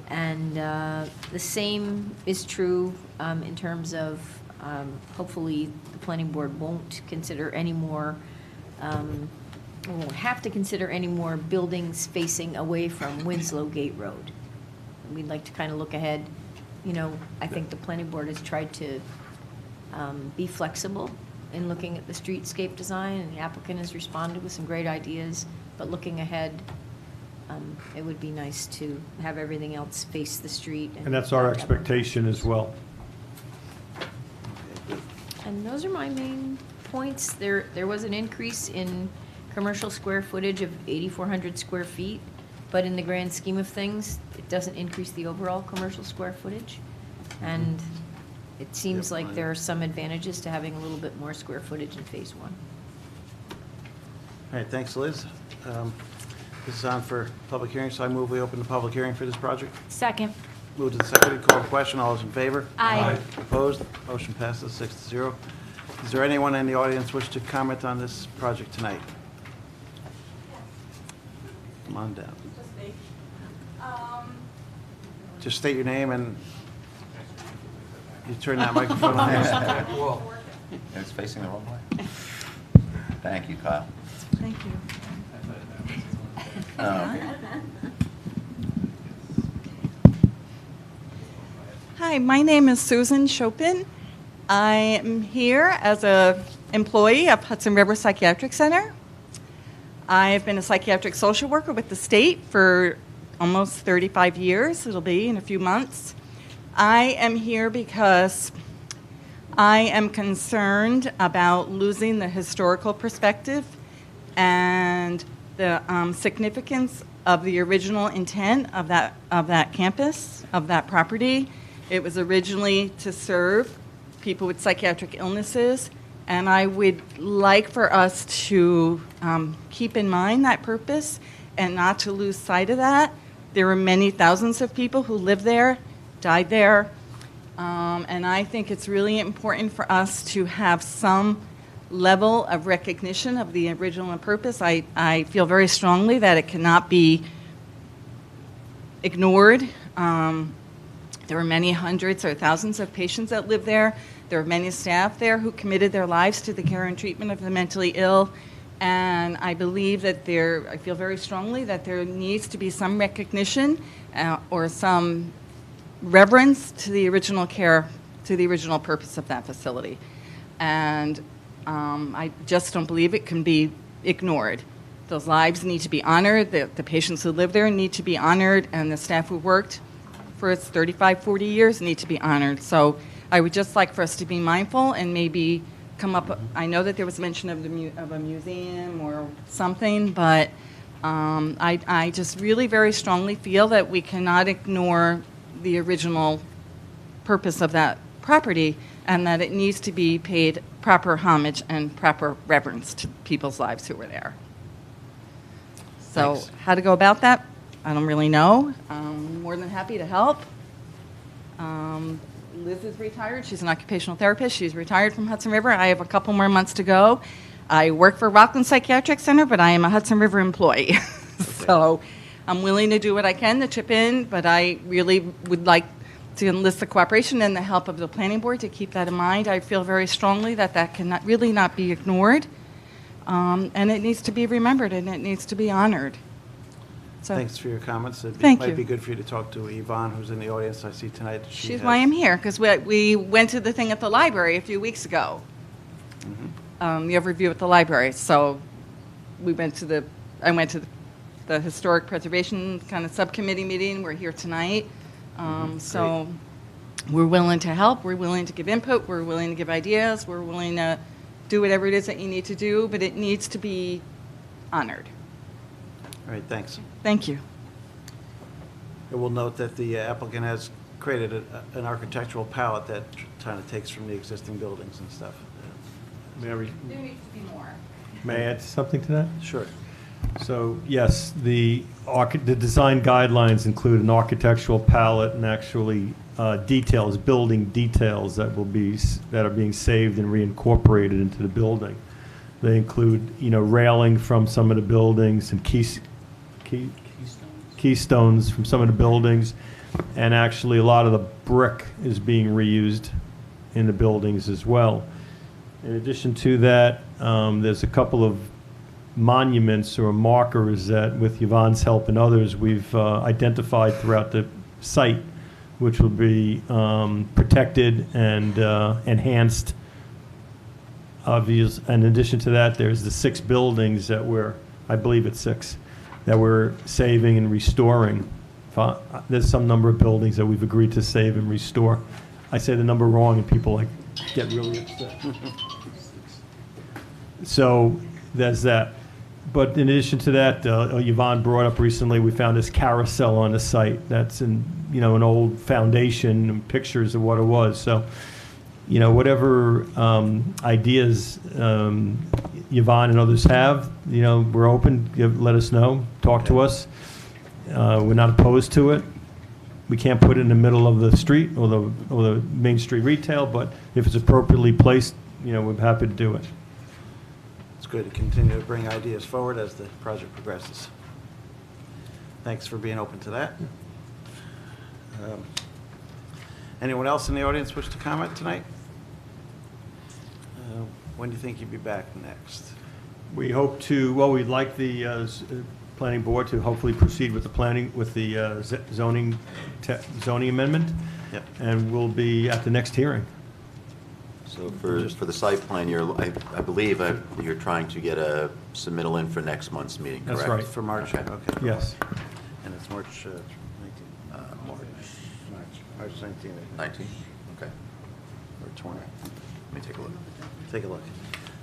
And the same is true in terms of hopefully the planning board won't consider any more, won't have to consider any more buildings facing away from Winslow Gate Road. We'd like to kind of look ahead. You know, I think the planning board has tried to be flexible in looking at the streetscape design, and the applicant has responded with some great ideas. But looking ahead, it would be nice to have everything else face the street. And that's our expectation as well. And those are my main points. There was an increase in commercial square footage of 8,400 square feet, but in the grand scheme of things, it doesn't increase the overall commercial square footage. And it seems like there are some advantages to having a little bit more square footage in phase 1. All right, thanks, Liz. This is on for public hearing, so I move we open the public hearing for this project. Second. Move to the second, call the question. All those in favor? Aye. Opposed? Motion passes 6-0. Is there anyone in the audience wish to comment on this project tonight? Come on down. Just state your name and you turn that microphone on. It's facing the wrong way. Thank you, Kyle. Thank you. Hi, my name is Susan Chopin. I am here as an employee of Hudson River Psychiatric Center. I have been a psychiatric social worker with the state for almost 35 years. It'll be in a few months. I am here because I am concerned about losing the historical perspective and the significance of the original intent of that campus, of that property. It was originally to serve people with psychiatric illnesses, and I would like for us to keep in mind that purpose and not to lose sight of that. There were many thousands of people who lived there, died there, and I think it's really important for us to have some level of recognition of the original purpose. I feel very strongly that it cannot be ignored. There were many hundreds or thousands of patients that lived there. There were many staff there who committed their lives to the care and treatment of the mentally ill. And I believe that I feel very strongly that there needs to be some recognition or some reverence to the original care, to the original purpose of that facility. And I just don't believe it can be ignored. Those lives need to be honored. The patients who live there need to be honored, and the staff who worked for 35, 40 years need to be honored. So I would just like for us to be mindful and maybe come up. I know that there was mention of of a museum or something, but I just really very strongly feel that we cannot ignore the original purpose of that property, and that it needs to be paid proper homage and proper reverence to people's lives who were there. So Thanks. how to go about that, I don't really know. I'm more than happy to help. Liz is retired. She's an occupational therapist. She's retired from Hudson River. I have a couple more months to go. I work for Rockland Psychiatric Center, but I am a Hudson River employee. So I'm willing to do what I can to chip in, but I really would like to enlist the cooperation and the help of the planning board to keep that in mind. I feel very strongly that that cannot really not be ignored, and it needs to be remembered and it needs to be honored. So Thanks for your comments. It Thank might you. be good for you to talk to Yvonne, who's in the audience I see tonight. she's why I'm here, because we went to the thing at the library a few weeks ago, the overview at the library. So I went to the historic preservation kind of subcommittee meeting. We're here tonight. So we're willing to help. We're willing to give input. We're willing to give ideas. We're willing to do whatever it is that you need to do, but it needs to be honored. All right, thanks. Thank you. I will note that the applicant has created an architectural palette that kind of takes from the existing buildings and stuff. Mary, There needs to be more. may I add something to that? Sure. So, yes, the design guidelines include an architectural palette and actually details, building details that are being saved and reincorporated into the building. They include, railing from some of the buildings and keystones from some of the buildings, and actually a lot of the brick is being reused in the buildings as well. In addition to that, there's a couple of monuments or markers that, with Yvonne's help and others, we've identified throughout the site, which will be protected and enhanced. Obvious. In addition to that, there's the 6 buildings that I believe it's 6, that we're saving and restoring. There's some number of buildings that we've agreed to save and restore. I say the number wrong and people get really upset. So there's that. But in addition to that, Yvonne brought up recently, we found this carousel on the site. That's in, an old foundation and pictures of what it was. So, whatever ideas Yvonne and others have, we're open. Let us know. Talk to us. We're not opposed to it. We can't put it in the middle of the street or the Main Street retail, but if it's appropriately placed, we're happy to do it. It's good to continue to bring ideas forward as the project progresses. Thanks for being open to that. Anyone else in the audience wish to comment tonight? When do you think you'll be back next? We hope to, we'd like the planning board to hopefully proceed with the zoning amendment. Yep. And we'll be at the next hearing. So for the site plan, I believe you're trying to get a submittal in for next month's meeting, correct? That's right. For March? Okay. Yes. And it's March 19th? March 19th. 19? Okay. Or 20. Let me take a look. Take a look.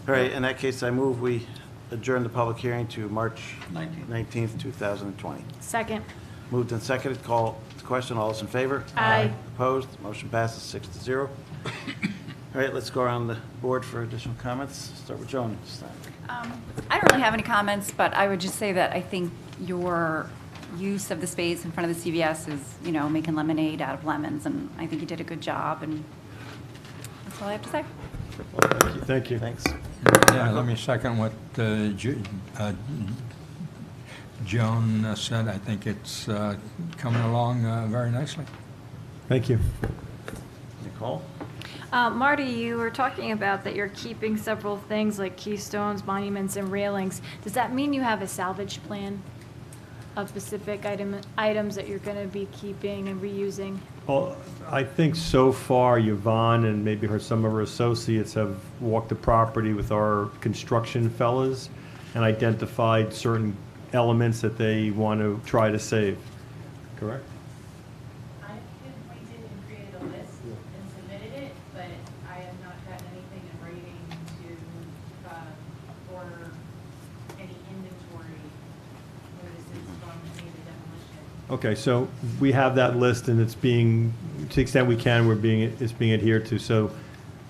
All right, in that case, I move we adjourn the public hearing to March 19th, 2020. Second. Moved and seconded, call to question, all those in favor? Aye. Opposed, motion passes 6-0. All right, let's go around the board for additional comments. Start with Joan this time. I don't really have any comments, but I would just say that I think your use of the space in front of the CVS is, making lemonade out of lemons, and I think you did a good job, and that's all I have to say. Thank you. Thanks. Yeah, let me second what Joan said. I think it's coming along very nicely. Thank you. Nicole? Marty, you were talking about that you're keeping several things like keystones, monuments, and railings. Does that mean you have a salvage plan of specific items that you're going to be keeping and reusing? Well, I think so far Yvonne and maybe some of her associates have walked the property with our construction fellas, and identified certain elements that they want to try to save. Correct? I pinpointed and created a list and submitted it, but I have not gotten anything in writing to, or any inventory notices from any of the demolition. Okay, so we have that list, and it's being, to the extent we can, it's being adhered to. So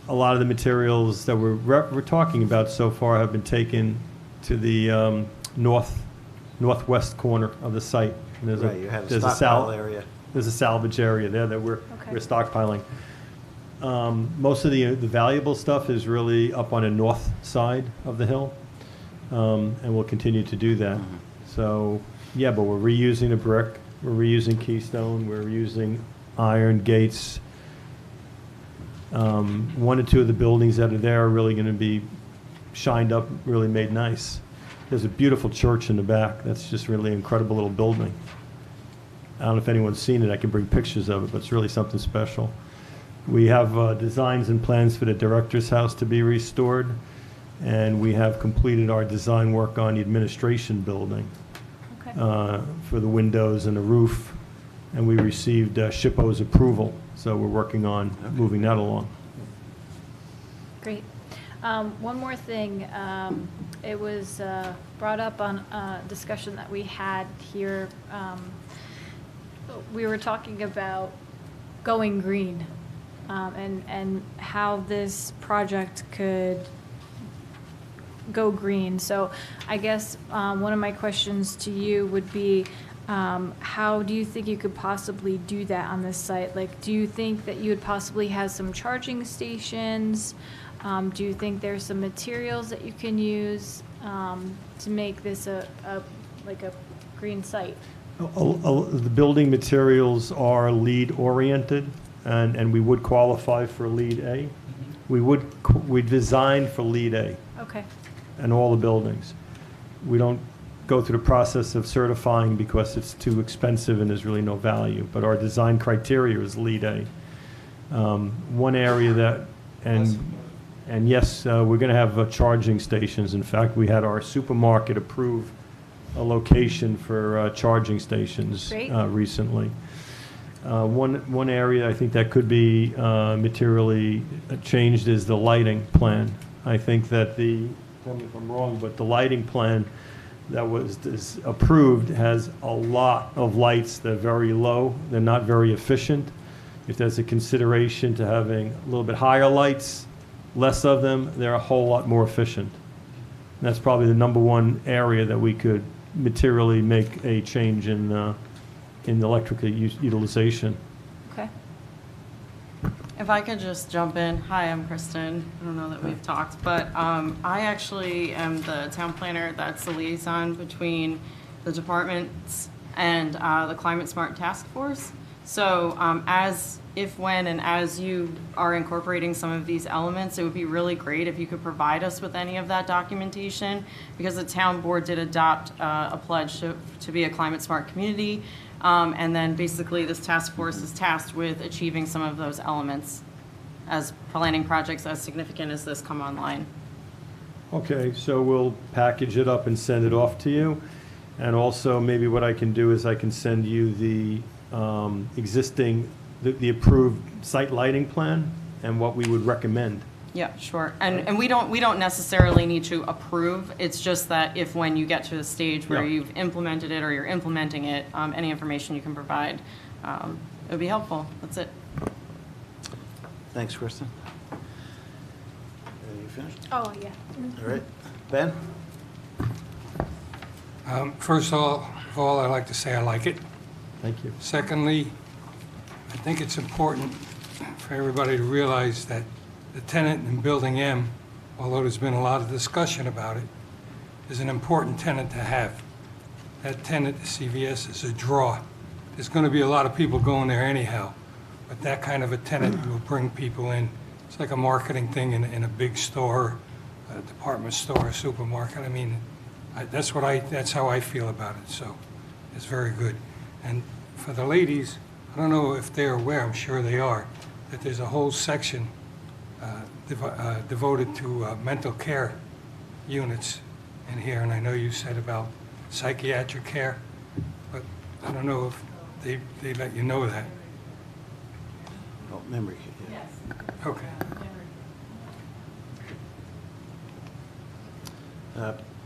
a lot of the materials that we're talking about so far have been taken to the northwest corner of the site. And there's Right, you have a there's stockpile area. There's a salvage area there that we're stockpiling. Most of the valuable stuff is really up on the north side of the hill, and we'll continue to do that. So, yeah, but we're reusing the brick, we're reusing keystone, we're using iron gates. One or two of the buildings that are there are really going to be shined up, really made nice. There's a beautiful church in the back. That's just really an incredible little building. I don't know if anyone's seen it. I can bring pictures of it, but it's really something special. We have designs and plans for the director's house to be restored, and we have completed our design work on the administration building for the windows and the roof, and we received SHPO's approval, so we're working on moving that along. Great. One more thing. It was brought up on a discussion that we had here. We were talking about going green and how this project could go green. So I guess one of my questions to you would be, how do you think you could possibly do that on this site? Like, do you think that you would possibly have some charging stations? Do you think there's some materials that you can use to make this a green site? The building materials are LEED oriented, and we would qualify for LEED A. We designed for LEED A. Okay. And all the buildings. We don't go through the process of certifying because it's too expensive and there's really no value, but our design criteria is LEED A. One area that, and yes, we're going to have charging stations. In fact, we had our supermarket approve a location for charging stations recently. One area I think that could be materially changed is the lighting plan. I think that tell me if I'm wrong, but the lighting plan that is approved has a lot of lights that are very low. They're not very efficient. If there's a consideration to having a little bit higher lights, less of them, they're a whole lot more efficient. And that's probably the number one area that we could materially make a change in electrical utilization. Okay. If I could just jump in. Hi, I'm Kristen. I don't know that we've talked, but I actually am the town planner that's the liaison between the departments and the Climate Smart Task Force. So when and as you are incorporating some of these elements, it would be really great if you could provide us with any of that documentation, because the town board did adopt a pledge to be a climate smart community. And then basically this task force is tasked with achieving some of those elements as planning projects as significant as this come online. Okay, so we'll package it up and send it off to you. And also maybe what I can do is I can send you the existing, the approved site lighting plan and what we would recommend. Yeah, sure. And we don't necessarily need to approve. It's just that if when you get to the stage where you've implemented it or you're implementing it, any information you can provide, it would be helpful. That's it. Thanks, Kristen. Are you finished? Oh, yeah. All right. Ben? First of all, I'd like to say I like it. Thank you. Secondly, I think it's important for everybody to realize that the tenant in Building M, although there's been a lot of discussion about it, is an important tenant to have. That tenant, the CVS, is a draw. There's going to be a lot of people going there anyhow, but that kind of a tenant will bring people in. It's like a marketing thing in a big store, a department store, a supermarket. I mean, that's how I feel about it, so it's very good. And for the ladies, I don't know if they're aware, I'm sure they are, that there's a whole section devoted to mental care units in here, and I know you said about psychiatric care, but I don't know if they let you know that. Oh, memory. Yeah. Okay.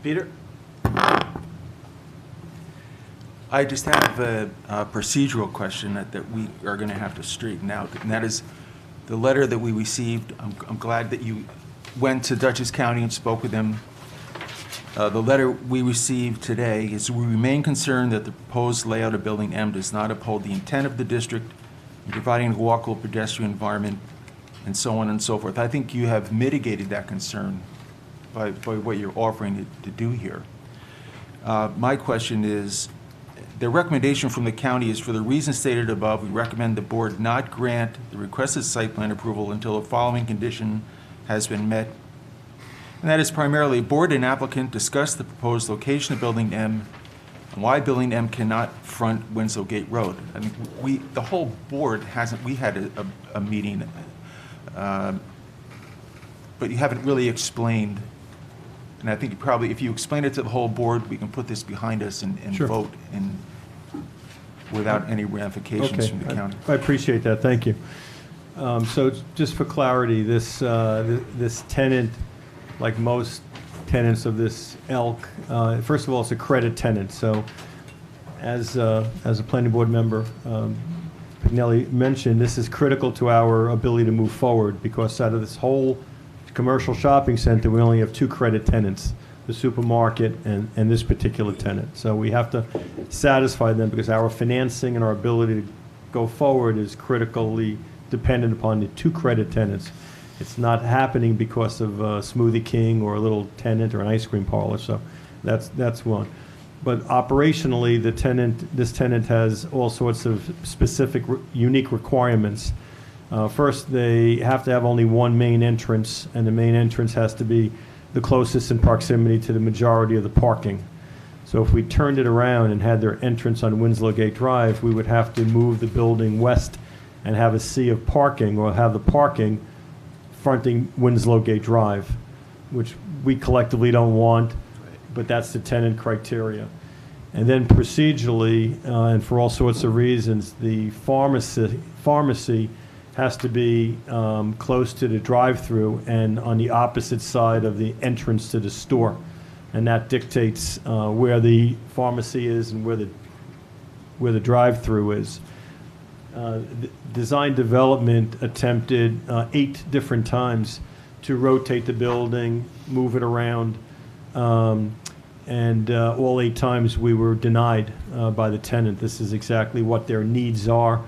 Peter? I just have a procedural question that we are going to have to straighten out, and that is the letter that we received. I'm glad that you went to Dutchess County and spoke with them. The letter we received today is, we remain concerned that the proposed layout of Building M does not uphold the intent of the district in providing a walkable pedestrian environment, and so on and so forth. I think you have mitigated that concern by what you're offering to do here. My question is, the recommendation from the county is, for the reasons stated above, we recommend the board not grant the requested site plan approval until the following condition has been met. And that is primarily, board and applicant discuss the proposed location of Building M and why Building M cannot front Winslow Gate Road. I mean, the whole board hasn't, we had a meeting, but you haven't really explained. And I think you probably, if you explain it to the whole board, we can put this behind us and Sure. vote without any ramifications from the county. I appreciate that, thank you. So just for clarity, this tenant, like most tenants of this ilk, first of all, it's a credit tenant. So as a planning board member, Pignelli mentioned, this is critical to our ability to move forward, because out of this whole commercial shopping center, we only have 2 credit tenants, the supermarket and this particular tenant. So we have to satisfy them, because our financing and our ability to go forward is critically dependent upon the 2 credit tenants. It's not happening because of Smoothie King or a little tenant or an ice cream parlor. So that's one. But operationally, this tenant has all sorts of specific, unique requirements. First, they have to have only one main entrance, and the main entrance has to be the closest in proximity to the majority of the parking. So if we turned it around and had their entrance on Winslow Gate Drive, we would have to move the building west and have a sea of parking, or have the parking fronting Winslow Gate Drive, which we collectively don't want, but that's the tenant criteria. And then procedurally, and for all sorts of reasons, the pharmacy has to be close to the drive-through and on the opposite side of the entrance to the store. And that dictates where the pharmacy is and where the drive-through is. Design development attempted 8 different times to rotate the building, move it around, and all 8 times we were denied by the tenant. This is exactly what their needs are.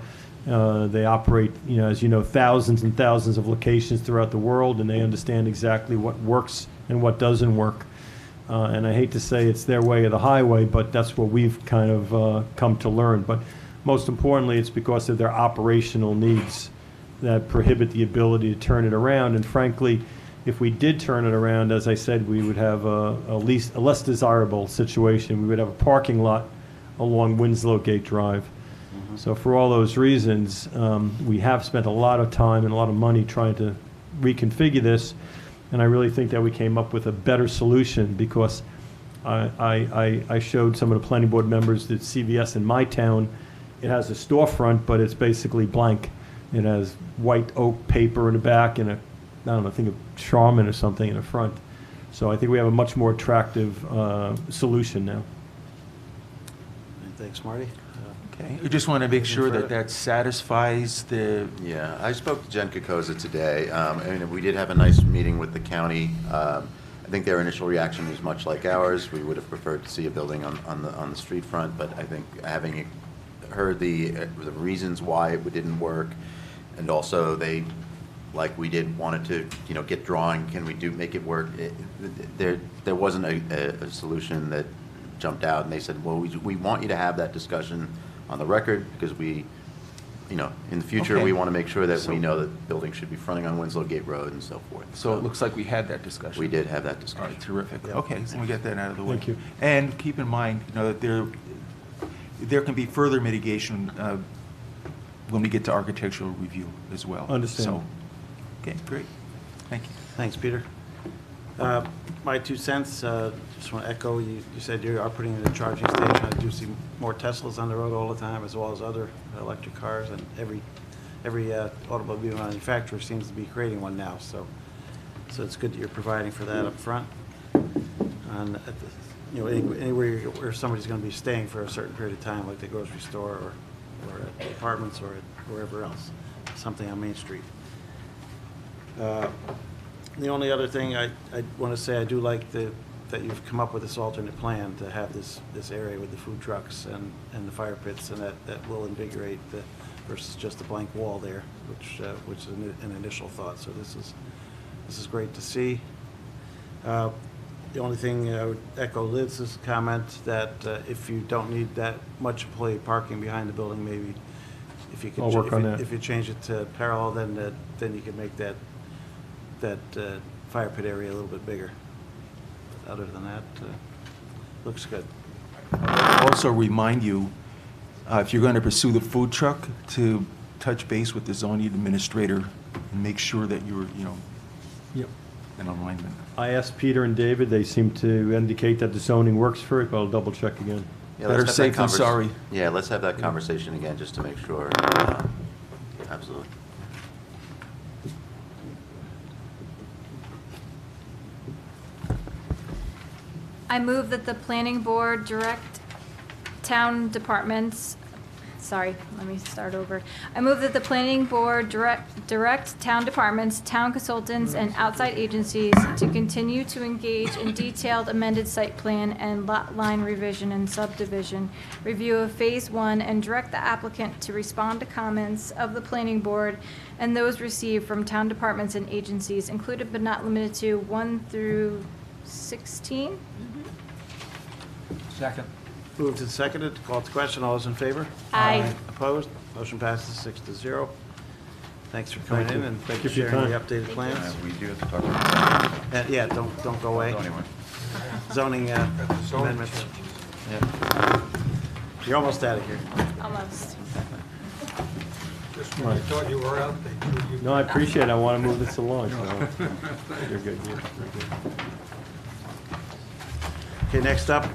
They operate, as you know, thousands and thousands of locations throughout the world, and they understand exactly what works and what doesn't work. And I hate to say it's their way or the highway, but that's what we've kind of come to learn. But most importantly, it's because of their operational needs that prohibit the ability to turn it around. And frankly, if we did turn it around, as I said, we would have a less desirable situation. We would have a parking lot along Winslow Gate Drive. So for all those reasons, we have spent a lot of time and a lot of money trying to reconfigure this, and I really think that we came up with a better solution, because I showed some of the planning board members that CVS in my town, it has a storefront, but it's basically blank. It has white oak paper in the back and I think of Charmin or something in the front. So I think we have a much more attractive solution now. Thanks, Marty. Okay, I just want to make sure that satisfies the... Yeah, I spoke to Jen Kokoza today. We did have a nice meeting with the county. I think their initial reaction was much like ours. We would have preferred to see a building on the street front, but I think having heard the reasons why it didn't work, and also they, like we did, wanted to get drawing. Can we make it work? There wasn't a solution that jumped out, and they said, well, we want you to have that discussion on the record, because we, in the future, we want to make sure that we know that buildings should be fronting on Winslow Gate Road and so forth. So it looks like we had that discussion. We did have that discussion. All right, terrific. Yep. Okay, so we get that out of the way. Thank you. And keep in mind, that there can be further mitigation when we get to architectural review as well. Understand. So, okay, great. Thank you. Thanks, Peter. My 2 cents, just want to echo, you said you are putting in a charging station. I do see more Teslas on the road all the time, as well as other electric cars, and every automobile manufacturer seems to be creating one now, so it's good that you're providing for that up front. And at the, anywhere where somebody's going to be staying for a certain period of time, like the grocery store or at apartments or at wherever else, something on Main Street. The only other thing I want to say, I do like that you've come up with this alternate plan to have this area with the food trucks and the fire pits, and that will invigorate versus just a blank wall there, which is an initial thought. So this is great to see. The only thing I would echo Liz's comment that if you don't need that much employee parking behind the building, maybe if you could I'll work on that. if you change it to parallel, then you can make that fire pit area a little bit bigger. But other than that, looks good. Also remind you, if you're going to pursue the food truck, to touch base with the zoning administrator and make sure that you're, Yep. in alignment. I asked Peter and David, they seem to indicate that the zoning works for it, but I'll double check again. Yeah, Better let's have that safe than sorry. Yeah, let's have that conversation again, just to make sure. Absolutely. I move that the planning board direct town departments, let me start over. I move that the planning board direct town departments, town consultants, and outside agencies to continue to engage in detailed amended site plan and lot line revision and subdivision review of Phase 1, and direct the applicant to respond to comments of the planning board and those received from town departments and agencies, included but not limited to 1 through 16. Second. Moved and seconded, call to question, all those in favor? Aye. Opposed? Motion passes 6-0. Thanks for coming Thank in you. and Thank you for your sharing the time. updated plans. We do have to talk about And yeah, don't go away. Zoning amendments. Yeah. You're almost out of here. Almost. Just when I thought you were out, they threw you. No, I appreciate it. I want to move this along, so you're good. You're good. Okay, next up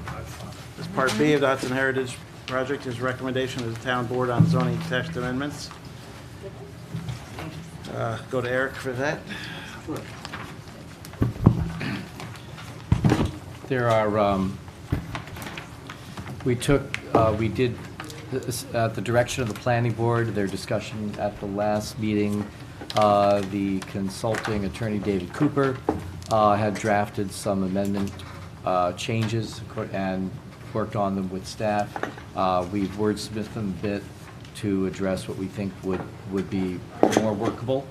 is Part B of the Hudson Heritage Project, is recommendation of the town board on zoning text amendments. Go to Eric for that. There are, we did, at the direction of the planning board, their discussion at the last meeting, the consulting attorney, David Cooper, had drafted some amendment changes and worked on them with staff. We've wordsmithed them a bit to address what we think would be more workable,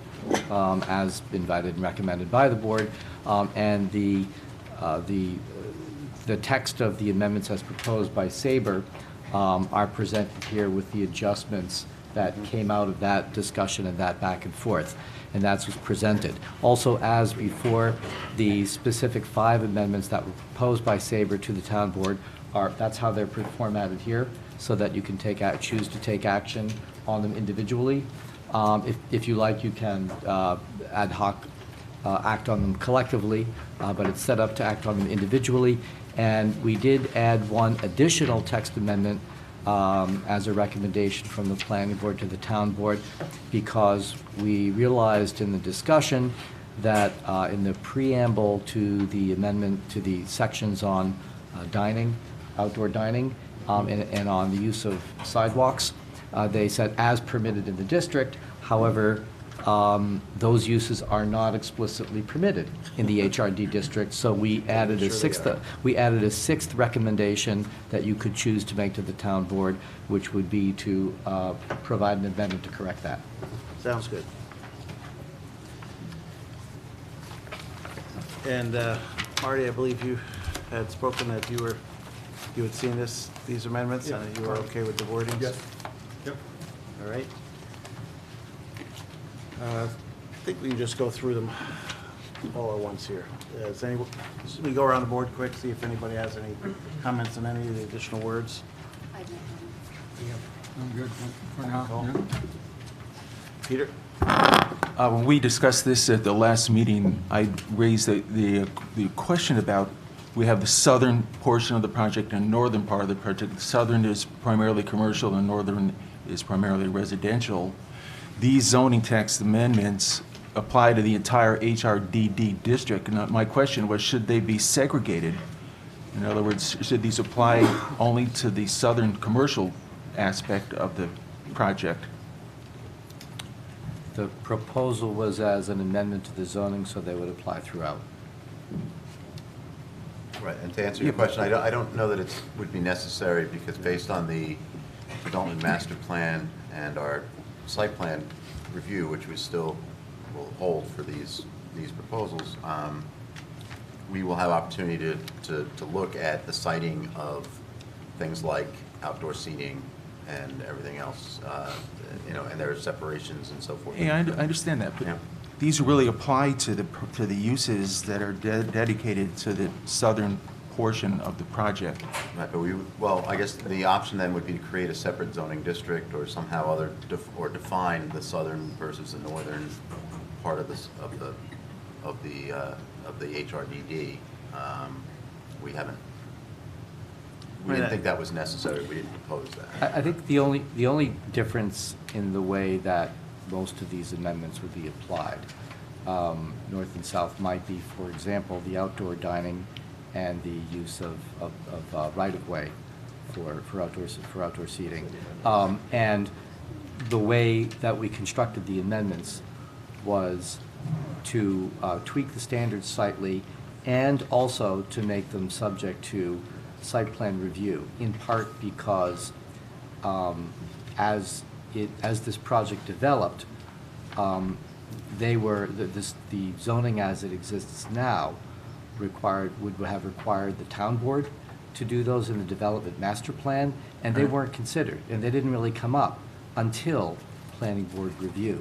as invited and recommended by the board. And the text of the amendments as proposed by Sabre are presented here with the adjustments that came out of that discussion and that back and forth. And that's what's presented. Also, as before, the specific 5 amendments that were proposed by Sabre to the town board that's how they're formatted here, so that you can choose to take action on them individually. If you like, you can ad hoc act on them collectively, but it's set up to act on them individually. And we did add one additional text amendment as a recommendation from the planning board to the town board, because we realized in the discussion that in the preamble to the amendment to the sections on dining, outdoor dining, and on the use of sidewalks, they said as permitted in the district. However, those uses are not explicitly permitted in the HRD district, so we added a sixth recommendation that you could choose to make to the town board, which would be to provide an amendment to correct that. Sounds good. And Marty, I believe you had spoken that you had seen these amendments, Yeah. and you were okay with the wordings? Yes. Yep. All right. I think we can just go through them all at once here. Should we go around the board quick, see if anybody has any comments on any of the additional words? I'm good for now. Cool. Yeah. Peter? When we discussed this at the last meeting, I raised the question about, we have the southern portion of the project and northern part of the project. The southern is primarily commercial and northern is primarily residential. These zoning text amendments apply to the entire HRDD district. And my question was, should they be segregated? In other words, should these apply only to the southern commercial aspect of the project? The proposal was as an amendment to the zoning, so they would apply throughout. Right, and to answer your question, I don't know that it would be necessary, because based on the development master plan and our site plan review, which we still will hold for these proposals, we will have opportunity to look at the siting of things like outdoor seating and everything else, and there are separations and so forth. Yeah, I understand that, but Yeah. these really apply to the uses that are dedicated to the southern portion of the project. Right, but I guess the option then would be to create a separate zoning district or somehow or define the southern versus the northern part of this, of the HRDD. We didn't think that was necessary. We didn't propose that. I think the only difference in the way that most of these amendments would be applied, north and south, might be, for example, the outdoor dining and the use of right-of-way for outdoor seating. And the way that we constructed the amendments was to tweak the standards slightly and also to make them subject to site plan review, in part because as this project developed, the zoning as it exists now would have required the town board to do those in the development master plan, and they weren't considered, and they didn't really come up until planning board review.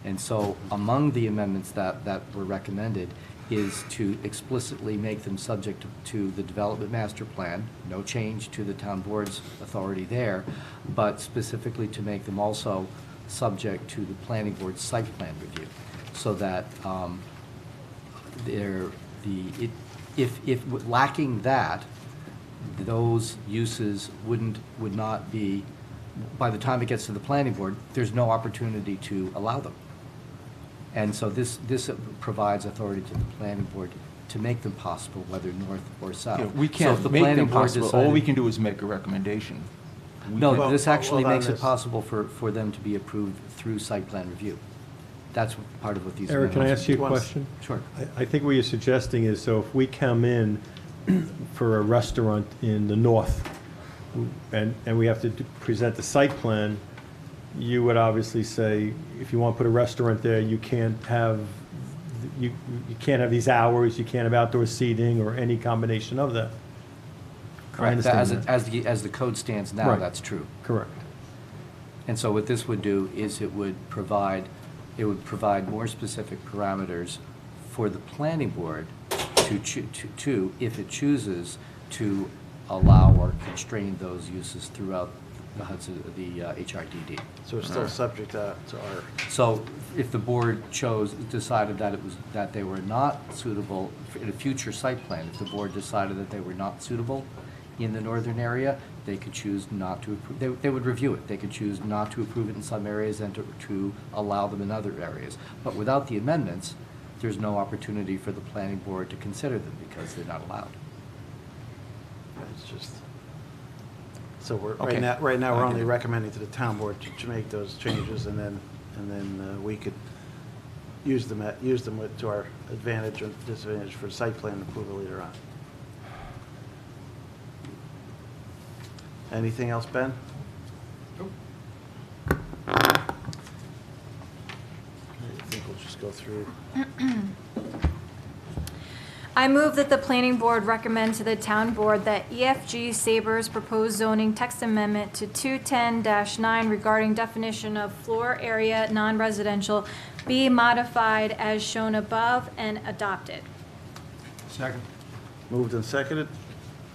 And so among the amendments that were recommended is to explicitly make them subject to the development master plan, no change to the town board's authority there, but specifically to make them also subject to the planning board site plan review, so that if lacking that, those uses would not be, by the time it gets to the planning board, there's no opportunity to allow them. And so this provides authority to the planning board to make them possible, whether north or south. Yeah, we So if can't the make planning them board possible. All decided- we can do is make a recommendation. No, this actually hold on makes it this. possible for them to be approved through site plan review. That's part of what these Eric, can I amendments ask you a do. question? Sure. I think what you're suggesting is, so if we come in for a restaurant in the north, and we have to present the site plan, you would obviously say, if you want to put a restaurant there, you can't have these hours, you can't have outdoor seating or any combination of that. I Correct. understand that. As the code stands now, Right. that's true. Correct. And so what this would do is it would provide more specific parameters for the planning board to, if it chooses, to allow or constrain those uses throughout the HRDD. So we're still subject to our, So if the board decided that they were not suitable in a future site plan, if the board decided that they were not suitable in the northern area, they could choose not to approve. They would review it. They could choose not to approve it in some areas and to allow them in other areas. But without the amendments, there's no opportunity for the planning board to consider them because they're not allowed. it's just, so we're, Okay. right now, we're I only get it. recommending to the town board to make those changes, and then we could use them to our advantage or disadvantage for site plan approval later on. Anything else, Ben? I think we'll just go through. I move that the planning board recommend to the town board that EFG Saber's proposed zoning text amendment to 210-9 regarding definition of floor area non-residential be modified as shown above and adopted. Second. Moved and seconded.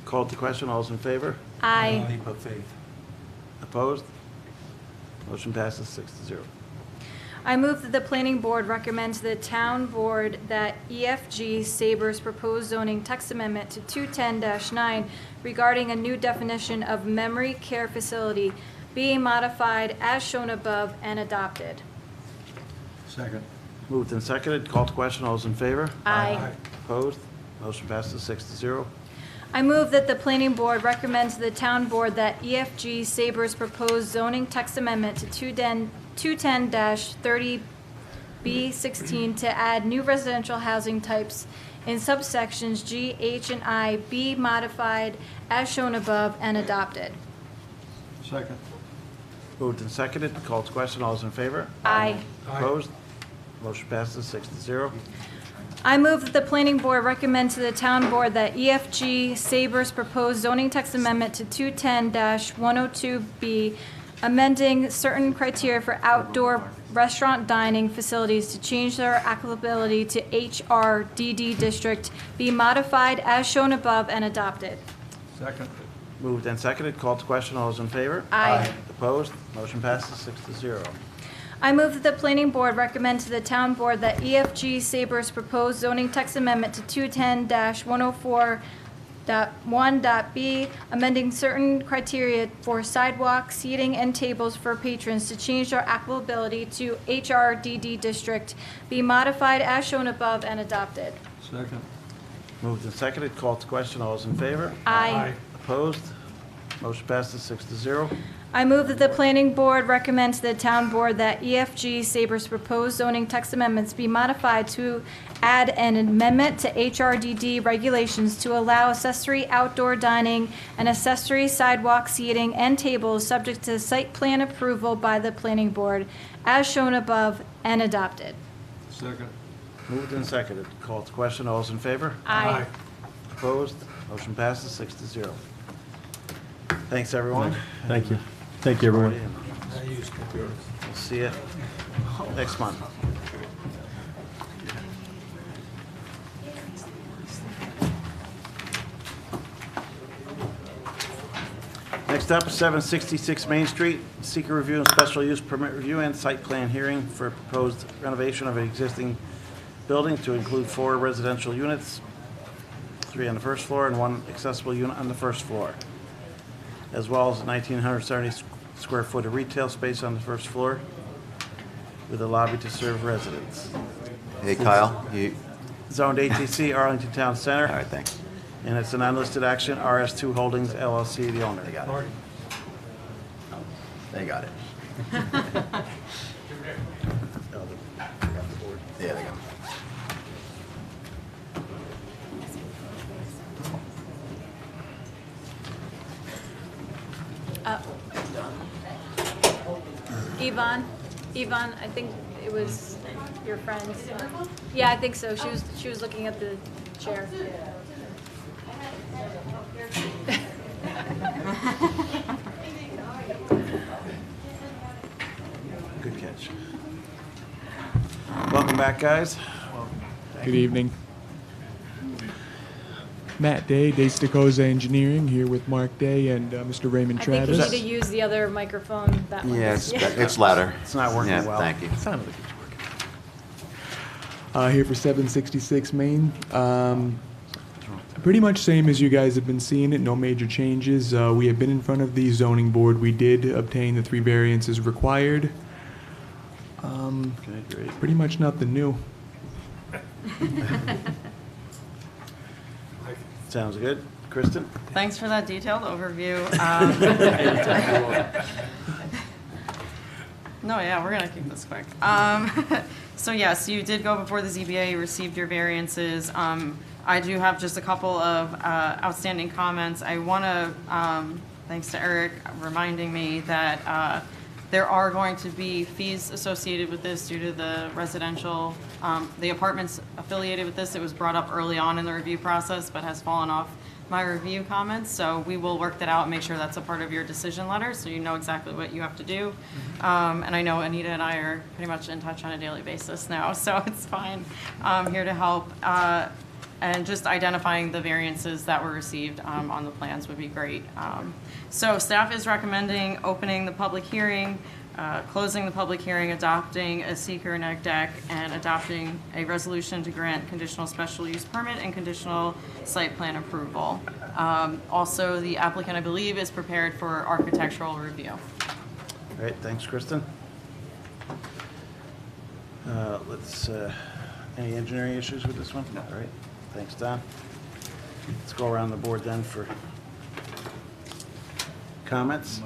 Called to question. All's in favor? Aye. Faith. Opposed? Motion passes 6-0. I move that the planning board recommends to the town board that EFG Sabre's proposed zoning text amendment to 210-9 regarding a new definition of memory care facility be modified as shown above and adopted. Second. Moved and seconded. Call to question. All those in favor? Aye. Opposed? Motion passes 6-0. I move that the planning board recommends to the town board that EFG Sabre's proposed zoning text amendment to 210-30B16 to add new residential housing types in subsections G, H, and I be modified as shown above and adopted. Second. Moved and seconded. Call to question. All those in favor? Aye. Opposed? Motion passes 6-0. I move that the planning board recommend to the town board that EFG Sabre's proposed zoning text amendment to 210-102B, amending certain criteria for outdoor restaurant dining facilities to change their applicability to HRDD district, be modified as shown above and adopted. Second. Moved and seconded. Call to question. All those in favor? Aye. Opposed? Motion passes 6-0. I move that the planning board recommend to the town board that EFG Sabre's proposed zoning text amendment to 210-104.1.b, amending certain criteria for sidewalk, seating, and tables for patrons to change their applicability to HRDD district, be modified as shown above and adopted. Second. Moved and seconded. Call to question. All those in favor? Aye. Opposed? Motion passes 6-0. I move that the planning board recommend to the town board that EFG Sabre's proposed zoning text amendments be modified to add an amendment to HRDD regulations to allow accessory outdoor dining and accessory sidewalk seating and tables subject to site plan approval by the planning board, as shown above and adopted. Second. Moved and seconded. Call to question. All those in favor? Aye. Opposed? Motion passes 6-0. Thanks, everyone. Thank you. Thank you, everyone. We'll see you next month. Next up, 766 Main Street, seeker review and special use permit review and site plan hearing for a proposed renovation of an existing building to include 4 residential units, 3 on the first floor and 1 accessible unit on the first floor, as well as 1,970 square foot of retail space on the first floor with a lobby to serve residents. Hey, Kyle, you, Zoned ATC, Arlington Town Center. all right, thanks. And it's an unlisted action, RS2 Holdings LLC, the owner. They got it. They got it. Yeah, they got it. Yvonne, I think it was your friend. Yeah, I think so. She was looking at the chair. Good catch. Welcome back, guys. Good evening. Matt Day, Day Stacoza Engineering, here with Mark Day and Mr. Raymond I think you Travis. need to use the other microphone. That one. Yeah, it's louder. It's not working Yeah, well. thank you. Sounded like it's working. Here for 766 Main. Pretty much same as you guys have been seeing it, no major changes. We have been in front of the zoning board. We did obtain the 3 variances required. Okay, great. Pretty much nothing new. Sounds good. Kristen? Thanks for that detailed overview. No, yeah, we're gonna keep this quick. So yes, you did go before the ZBA, you received your variances. I do have just a couple of outstanding comments. I wanna, thanks to Eric reminding me that there are going to be fees associated with this due to the residential, the apartments affiliated with this. It was brought up early on in the review process, but has fallen off my review comments. So we will work that out and make sure that's a part of your decision letter, so you know exactly what you have to do. And I know Anita and I are pretty much in touch on a daily basis now, so it's fine. I'm here to help. And just identifying the variances that were received on the plans would be great. So staff is recommending opening the public hearing closing the public hearing, adopting a seeker neg deck, and adopting a resolution to grant conditional special use permit and conditional site plan approval. Also, the applicant, I believe, is prepared for architectural review. All right, thanks, Kristen. Any engineering issues with this one? No. All right, thanks, Don. Let's go around the board then for comments.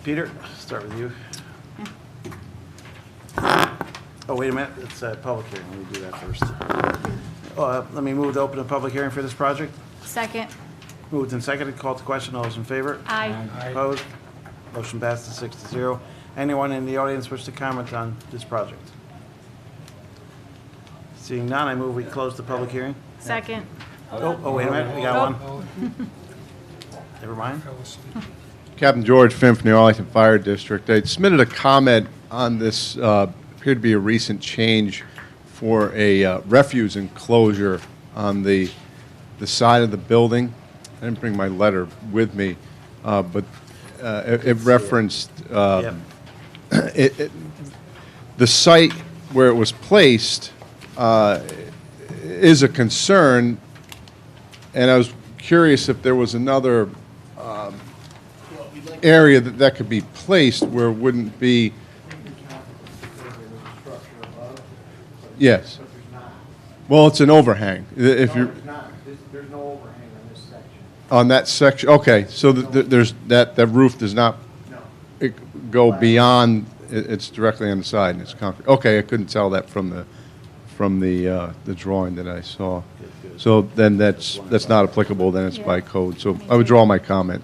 Peter, start with you. Oh, wait a minute, it's a public hearing, let me do that first. Let me move to open a public hearing for this project. Second. Moved and seconded, called to question, all those in favor? Aye. Opposed? Motion passes 6-0. Anyone in the audience wish to comment on this project? Seeing none, I move we close the public hearing. Second. Oh, wait a minute, we got one. Never mind. Captain George Finn from the Arlington Fire District. I submitted a comment on this, appeared to be a recent change for a refuse enclosure on the side of the building. I didn't bring my letter with me, but it referenced the site where it was placed is a concern, and I was curious if there was another area that could be placed where it wouldn't be. Yes. Well, it's an overhang. If you're There's no overhang on this section. on that section, okay. So there's that roof does not go beyond. It's directly on the side, and it's concrete. Okay, I couldn't tell that from the drawing that I saw. So then that's not applicable. Then it's by code. So I withdraw my comment.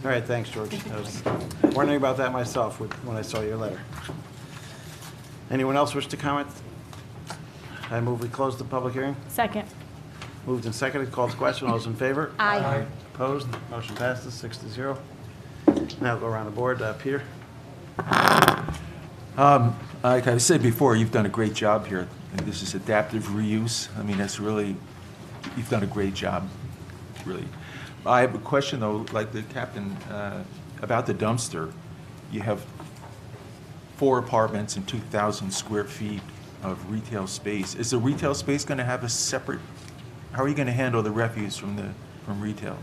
All right, thanks, George. I was wondering about that myself when I saw your letter. Anyone else wish to comment? I move we close the public hearing. Second. Moved and seconded, called to question, all those in favor? Aye. Opposed? Motion passes 6-0. Now go around the board. Peter? Like I said before, you've done a great job here. And this is adaptive reuse. I mean, that's really, you've done a great job, really. I have a question, though, like the captain, about the dumpster. You have 4 apartments and 2,000 square feet of retail space. Is the retail space going to have a separate, how are you going to handle the refuse from retail?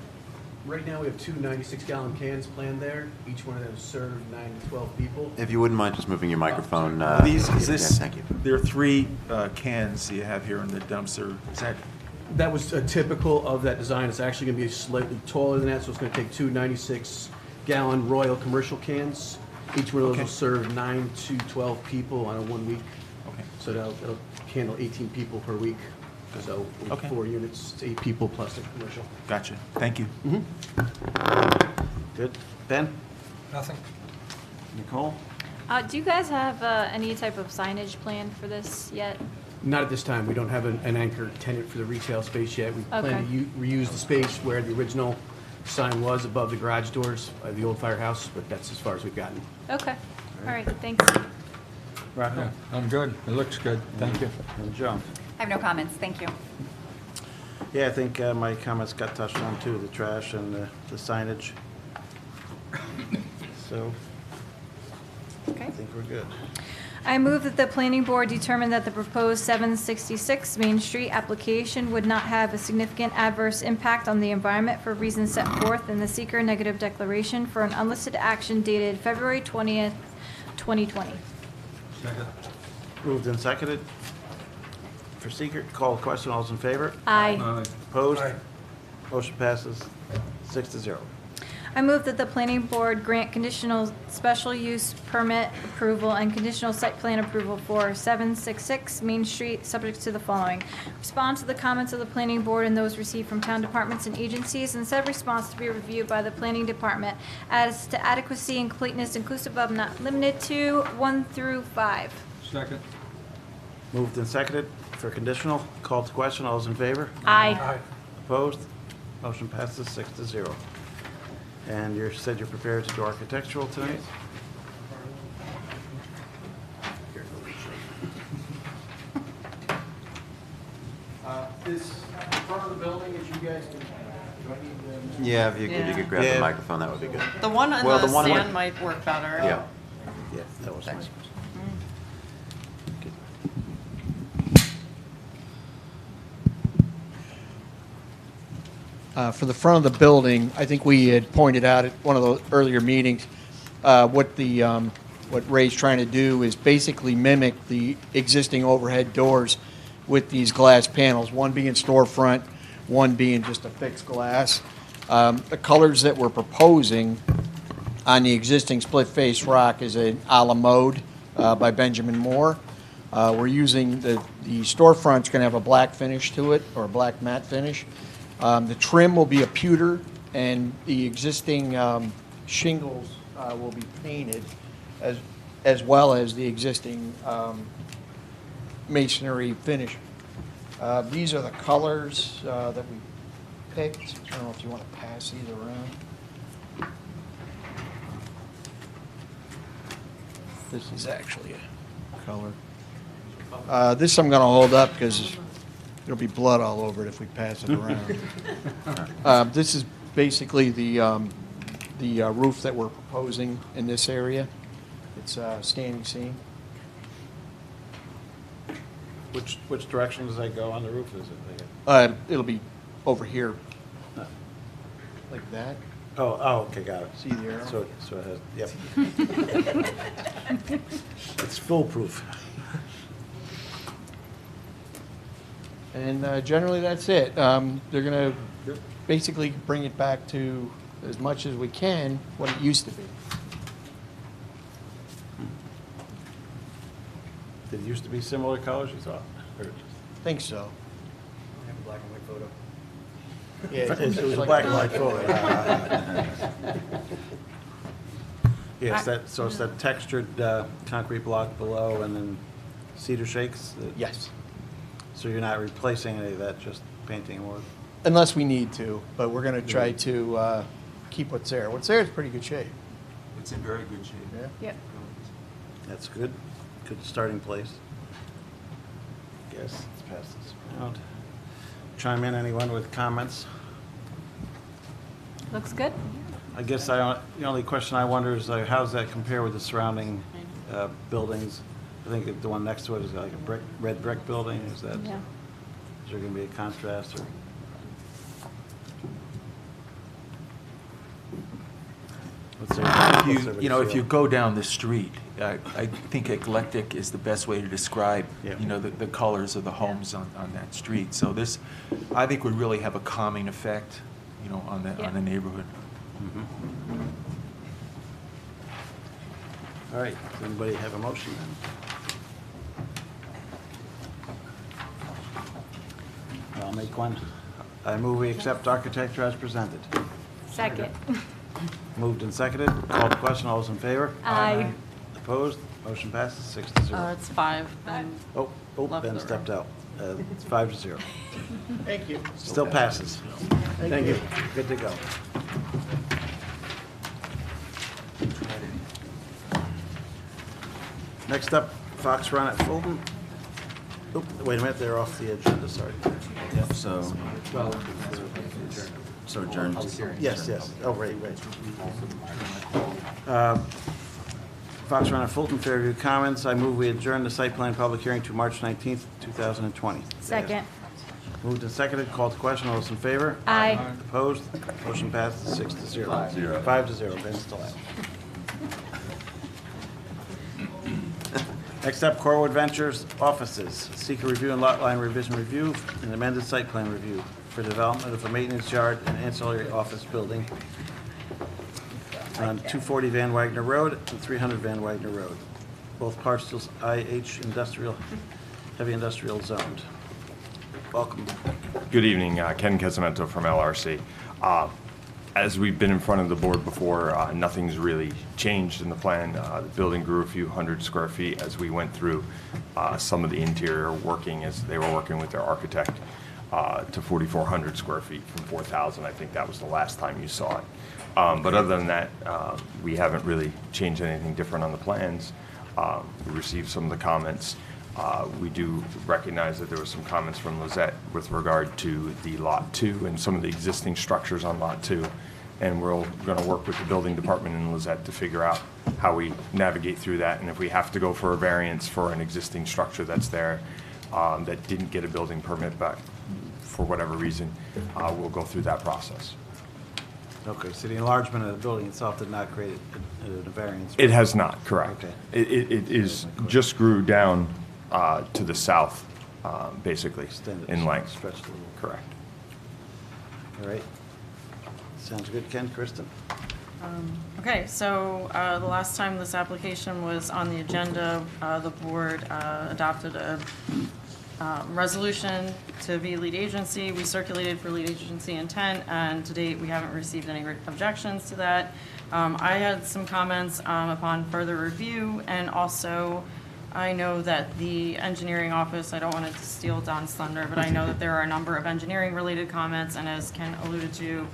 Right now, we have 2 96-gallon cans planned there. Each one of them serve 9 to 12 people. If you wouldn't mind just moving your microphone. Is this, thank you. there are 3 cans you have here in the dumpster. Is that? That was typical of that design. It's actually going to be slightly taller than that, so it's going to take 2 96-gallon Royal commercial cans. Each one of those will serve 9 to 12 people on a 1 week. Okay. So that'll handle 18 people per week. So 4 units, 8 people plus the commercial. Gotcha. Thank you. Good. Ben? Nothing. Nicole? Do you guys have any type of signage plan for this yet? Not at this time. We don't have an anchor tenant for the retail space yet. We plan Okay. to reuse the space where the original sign was above the garage doors of the old firehouse, but that's as far as we've gotten. Okay. All right, thanks. Rocco? I'm good. It looks good. Thank you. And Joan? I have no comments, thank you. Yeah, I think my comments got touched on too, the trash and the signage. So, Okay. I think we're good. I move that the planning board determine that the proposed 766 Main Street application would not have a significant adverse impact on the environment for reasons set forth in the seeker negative declaration for an unlisted action dated February 20th, 2020. Second. Moved and seconded. For seeker, call the question, all those in favor? Aye. Opposed? Aye. Motion passes 6-0. I move that the planning board grant conditional special use permit approval and conditional site plan approval for 766 Main Street, subject to the following. Respond to the comments of the planning board and those received from town departments and agencies, and said response to be reviewed by the planning department as to adequacy and completeness inclusive of not limited to 1 through 5. Second. Moved and seconded. For conditional, call to question, all those in favor? Aye. Opposed? Motion passes 6-0. And you said you're prepared to do architectural tonight? This front of the building, as you guys can Yeah, if you could grab Yeah. the microphone, that would be good. The one on Well, the the one stand with- might work better. Yeah. Yeah, that was Thanks. nice. For the front of the building, I think we had pointed out at one of the earlier meetings, what Ray's trying to do is basically mimic the existing overhead doors with these glass panels, one being storefront, one being just a fixed glass. The colors that we're proposing on the existing split-face rock is an a la mode by Benjamin Moore. We're using the storefront's going to have a black finish to it, or a black matte finish. The trim will be a pewter, and the existing shingles will be painted, as well as the existing masonry finish. These are the colors that we picked. I don't know if you want to pass these around. This is actually a color. This I'm going to hold up because there'll be blood all over it if we pass it around. This is basically the roof that we're proposing in this area. It's standing seam. Which direction does that go on the roof? Is it It'll be over here, like that. Oh, okay, got it. See the arrow? So it has, yep. It's foolproof. And generally, that's it. They're going to basically bring it back to, as much as we can, what it used to be. Did it used to be similar colors, you thought? Or I think so. I have a black and white photo. Yeah, it was a black and white photo. Yes, so it's that textured concrete block below and then cedar shakes? Yes. So you're not replacing any of that, just painting more? Unless we need to, but we're going to try to keep what's there. What's there is pretty good shape. It's in very good shape. Yeah. Yep. That's good. Good starting place. Guess let's pass this around. Chime in, anyone with comments? Looks good. I guess the only question I wonder is how does that compare with the surrounding buildings? I think the one next to it is like a red brick building. Is there going to be a contrast or? If you go down the street, I think eclectic is the best way to describe, the colors of the homes on that street. So this, I think, would really have a calming effect, on the neighborhood. All right, does anybody have a motion then? I'll make one. I move we accept architecture as presented. Second. Moved and seconded. Called to question. All those in favor? Aye. Opposed? Motion passes 6-0. It's 5. Ben Oh, left Ben the stepped room. out. It's 5-0. Thank you. Still passes. Thank you. Good to go. Next up, Fox Run at Fulton. Oop, wait a minute, they're off the agenda, sorry. Yep, so adjourned. Yes. Oh, right. Fox Run at Fulton, Fairview Commons. I move we adjourn the site plan public hearing to March 19th, 2020. Second. Moved and seconded, called to question. All those in favor? Aye. Opposed? Motion passes 6-0. 5-0. 5-0, Ben still out. Next up, Corwood Ventures offices. Seek a review and lot line revision review and amended site plan review for development of a maintenance yard and ancillary office building on 240 Van Wagner Road and 300 Van Wagner Road. Both parcels IH industrial, heavy industrial zoned. Welcome. Good evening, Ken Casamento from LRC. As we've been in front of the board before, nothing's really changed in the plan. The building grew a few hundred square feet as we went through some of the interior working as they were working with their architect to 4,400 square feet from 4,000. I think that was the last time you saw it. But other than that, we haven't really changed anything different on the plans. We received some of the comments. We do recognize that there was some comments from Lizette with regard to the Lot 2 and some of the existing structures on Lot 2. And we're going to work with the building department and Lizette to figure out how we navigate through that. And if we have to go for a variance for an existing structure that's there that didn't get a building permit, but for whatever reason, we'll go through that process. Okay, so the enlargement of the building itself did not create a variance? It has not, correct. Okay. It is, just grew down to the south, basically, Extended, in length. stretched a little. Correct. All right. Sounds good. Ken, Kristen? Okay, so the last time this application was on the agenda, the board adopted a resolution to be lead agency. We circulated for lead agency intent, and to date, we haven't received any objections to that. I had some comments upon further review, and also I know that the engineering office, I don't want to steal Don's thunder, but I know that there are a number of engineering-related comments, and as Ken alluded to,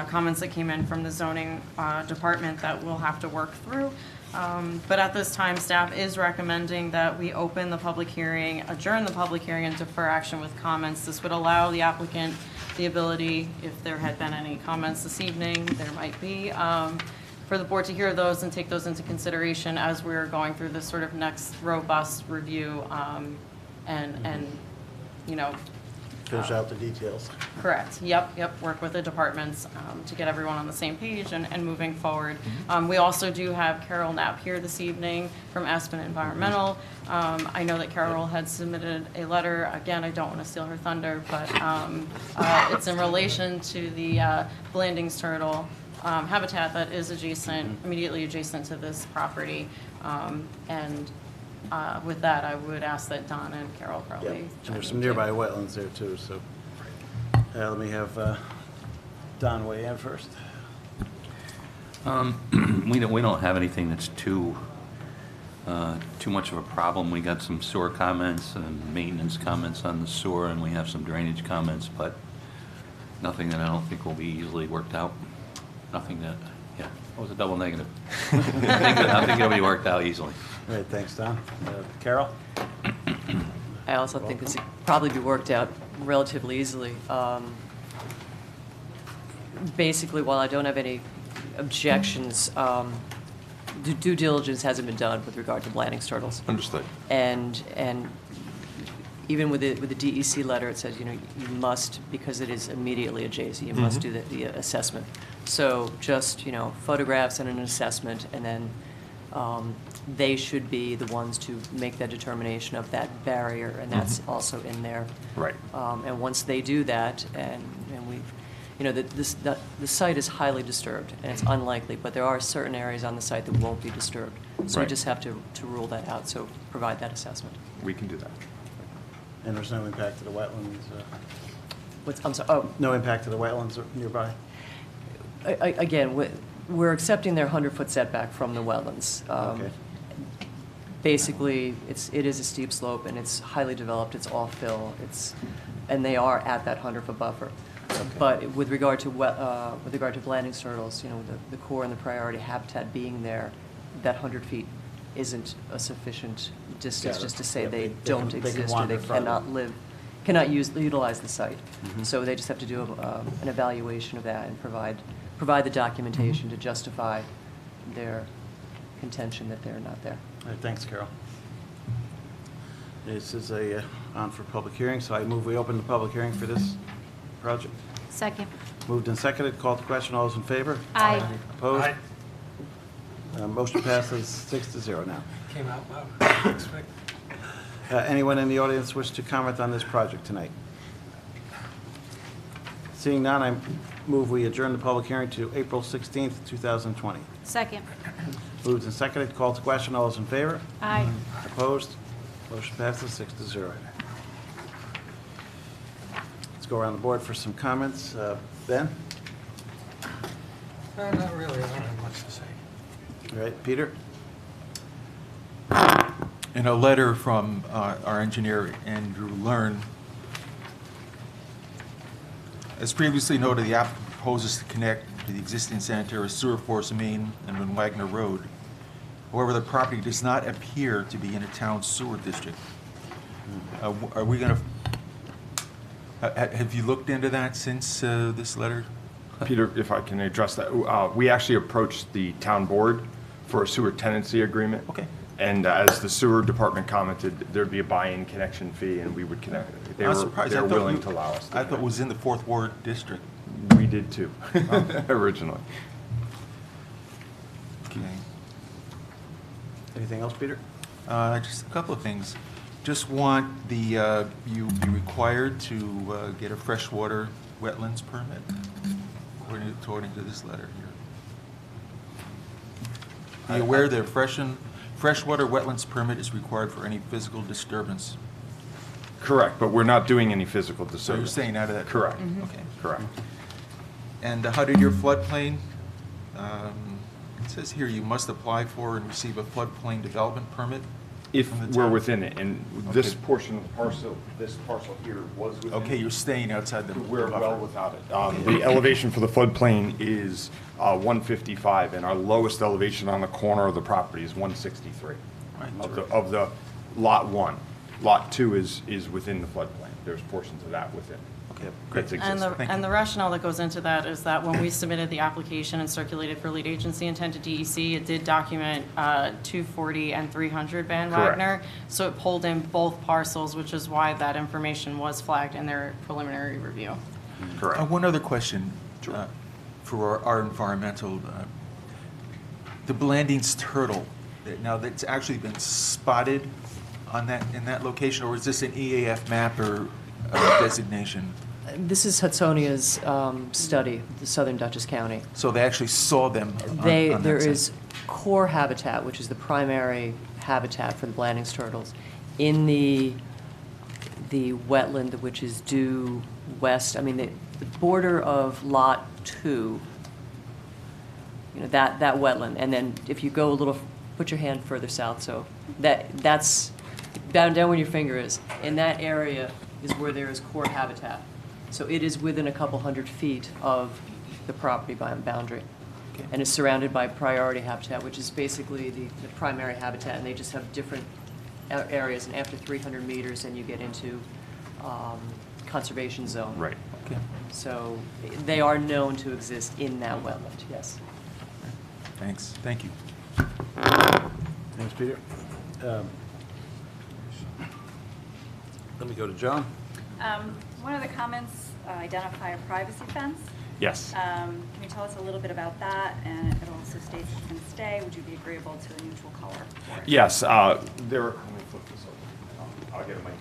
comments that came in from the zoning department that we'll have to work through. But at this time, staff is recommending that we open the public hearing, adjourn the public hearing, and defer action with comments. This would allow the applicant the ability, if there had been any comments this evening, there might be, for the board to hear those and take those into consideration as we're going through this sort of next robust review and you know, Finish out the details. correct. Yep. Work with the departments to get everyone on the same page and moving forward. We also do have Carol Knapp here this evening from Aspen Environmental. I know that Carol had submitted a letter. Again, I don't want to steal her thunder, but it's in relation to the Blandings turtle habitat that is adjacent, immediately adjacent to this property. With that, I would ask that Don and Carol Yeah, probably. and chime there's in some too. nearby wetlands there too, so. Let me have Don weigh in first. We don't have anything that's too much of a problem. We got some sewer comments and maintenance comments on the sewer, and we have some drainage comments, but nothing that I don't think will be easily worked out. Nothing that, yeah, it was a double negative. I think it'll be worked out easily. All right, thanks, Don. Carol? I also think this would probably be worked out relatively easily. Basically, while I don't have any objections, due diligence hasn't been done with regard to Blandings turtles. Understood. And even with the DEC letter, it says, you know, you must, because it is immediately adjacent, you must do the assessment. So just, you know, photographs and an assessment, and then they should be the ones to make that determination of that barrier, and that's also in there. Right. And once they do that, and we've, you know, the site is highly disturbed, and it's unlikely, but there are certain areas on the site that won't be disturbed. So we Right. just have to rule that out, so provide that assessment. We can do that. And there's no impact to the wetlands? I'm sorry, oh. No impact to the wetlands nearby? Again, we're accepting their 100-foot setback from the wetlands. Okay. Basically, it is a steep slope, and it's highly developed, it's off-fill, and they are at that 100-foot buffer. But with regard to Blandings turtles, you know, the core and the priority habitat being there, that 100 feet isn't a sufficient distance just to say they don't exist or they cannot utilize the site. So they just have to do an evaluation of that and provide the documentation to justify their contention that they're not there. All right, thanks, Carol. This is on for public hearing, so I move we open the public hearing for this project. Second. Moved and seconded, called to question, all those in favor? Aye. Opposed? Aye. Motion passes 6-0 now. Came out loud. Expect- Anyone in the audience wish to comment on this project tonight? Seeing none, I move we adjourn the public hearing to April 16th, 2020. Second. Moved and seconded, called to question, all those in favor? Aye. Opposed? Motion passes 6-0. Let's go around the board for some comments. Ben? Not really, I don't have much to say. All right, Peter? In a letter from our engineer, Andrew Learn, as previously noted, the applicant proposes to connect to the existing sanitary sewer force main and on Wagner Road. However, the property does not appear to be in a town sewer district. Are we going to, have you looked into that since this letter? Peter, if I can address that, we actually approached the town board for a sewer tenancy agreement. Okay. And as the sewer department commented, there'd be a buy-in connection fee, and we would connect. I was surprised. They I were thought willing you- to allow us. I thought it was in the 4th Ward District. We did too, originally. Okay. Anything else, Peter? Just a couple of things. Just want you be required to get a freshwater wetlands permit, according to this letter here. Be aware that freshwater wetlands permit is required for any physical disturbance. Correct, but we're not doing any physical disturbance. So you're staying out of that? Correct. Okay. Correct. And how did your floodplain, it says here you must apply for and receive a floodplain development permit? If from the we're town? within it, and this Okay. portion of the parcel, this parcel here was within. Okay, you're staying outside the. We're buffer. well without it. The elevation for the floodplain is 155, and our lowest elevation on the corner of the property is 163. Right. Of the Lot 1. Lot 2 is within the floodplain. There's portions of that within. Okay, great. That's existing. And the rationale that goes into that is that when we submitted the application and circulated for lead agency intent to DEC, it did document 240 and 300 Van Correct. Wagner. So it pulled in both parcels, which is why that information was flagged in their preliminary review. Correct. One other question for our environmental, the Blandings turtle, now that's actually been spotted on in that location, or is this an EAF map or designation? This is Hudsonia's study, the Southern Dutchess County. So they actually saw them on There that site. is core habitat, which is the primary habitat for the Blandings turtles, in the wetland, which is due west. I mean, the border of Lot 2, that wetland. And then if you go a little, put your hand further south, so that's down where your finger is. In that area is where there is core habitat. So it is within a couple 100 feet of the property boundary. Okay. And is surrounded by priority habitat, which is basically the primary habitat, and they just have different areas. And after 300 meters, then you get into conservation zone. Right. Okay. So they are known to exist in that wetland, yes. Thanks. Thank you. Thanks, Peter. Let me go to John. One of the comments identify a privacy fence. Yes. Can you tell us a little bit about that? And it also states it's going to stay. Would you be agreeable to a neutral color for it? Yes, there, let me flip this over. I'll get a mic in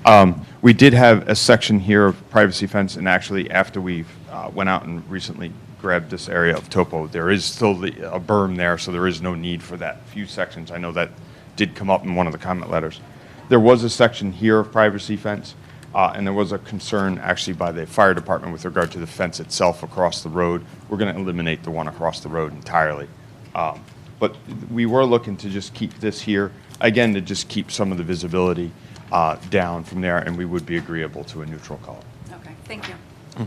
1 second. We did have a section here of privacy fence, and actually after we went out and recently grabbed this area of topo, there is still a berm there, so there is no need for that few sections. I know that did come up in one of the comment letters. There was a section here of privacy fence, and there was a concern actually by the fire department with regard to the fence itself across the road. We're going to eliminate the one across the road entirely. But we were looking to just keep this here, again, to just keep some of the visibility down from there, and we would be agreeable to a neutral color. Okay, thank you. All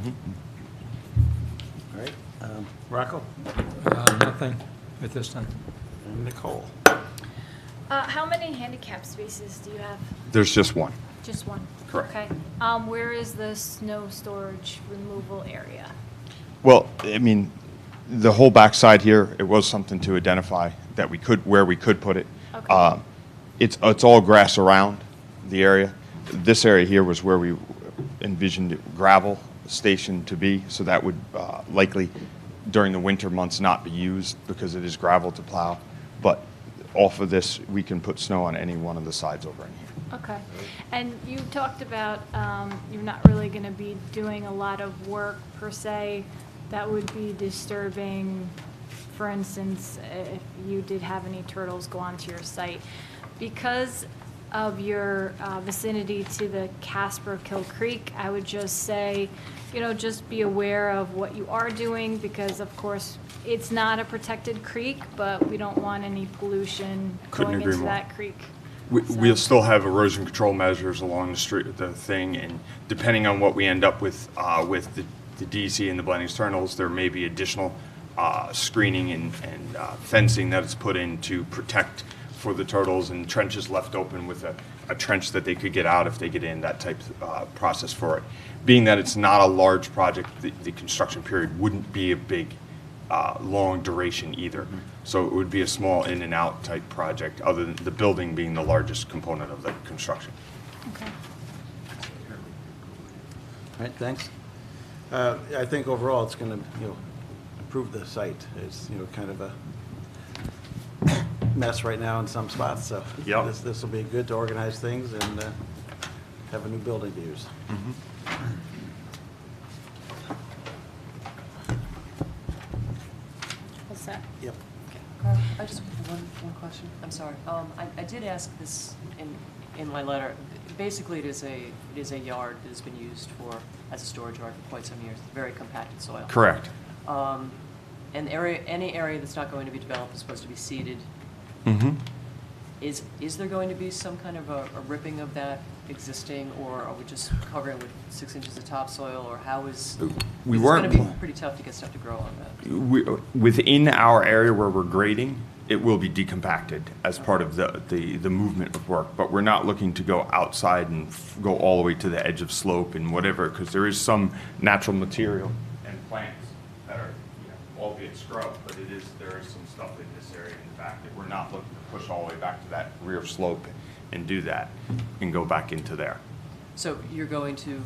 right. Rocco? Nothing at this time. And Nicole? How many handicap spaces do you have? There's just one. Just one? Correct. Okay. Where is the snow storage removal area? Well, I mean, the whole backside here, it was something to identify that we could, where we could put it. Okay. It's all grass around the area. This area here was where we envisioned gravel station to be, so that would likely during the winter months not be used because it is gravel to plow. But off of this, we can put snow on any one of the sides over in here. Okay. And you talked about you're not really going to be doing a lot of work per se that would be disturbing, for instance, if you did have any turtles go onto your site. Because of your vicinity to the Casper-Kill Creek, I would just say, just be aware of what you are doing because, of course, it's not a protected creek, but we don't want any pollution Couldn't going agree into more. that creek. We'll still have erosion control measures along the street, the thing, and depending on what we end up with the DEC and the Blandings turtles, there may be additional screening and fencing that is put in to protect for the turtles, and trenches left open with a trench that they could get out if they get in, that type of process for it. Being that it's not a large project, the construction period wouldn't be a big, long duration either. So it would be a small in and out type project, other than the building being the largest component of the construction. Okay. All right, thanks. I think overall it's going to, improve the site. It's, kind of a mess right now in some spots, so Yep. this will be good to organize things and have a new building to use. What's that? Yep. Carl, I just have one question. I'm sorry. I did ask this in my letter. Basically, it is a yard that has been used as a storage yard for quite some years. Very compacted soil. Correct. And any area that's not going to be developed is supposed to be seeded. Is there going to be some kind of a ripping of that existing, or are we just covering with 6 inches of topsoil, or how is? We it's weren't. going to be pretty tough to get stuff to grow on that. Within our area where we're grading, it will be decompacted as part of the movement of work, but we're not looking to go outside and go all the way to the edge of slope and whatever, because there is some natural material and plants that are, albeit scrub, but there is some stuff in this area in the back that we're not looking to push all the way back to that rear slope and do that and go back into there. So you're going to,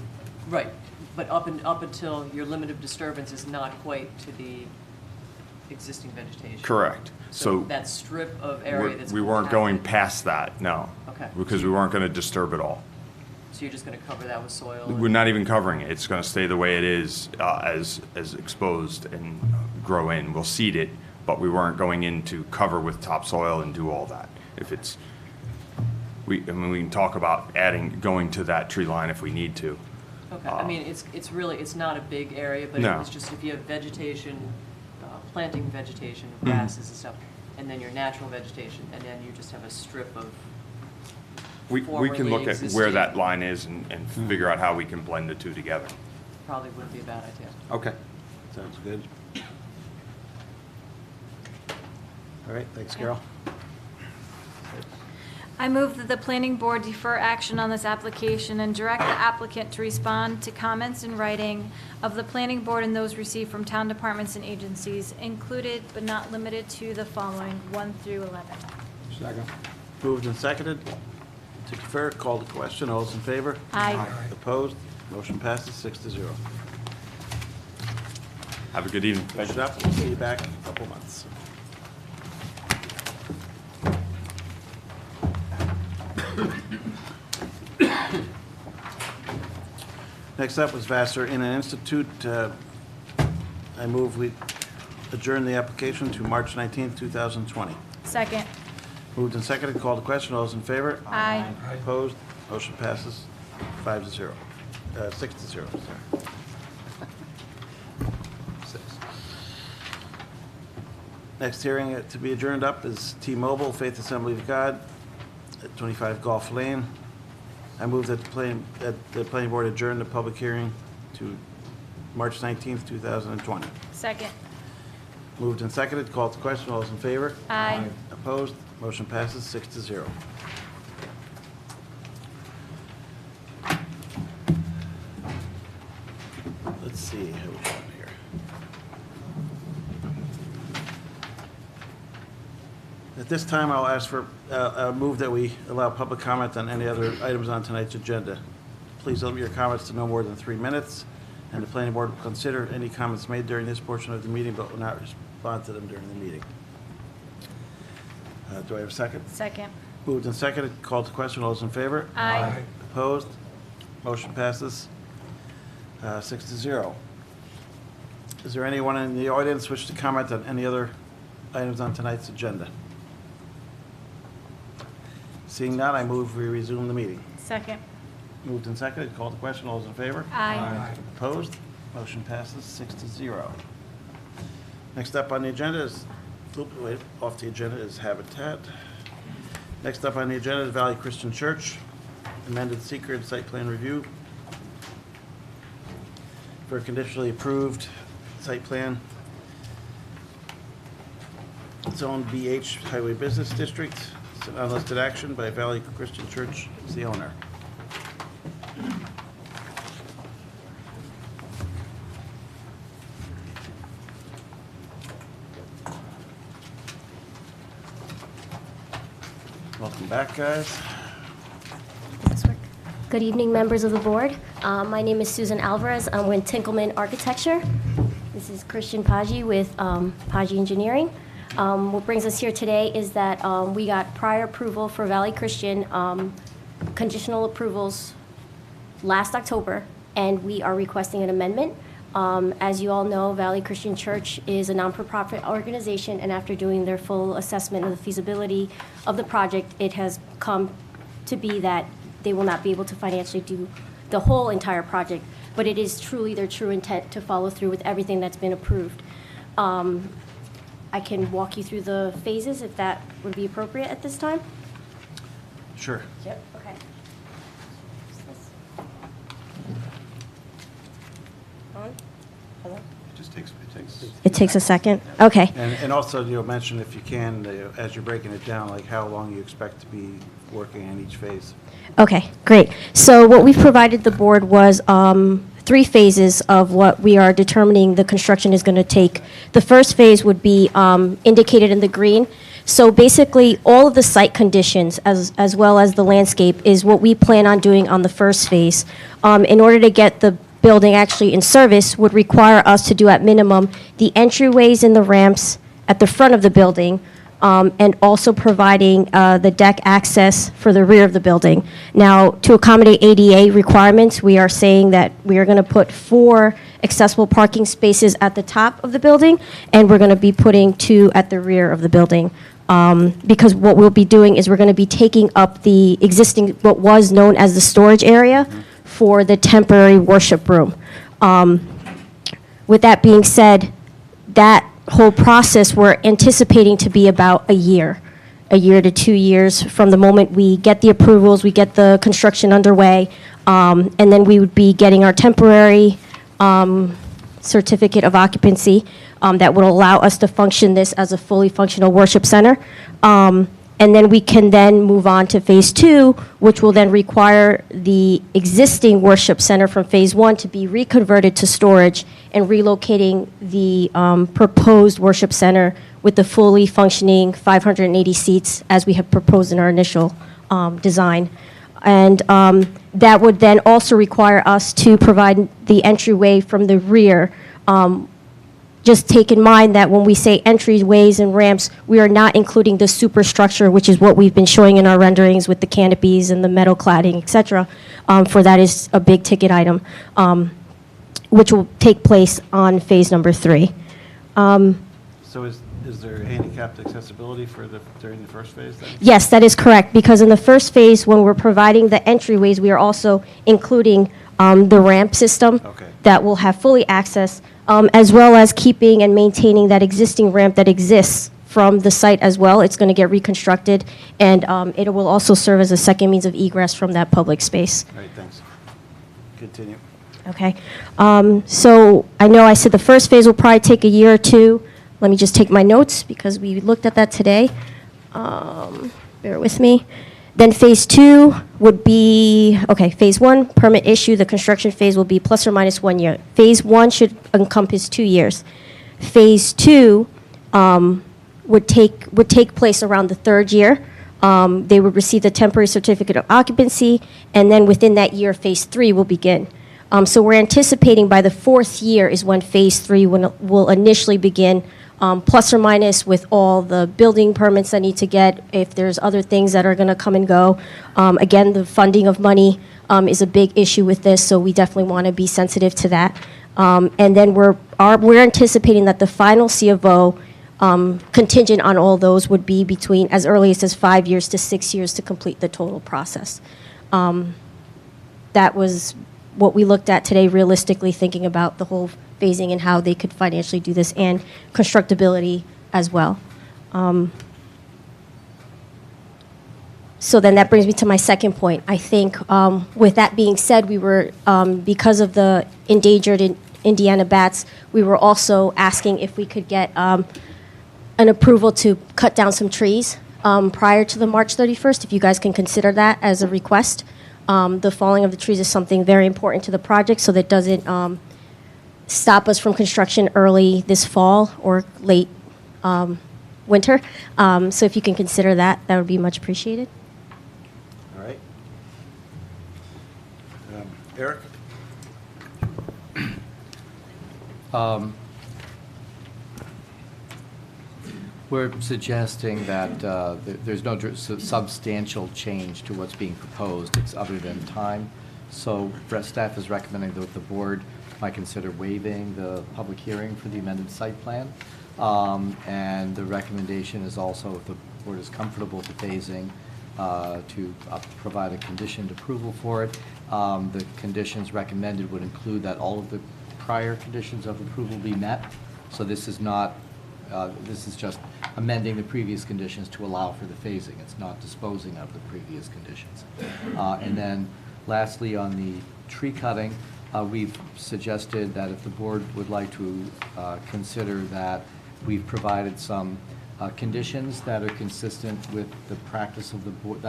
right, but up until your limit of disturbance is not quite to the existing vegetation. Correct. So that strip of area that's we weren't compacted- going past that, no. Okay. Because we weren't going to disturb it all. So you're just going to cover that with soil? We're not even covering it. It's going to stay the way it is, as exposed and grow in. We'll seed it, but we weren't going in to cover with topsoil and do all that. If it's, we can talk about going to that tree line if we need to. Okay, I mean, it's not a big area, but No. it's just if you have vegetation, planting vegetation, grasses and stuff, and then your natural vegetation, and then you just have a strip of We can formerly look at where existing- that line is and figure out how we can blend the two together. Probably wouldn't be a bad idea. Okay. Sounds good. All right, thanks, Carol. I move that the planning board defer action on this application and direct the applicant to respond to comments in writing of the planning board and those received from town departments and agencies, included but not limited to the following, 1 through 11. Second. Moved and seconded. To defer, call the question. All those in favor? Aye. Opposed? Motion passes 6-0. Have a good evening. Finish it up. We'll see you back in a couple months. Next up was Vassar Inn and Institute. I move we adjourn the application to March 19th, 2020. Second. Moved and seconded, called the question, all those in favor? Aye. Opposed? Motion passes 5-0, 6-0, sorry. 6. Next hearing to be adjourned up is T-Mobile Faith Assembly of God at 25 Gulf Lane. I move that the planning board adjourn the public hearing to March 19th, 2020. Second. Moved and seconded, called the question, all those in favor? Aye. Opposed? Motion passes 6-0. Let's see how we got here. At this time, I'll ask for a move that we allow public comment on any other items on tonight's agenda. Please limit your comments to no more than 3 minutes, and the planning board will consider any comments made during this portion of the meeting, but will not respond to them during the meeting. Do I have a second? Second. Moved and seconded, called to question, all those in favor? Aye. Opposed? Motion passes 6-0. Is there anyone in the audience wish to comment on any other items on tonight's agenda? Seeing none, I move we resume the meeting. Second. Moved and seconded, called to question, all those in favor? Aye. Opposed? Motion passes 6-0. Next up on the agenda is, off the agenda is Habitat. Next up on the agenda is Valley Christian Church, amended secret site plan review for a conditionally approved site plan Zone BH Highway Business District. It's an unlisted action by Valley Christian Church, is the owner. Welcome back, guys. Good evening, members of the board. My name is Susan Alvarez. I'm with Tinkelman Architecture. This is Christian Paggi with Paggi Engineering. What brings us here today is that we got prior approval for Valley Christian, conditional approvals last October, and we are requesting an amendment. As you all know, Valley Christian Church is a non-for-profit organization, and after doing their full assessment of the feasibility of the project, it has come to be that they will not be able to financially do the whole entire project, but it is truly their true intent to follow through with everything that's been approved. I can walk you through the phases if that would be appropriate at this time. Sure. Yep, okay. On? Hello? It takes a second? Okay. And also, you'll mention, if you can, as you're breaking it down, like how long you expect to be working in each phase. Okay, great. So what we've provided the board was 3 phases of what we are determining the construction is going to take. The first phase would be indicated in the green. So basically, all of the site conditions, as well as the landscape, is what we plan on doing on the first phase. In order to get the building actually in service would require us to do at minimum the entryways and the ramps at the front of the building, and also providing the deck access for the rear of the building. Now, to accommodate ADA requirements, we are saying that we are going to put 4 accessible parking spaces at the top of the building, and we're going to be putting 2 at the rear of the building. Because what we'll be doing is we're going to be taking up the existing, what was known as the storage area for the temporary worship room. With that being said, that whole process we're anticipating to be about a year to 2 years from the moment we get the approvals, we get the construction underway, and then we would be getting our temporary certificate of occupancy that would allow us to function this as a fully functional worship center. And then we can then move on to phase 2, which will then require the existing worship center from phase 1 to be reconverted to storage, and relocating the proposed worship center with the fully functioning 580 seats as we have proposed in our initial design. And that would then also require us to provide the entryway from the rear. Just take in mind that when we say entryways and ramps, we are not including the superstructure, which is what we've been showing in our renderings with the canopies and the metal cladding, et cetera. For that is a big ticket item, which will take place on phase number 3. So is there handicapped accessibility during the first phase then? Yes, that is correct, because in the first phase, when we're providing the entryways, we are also including the ramp system that will have fully access, as well as keeping and maintaining that existing ramp that exists from the site as well. It's going to get reconstructed, and it will also serve as a second means of egress from that public space. All right, thanks. Continue. Okay. So I know I said the first phase will probably take a year or 2. Let me just take my notes because we looked at that today. Bear with me. Then phase 2 would be, phase 1, permit issue. The construction phase will be plus or minus 1 year. Phase 1 should encompass 2 years. Phase 2 would take place around the 3rd year. They would receive the temporary certificate of occupancy, and then within that year, phase 3 will begin. So we're anticipating by the 4th year is when phase 3 will initially begin, plus or minus with all the building permits that need to get, if there's other things that are going to come and go. Again, the funding of money is a big issue with this, so we definitely want to be sensitive to that. And then we're anticipating that the final C of O, contingent on all those, would be between as early as 5 years to 6 years to complete the total process. That was what we looked at today, realistically thinking about the whole phasing and how they could financially do this, and constructability as well. So then that brings me to my second point. I think with that being said, we were, because of the endangered Indiana bats, we were also asking if we could get a an approval to cut down some trees prior to the March 31st, if you guys can consider that as a request. The falling of the trees is something very important to the project, so that doesn't stop us from construction early this fall or late winter. So if you can consider that, that would be much appreciated. All right. Eric? We're suggesting that there's no substantial change to what's being proposed, it's other than time. So staff is recommending that the board might consider waiving the public hearing for the amended site plan. And the recommendation is also, if the board is comfortable with the phasing, to provide a conditioned approval for it. The conditions recommended would include that all of the prior conditions of approval be met. So this is not, this is just amending the previous conditions to allow for the phasing. It's not disposing of the previous conditions. And then lastly, on the tree cutting, we've suggested that if the board would like to consider that, we've provided some conditions that are consistent with the practice of the board,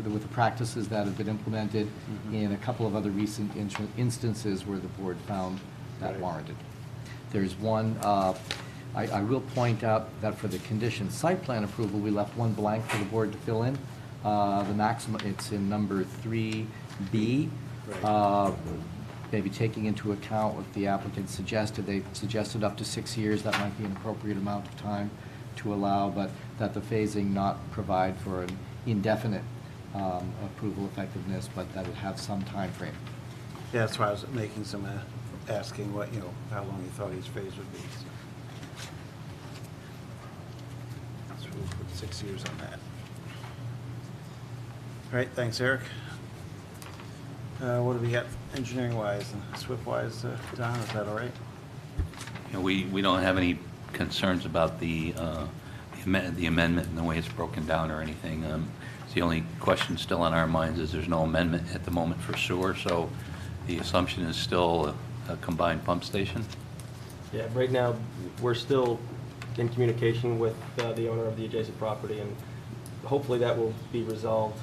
with the practices that have been implemented in a couple of other recent instances where the board found that warranted. There's one, I will point out that for the conditioned site plan approval, we left one blank for the board to fill in. The maximum, it's in number 3B. Maybe taking into account what the applicant suggested, they suggested up to 6 years. That might be an appropriate amount of time to allow, but that the phasing not provide for an indefinite approval effectiveness, but that it have some time frame. Yeah, that's why I was making some, asking what, how long you thought each phase would be. So we'll put 6 years on that. All right, thanks, Eric. What do we got engineering-wise and SWIP-wise, Don? Is that all right? We don't have any concerns about the amendment and the way it's broken down or anything. The only question still on our minds is there's no amendment at the moment for sewer, so the assumption is still a combined pump station? Yeah, right now, we're still in communication with the owner of the adjacent property, and hopefully that will be resolved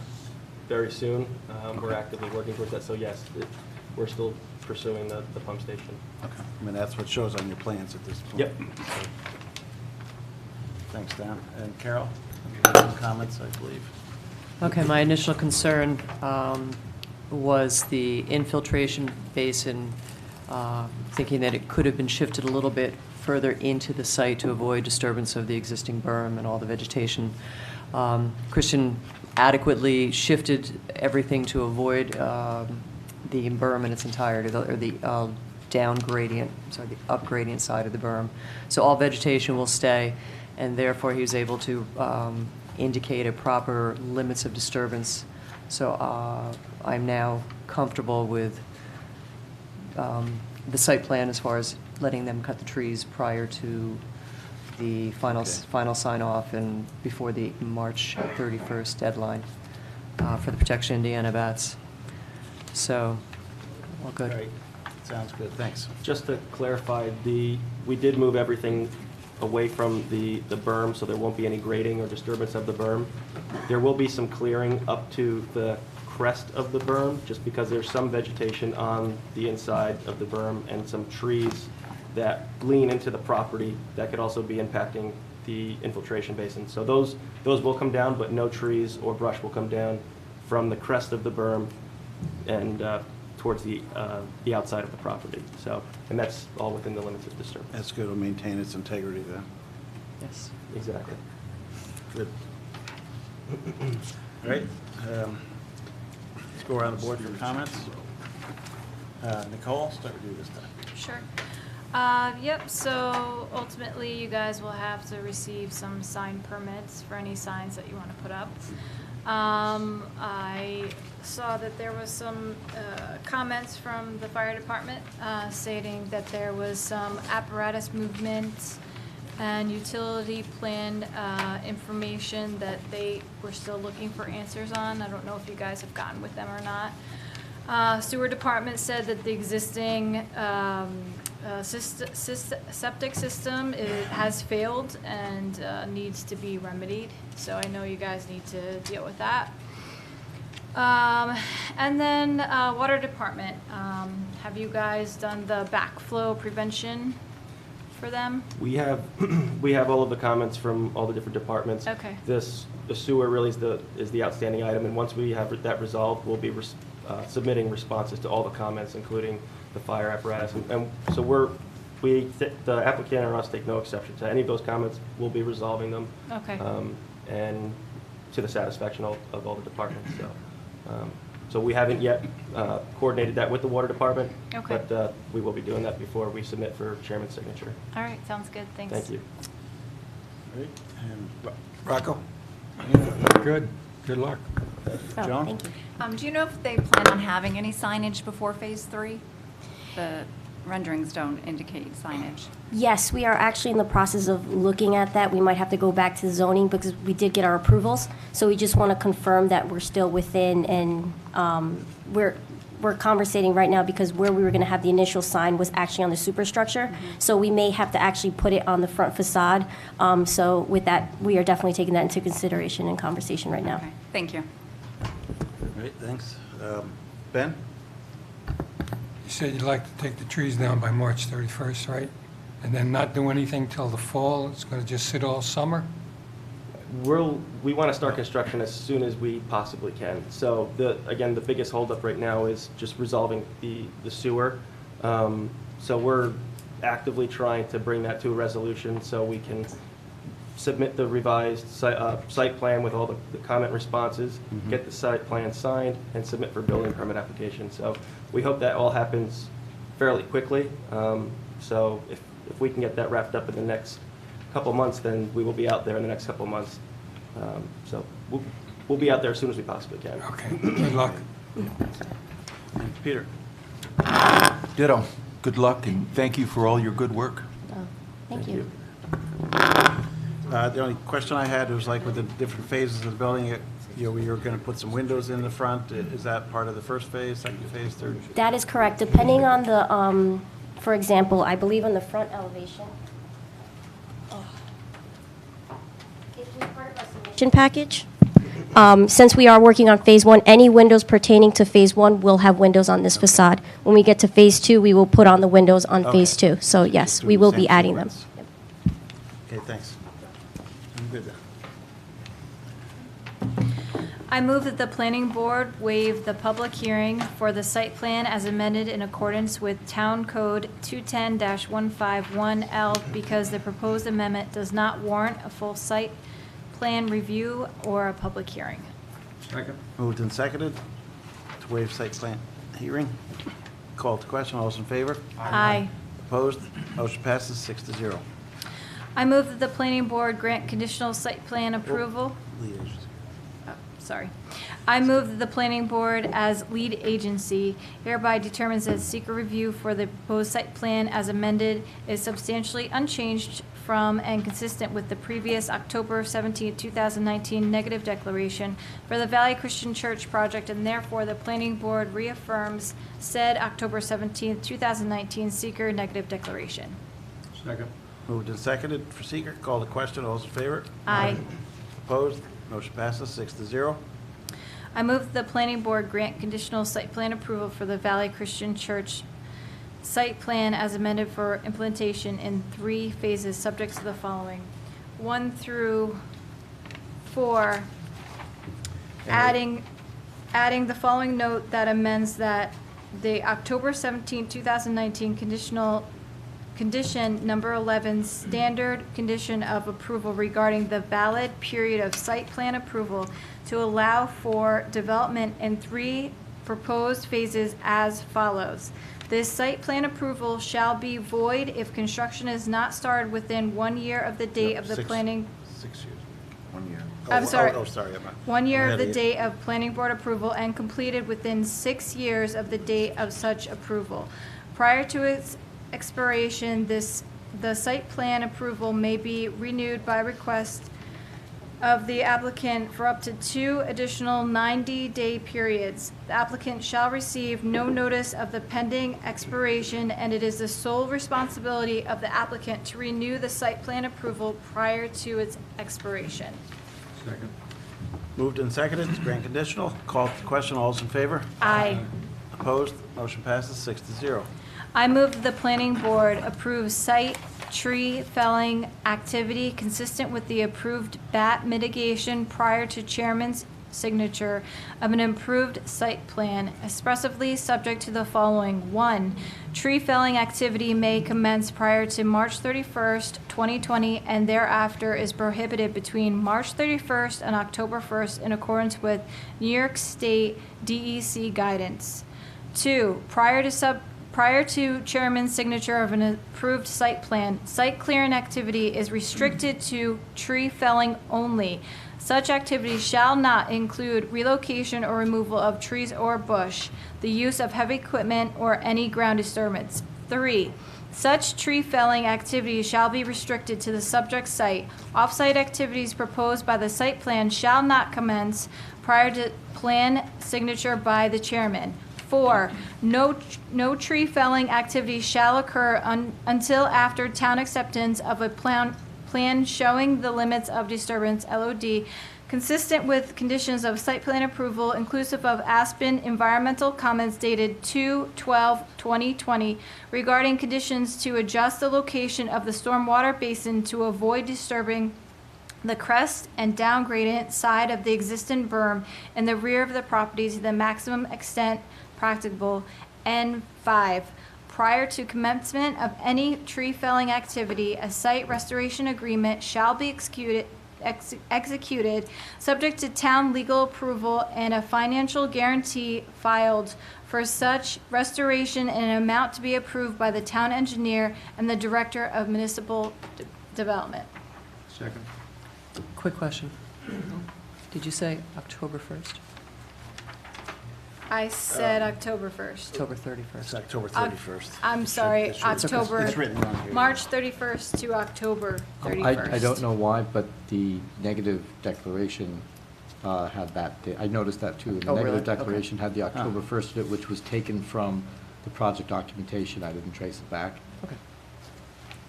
very soon. We're actively working towards that, so yes, we're still pursuing the pump station. Okay. I mean, that's what shows on your plans at this point. Yep. So, thanks, Don. And Carol, you have some comments, I believe. Okay, my initial concern was the infiltration basin, thinking that it could have been shifted a little bit further into the site to avoid disturbance of the existing berm and all the vegetation. Christian adequately shifted everything to avoid the berm in its entirety, or the down gradient, sorry, the up gradient side of the berm. So all vegetation will stay, and therefore he was able to indicate a proper limits of disturbance. So I'm now comfortable with the site plan as far as letting them cut the trees prior to the final sign-off and before the March 31st deadline for the Protection Indiana bats. So, all good. All right. Sounds good. Thanks. Just to clarify, we did move everything away from the berm, so there won't be any grading or disturbance of the berm. There will be some clearing up to the crest of the berm, just because there's some vegetation on the inside of the berm and some trees that lean into the property that could also be impacting the infiltration basin. So those will come down, but no trees or brush will come down from the crest of the berm and towards the outside of the property. So, and that's all within the limits of disturbance. That's good. It'll maintain its integrity then. Yes, exactly. Good. All right. Let's go around the board for comments. Nicole, start with you this time. Sure. Yep, so ultimately you guys will have to receive some sign permits for any signs that you want to put up. I saw that there was some comments from the fire department stating that there was some apparatus movement and utility plan information that they were still looking for answers on. I don't know if you guys have gotten with them or not. Sewer department said that the existing septic system has failed and needs to be remedied. So I know you guys need to deal with that. And then water department. Have you guys done the backflow prevention for them? We have, we have all of the comments from all the different departments. Okay. The sewer really is the outstanding item, and once we have that resolved, we'll be submitting responses to all the comments, including the fire apparatus. And so the applicant and us take no exception to any of those comments. We'll be resolving them. Okay. And to the satisfaction of all the departments, so. So we haven't yet coordinated that with the water department. Okay. But we will be doing that before we submit for chairman's signature. All right, sounds good, thanks. Thank you. All right, and Rocco? Good. Good luck. Joan? Thank you. Do you know if they plan on having any signage before Phase 3? The renderings don't indicate signage. Yes, we are actually in the process of looking at that. We might have to go back to zoning because we did get our approvals. So we just want to confirm that we're still within, and we're conversating right now because where we were going to have the initial sign was actually on the superstructure. So we may have to actually put it on the front facade. So with that, we are definitely taking that into consideration and conversation right now. Okay, thank you. All right, thanks. Ben? You said you'd like to take the trees down by March 31st, right? And then not do anything till the fall? It's going to just sit all summer? We want to start construction as soon as we possibly can. So again, the biggest holdup right now is just resolving the sewer. So we're actively trying to bring that to a resolution so we can submit the revised site plan with all the comment responses, get the site plan signed, and submit for building permit application. So we hope that all happens fairly quickly. So if we can get that wrapped up in the next couple months, then we will be out there in the next couple months. So we'll be out there as soon as we possibly can. Okay, good luck. And Peter? Ditto. Good luck, and thank you for all your good work. Oh, thank you. The only question I had was like with the different phases of the building, you were going to put some windows in the front. Is that part of the first phase, second phase, third? That is correct. Depending on the, for example, I believe on the front elevation. It was part of our submission package. Since we are working on Phase 1, any windows pertaining to Phase 1 will have windows on this facade. When we get to Phase 2, we will put on the windows on Phase 2. So yes, we will be adding them. Okay, thanks. I'm good then. I move that the planning board waive the public hearing for the site plan as amended in accordance with Town Code 210-151L because the proposed amendment does not warrant a full site plan review or a public hearing. Second. Moved and seconded to waive site plan hearing. Call to question. All those in favor? Aye. Opposed? Motion passes 6-0. I move that the planning board grant conditional site plan approval. Lead agency. Sorry. I move that the planning board as lead agency hereby determines that seeker review for the proposed site plan as amended is substantially unchanged from and consistent with the previous October 17, 2019 negative declaration for the Valley Christian Church project, and therefore the planning board reaffirms said October 17, 2019 seeker negative declaration. Second. Moved and seconded for seeker. Call to question. All those in favor? Aye. Opposed? Motion passes 6-0. I move that the planning board grant conditional site plan approval for the Valley Christian Church site plan as amended for implementation in 3 phases, subject to the following. 1 through 4, adding the following note that amends that the October 17, 2019 condition number 11, standard condition of approval regarding the valid period of site plan approval to allow for development in 3 proposed phases as follows. This site plan approval shall be void if construction is not started within 1 year of the date of the planning. 6 years. 1 year. I'm sorry. Oh, sorry. I'm not. 1 year of the Ahead date of planning board approval and completed within 6 years of the date of such approval. Prior to its expiration, the site plan approval may be renewed by request of the applicant for up to 2 additional 90-day periods. The applicant shall receive no notice of the pending expiration, and it is the sole responsibility of the applicant to renew the site plan approval prior to its expiration. Second. Moved and seconded to grant conditional. Call to the question. All those in favor? Aye. Opposed? Motion passes 6-0. I move that the planning board approve site tree felling activity consistent with the approved bat mitigation prior to chairman's signature of an improved site plan, expressively subject to the following. 1, tree felling activity may commence prior to March 31st, 2020, and thereafter is prohibited between March 31st and October 1st in accordance with New York State DEC guidance. 2, prior to chairman's signature of an approved site plan, site clearing activity is restricted to tree felling only. Such activity shall not include relocation or removal of trees or bush, the use of heavy equipment, or any ground disturbance. 3, such tree felling activity shall be restricted to the subject site. Off-site activities proposed by the site plan shall not commence prior to plan signature by the chairman. 4, no tree felling activity shall occur until after town acceptance of a plan showing the limits of disturbance, LOD, consistent with conditions of site plan approval, inclusive of Aspen environmental comments dated 2/12/2020 regarding conditions to adjust the location of the stormwater basin to avoid disturbing the crest and down gradient side of the existing berm in the rear of the property to the maximum extent practicable. And 5, prior to commencement of any tree felling activity, a site restoration agreement shall be executed subject to town legal approval and a financial guarantee filed for such restoration in an amount to be approved by the town engineer and the director of municipal development. Second. Quick question. Did you say October 1st? I said October 1st. October 31st. It's October 31st. I'm sorry, It's written- October. It's written wrong here. March 31st to October 31st. I don't know why, but the negative declaration had that date. I noticed that too. The Oh, really? negative Okay. declaration had the October 1st in it, which was taken from the project documentation. I didn't trace it back. Okay.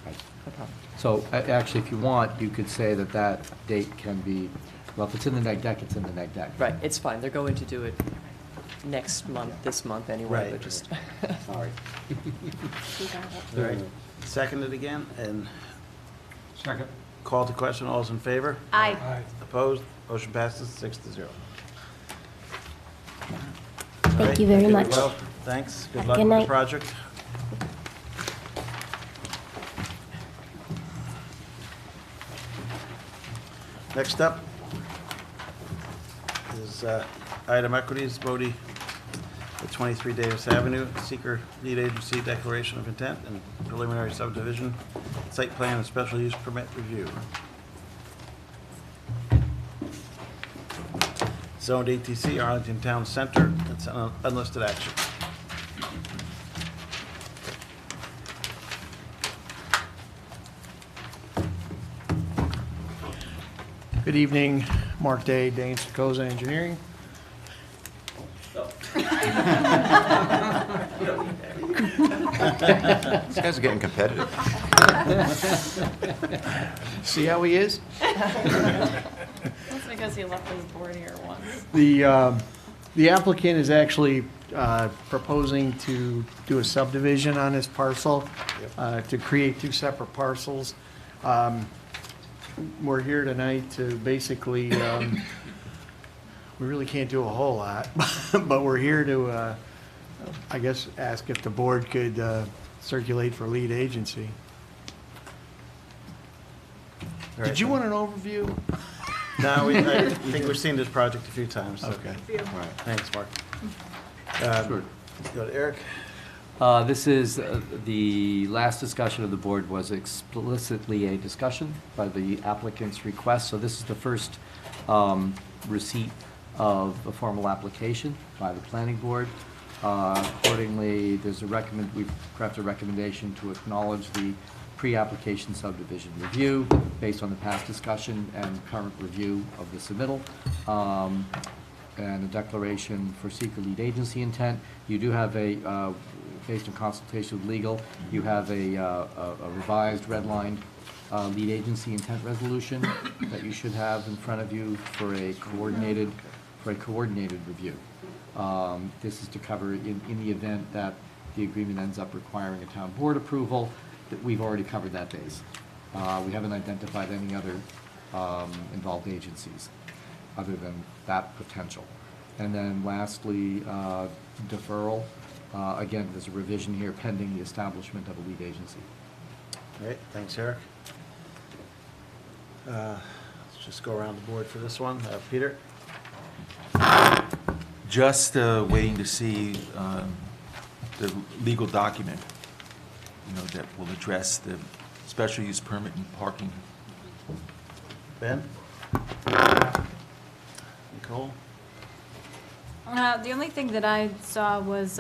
Right. No problem. So actually, if you want, you could say that that date can be, well, if it's in the neg deck, it's in the neg deck. Right, it's fine. They're going to do it next month, this month anyway, Right. but just. Sorry. All right. Seconded again, and Second. call to question. All those in favor? Aye. Aye. Opposed? Motion passes 6-0. Thank you very much. Well, thanks. Good Have a luck good with the night. project. Next up is item equities, Bodie, at 23 Davis Avenue, seeker lead agency declaration of intent and preliminary subdivision, site plan and special use permit review. Zoned ATC, Arlington Town Center, it's an unlisted action. Good evening, Mark Day, Dane Stokoza Engineering. These guys are getting competitive. See how he is? That's because he left his board here once. The applicant is actually proposing to do a subdivision on this parcel, to create 2 separate parcels. We're here tonight to basically, we really can't do a whole lot, but we're here to, I guess, ask if the board could circulate for lead agency. Did you want an overview? No, I think we've seen this project a few times. So. Okay. All right. Thanks, Mark. Sure. Go to Eric. This is, the last discussion of the board was explicitly a discussion by the applicant's request. So this is the first receipt of a formal application by the planning board. Accordingly, we've crafted a recommendation to acknowledge the pre-application subdivision review based on the past discussion and current review of the submittal. And a declaration for seeker lead agency intent. You do have based on consultation with legal, you have a revised redlined lead agency intent resolution that you should have in front of you for a coordinated review. This is to cover in the event that the agreement ends up requiring a town board approval, that we've already covered that base. We haven't identified any other involved agencies other than that potential. And then lastly, deferral. Again, there's a revision here pending the establishment of a lead agency. All right, thanks, Eric. Let's just go around the board for this one. Peter? Just waiting to see the legal document, that will address the special use permit and parking. Ben? Nicole? The only thing that I saw was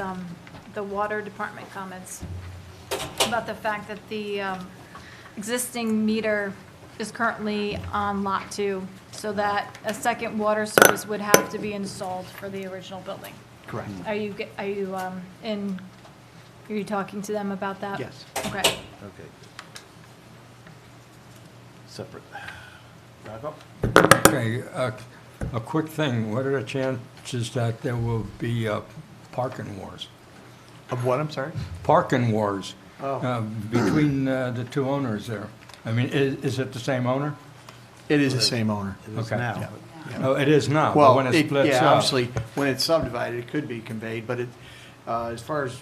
the water department comments about the fact that the existing meter is currently on Lot 2, so that a second water service would have to be installed for the original building. Correct. Are you talking to them about that? Yes. Okay. Okay. Separate. Rocco? Okay, a quick thing. What are the chances that there will be parking wars? Of what, I'm sorry? Parking wars Oh. between the two owners there. I mean, is it the same owner? It is the same owner. It is Okay. now. Yeah. Oh, it is now, but Well, when it splits yeah, up. obviously, when it's subdivided, it could be conveyed, but as far as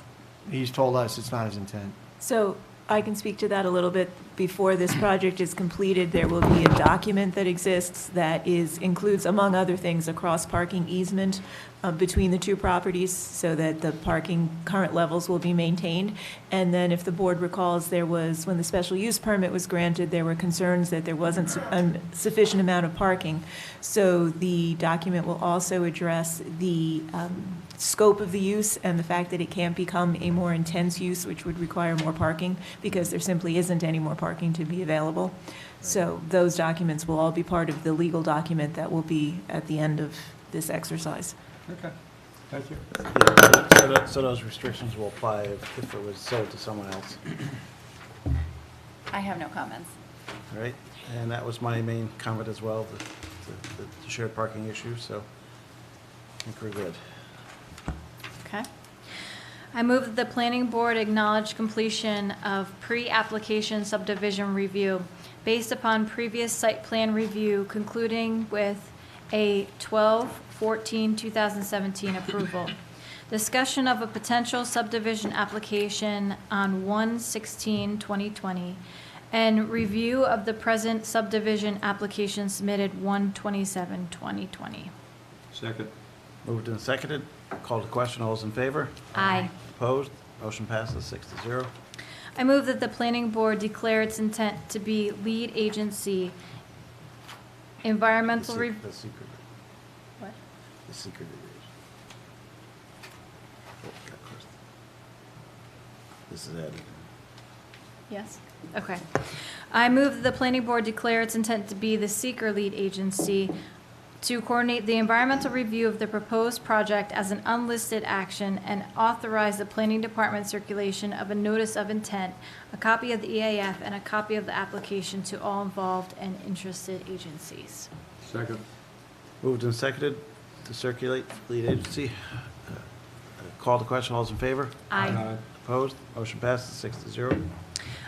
he's told us, it's not his intent. So I can speak to that a little bit. Before this project is completed, there will be a document that exists that includes, among other things, a cross-parking easement between the two properties so that the parking current levels will be maintained. And then if the board recalls, when the special use permit was granted, there were concerns that there wasn't a sufficient amount of parking. So the document will also address the scope of the use and the fact that it can't become a more intense use, which would require more parking, because there simply isn't any more parking to be available. So those documents will all be part of the legal document that will be at the end of this exercise. Okay, thank you. Yeah, so those restrictions will apply if it was sold to someone else. I have no comments. All right, and that was my main comment as well, the shared parking issue, so I think we're good. Okay. I move that the planning board acknowledge completion of pre-application subdivision review based upon previous site plan review concluding with a 12/14/2017 approval. Discussion of a potential subdivision application on 1/16/2020 and review of the present subdivision application submitted 1/27/2020. Second. Moved and seconded. Called to question. All those in favor? Aye. Opposed? Motion passes 6-0. I move that the planning board declare its intent to be lead agency, environmental The review. secret. What? The secret. This is added. Yes, okay. I move that the planning board declare its intent to be the seeker lead agency to coordinate the environmental review of the proposed project as an unlisted action and authorize the planning department circulation of a notice of intent, a copy of the EAF, and a copy of the application to all involved and interested agencies. Second. Moved and seconded to circulate lead agency. Call to question. All those in favor? Aye. Opposed? Motion passes 6-0.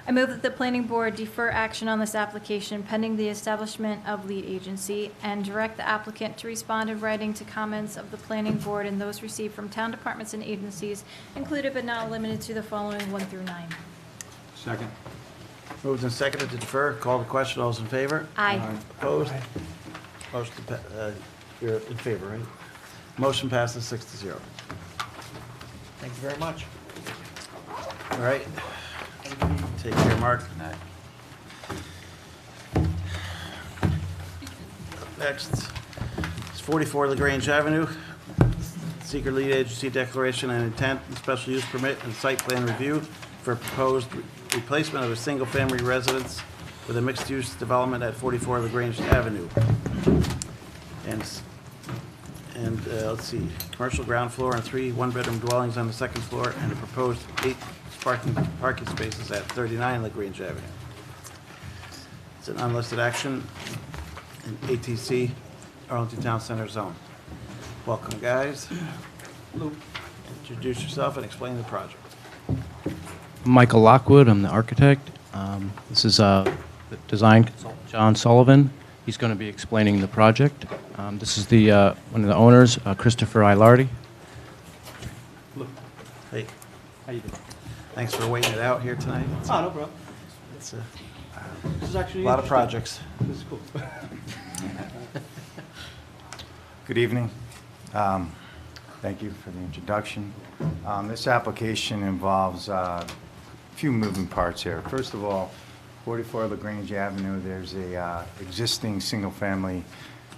I move that the planning board defer action on this application pending the establishment of lead agency and direct the applicant to respond in writing to comments of the planning board and those received from town departments and agencies, included but not limited to the following 1 through 9. Second. Moved and seconded to defer. Call to question. All those in favor? Aye. Opposed? Motion, you're in favor, right? Motion passes 6-0. Thank you very much. All right. Take care, Mark. Next, it's 44 LaGrange Avenue. Seeker lead agency declaration and intent and special use permit and site plan review for proposed replacement of a single-family residence with a mixed-use development at 44 LaGrange Avenue. And let's see, commercial ground floor and 3 one-bedroom dwellings on the second floor, and a proposed 8 parking spaces at 39 LaGrange Avenue. It's an unlisted action in ATC, Arlington Town Center Zone. Welcome, guys. Introduce yourself and explain the project. Michael Lockwood, I'm the architect. This is the design consultant, John Sullivan. He's going to be explaining the project. This is the one of the owners, Christopher Ilardi. Hey. How you doing? Thanks for waiting it out here tonight. Oh, no problem. It's This is actually a lot of interesting. projects. This is cool. Good evening. Thank you for the introduction. This application involves a few moving parts here. First of all, 44 LaGrange Avenue, there's a existing single-family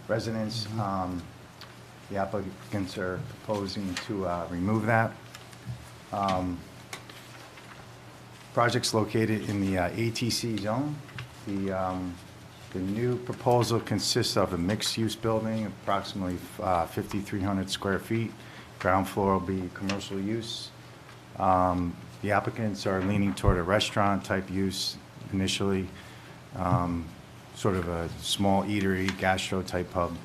residence. The applicants are proposing to remove that. Project's located in the ATC zone. The new proposal consists of a mixed-use building, approximately 5,300 square feet. Ground floor will be commercial use. The applicants are leaning toward a restaurant-type use initially, sort of a small eatery, gastro-type pub.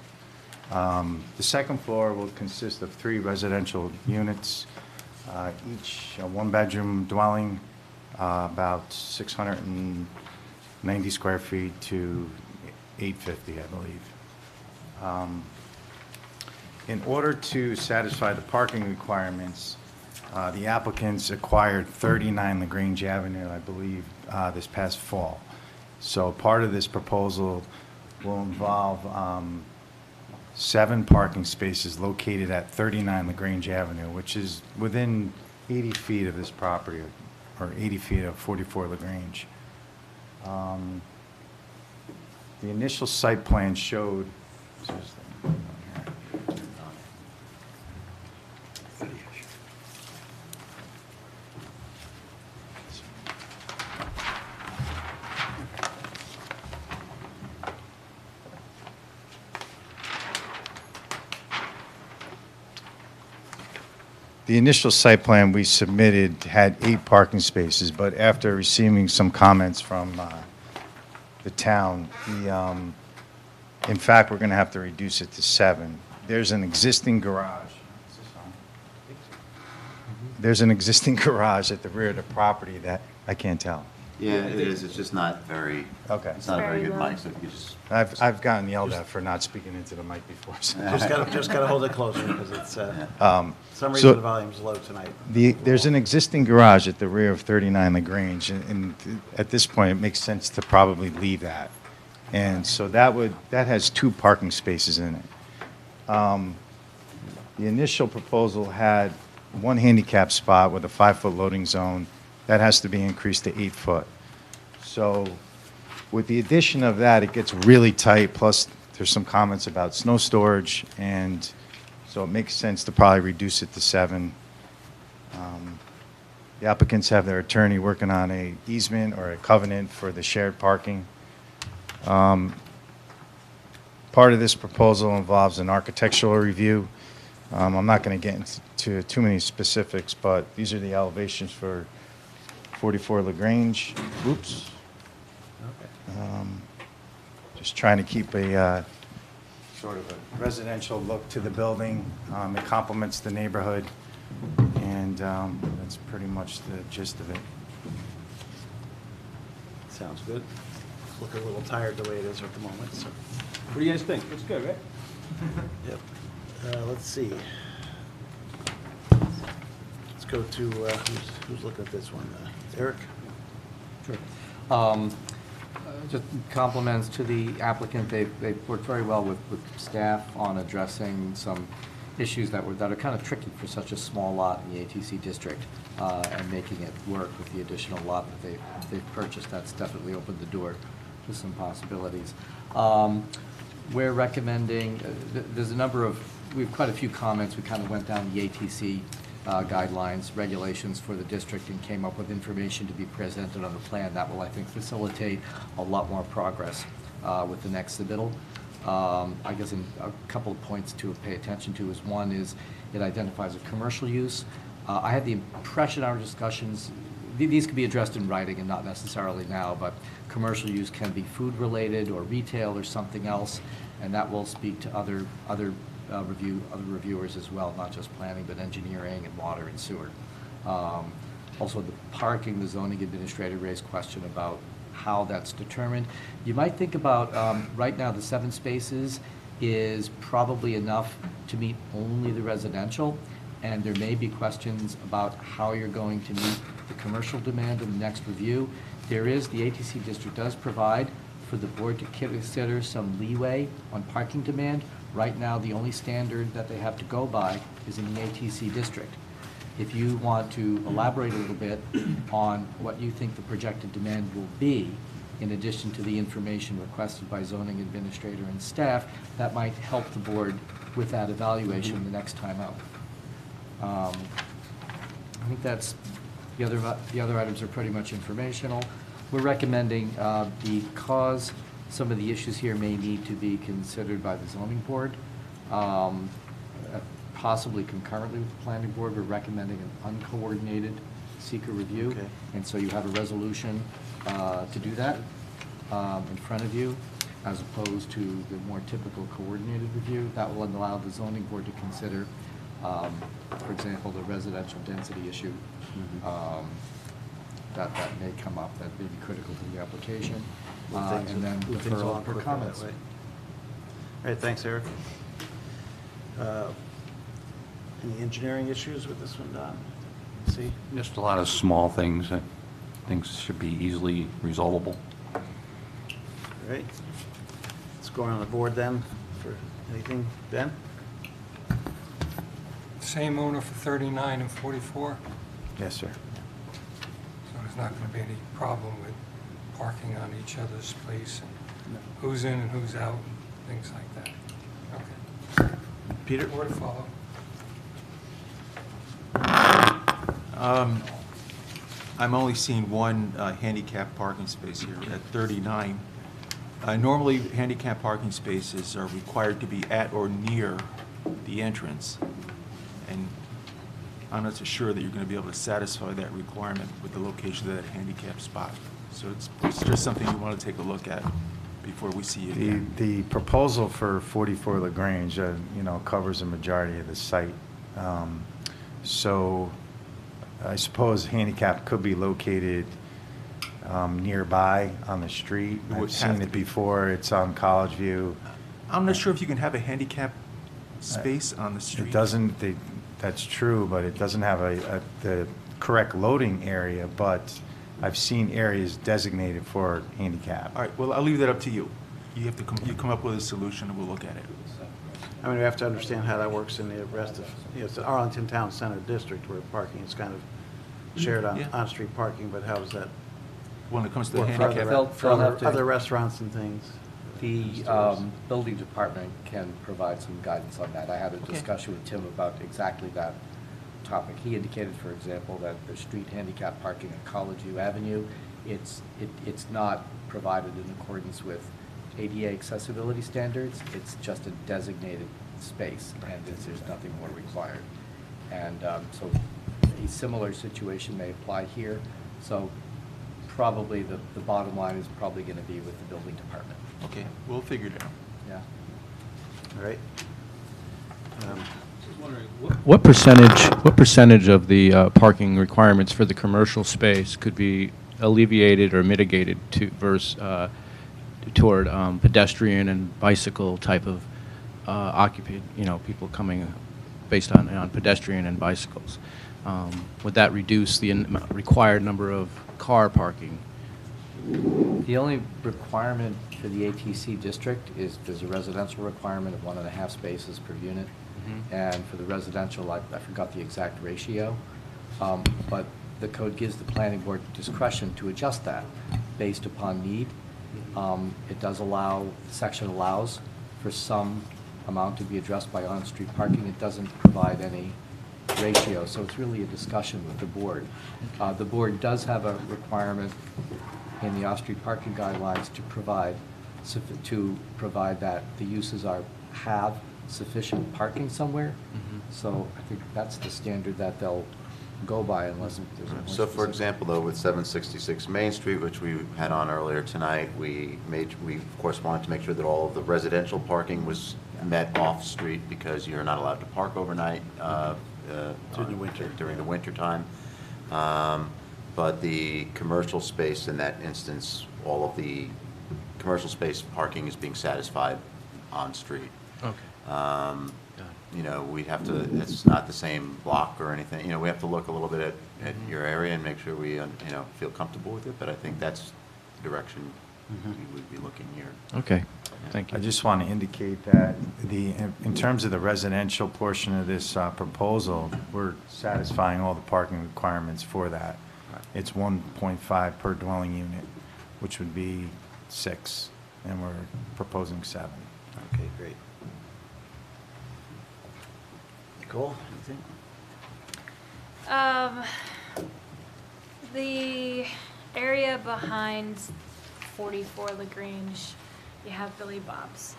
The second floor will consist of 3 residential units, each a one-bedroom dwelling, about 690 square feet to 850, I believe. In order to satisfy the parking requirements, the applicants acquired 39 LaGrange Avenue, I believe, this past fall. So part of this proposal will involve 7 parking spaces located at 39 LaGrange Avenue, which is within 80 feet of this property, or 80 feet of 44 LaGrange. The initial site plan showed, the initial site plan we submitted had 8 parking spaces, but after receiving some comments from the town, in fact, we're going to have to reduce it to 7. There's an existing garage. There's an existing garage at the rear of the property that, I can't tell. Yeah, it is. It's just not very, Okay. it's not a very good mic, so if you just. I've gotten yelled at for not speaking into the mic before. So. Just gotta hold it closer, because it's, Um, some so reason the volume's low tonight. There's an existing garage at the rear of 39 LaGrange, and at this point, it makes sense to probably leave that. And so that has 2 parking spaces in it. The initial proposal had 1 handicap spot with a 5-foot loading zone. That has to be increased to 8 foot. So with the addition of that, it gets really tight, plus there's some comments about snow storage, and so it makes sense to probably reduce it to 7. The applicants have their attorney working on a easement or a covenant for the shared parking. Part of this proposal involves an architectural review. I'm not going to get into too many specifics, but these are the elevations for 44 LaGrange. Oops. Just trying to keep a sort of a residential look to the building. It complements the neighborhood, and that's pretty much the gist of it. Sounds good. Look a little tired the way it is at the moment, so. What do you guys think? Looks good, right? Yep. Let's see. Let's go to, who's looking at this one? Eric? Sure. Just compliments to the applicant. They've worked very well with staff on addressing some issues that are kind of tricky for such a small lot in the ATC district, and making it work with the additional lot that they've purchased. That's definitely opened the door to some possibilities. We're recommending, there's a number of we have quite a few comments. We kind of went down the ATC guidelines, regulations for the district, and came up with information to be presented on the plan that will, I think, facilitate a lot more progress with the next submittal. I guess a couple of points to pay attention to is, one is it identifies a commercial use. I had the impression our discussions, these could be addressed in writing and not necessarily now, but commercial use can be food-related or retail or something else, and that will speak to other reviewers as well, not just planning, but engineering and water and sewer. Also, the parking, the zoning administrator raised question about how that's determined. You might think about, right now, the 7 spaces is probably enough to meet only the residential, and there may be questions about how you're going to meet the commercial demand in the next review. There is, the ATC district does provide for the board to consider some leeway on parking demand. Right now, the only standard that they have to go by is in the ATC district. If you want to elaborate a little bit on what you think the projected demand will be, in addition to the information requested by zoning administrator and staff, that might help the board with that evaluation the next time out. I think that's, the other items are pretty much informational. We're recommending, because some of the issues here may need to be considered by the zoning board, possibly concurrently with the planning board, we're recommending an uncoordinated seeker review. Okay. And so you have a resolution to do that in front of you, as opposed to the more typical coordinated review. That will allow the zoning board to consider, for example, the residential density issue that may come up, that may be critical to the application, and then deferral for comments. All right, thanks, Eric. Any engineering issues with this one, Don? See? Just a lot of small things that things should be easily resolvable. All right. Let's go on the board then for anything. Ben? Same owner for 39 and 44, Yes, sir. so there's not going to be any problem with parking on each other's place and who's in and who's out and things like that. Okay. Peter? More to follow. I'm only seeing one handicap parking space here at 39. Normally, handicap parking spaces are required to be at or near the entrance, and I'm not so sure that you're going to be able to satisfy that requirement with the location of that handicap spot. So it's just something you want to take a look at before we see you again. The proposal for 44 LaGrange, covers a majority of the site. So I suppose handicap could be located nearby on the street. It would I've seen have to it be. before. It's on College View. I'm not sure if you can have a handicap space on the street. It doesn't, that's true, but it doesn't have the correct loading area, but I've seen areas designated for handicap. All right, well, I'll leave that up to you. You have to come up with a solution, and we'll look at it. I mean, we have to understand how that works in the rest of, it's the Arlington Town Center District where parking is kind of shared Yeah. on-street parking, but how does that When it comes to the work for handicap. other restaurants and things? The building department can provide some guidance on that. I had a discussion with Tim about exactly that topic. He indicated, for example, that the street handicap parking at College View Avenue, it's not provided in accordance with ADA accessibility standards. It's just a designated space, and there's nothing more required. And so a similar situation may apply here. So probably the bottom line is probably going to be with the building department. Okay, we'll figure it out. Yeah. All right. What percentage of the parking requirements for the commercial space could be alleviated or mitigated toward pedestrian and bicycle type of occupied, people coming based on pedestrian and bicycles? Would that reduce the required number of car parking? The only requirement for the ATC district is there's a residential requirement of 1.5 spaces per unit. And for the residential, I forgot the exact ratio, but the code gives the planning board discretion to adjust that based upon need. It does allow, the section allows for some amount to be addressed by on-street parking. It doesn't provide any ratio, so it's really a discussion with the board. The board does have a requirement in the off-street parking guidelines to provide that the uses have sufficient parking somewhere. So I think that's the standard that they'll go by unless there's a more So for specific- example, though, with 766 Main Street, which we had on earlier tonight, we of course wanted to make sure that all of the residential parking was met off-street because you're not allowed to park overnight during the winter time. But the commercial space in that instance, all of the commercial space parking is being satisfied on-street. Okay. You know, we have to, it's not the same block or anything, you know, we have to look a little bit at your area and make sure we, you know, feel comfortable with it, but I think that's the direction we would be looking here. Okay, thank you. I just want to indicate that in terms of the residential portion of this proposal, we're satisfying all the parking requirements for that. It's 1.5 per dwelling unit, which would be 6, and we're proposing 7. Okay, great. Nicole, anything? The area behind 44 LaGrange, you have Billy Bob's.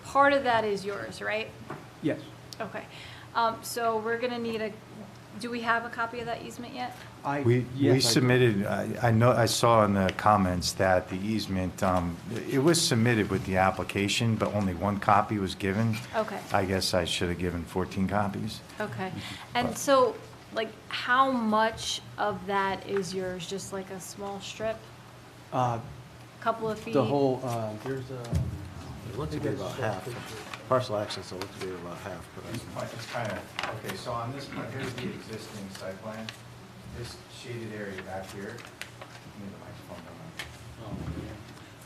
Part of that is yours, right? Yes. Okay. So we're gonna need do we have a copy of that easement yet? We submitted, I saw in the comments that the easement, it was submitted with the application, but only one copy was given. Okay. I guess I should have given 14 copies. Okay. And so, like, how much of that is yours? Just like a small strip? Couple of feet? The whole, there's It looks to be about half. Parcel access, it looks to be about half. But It's kind of, okay, so on this plan, here's the existing site plan. This shaded area back here, need the microphone down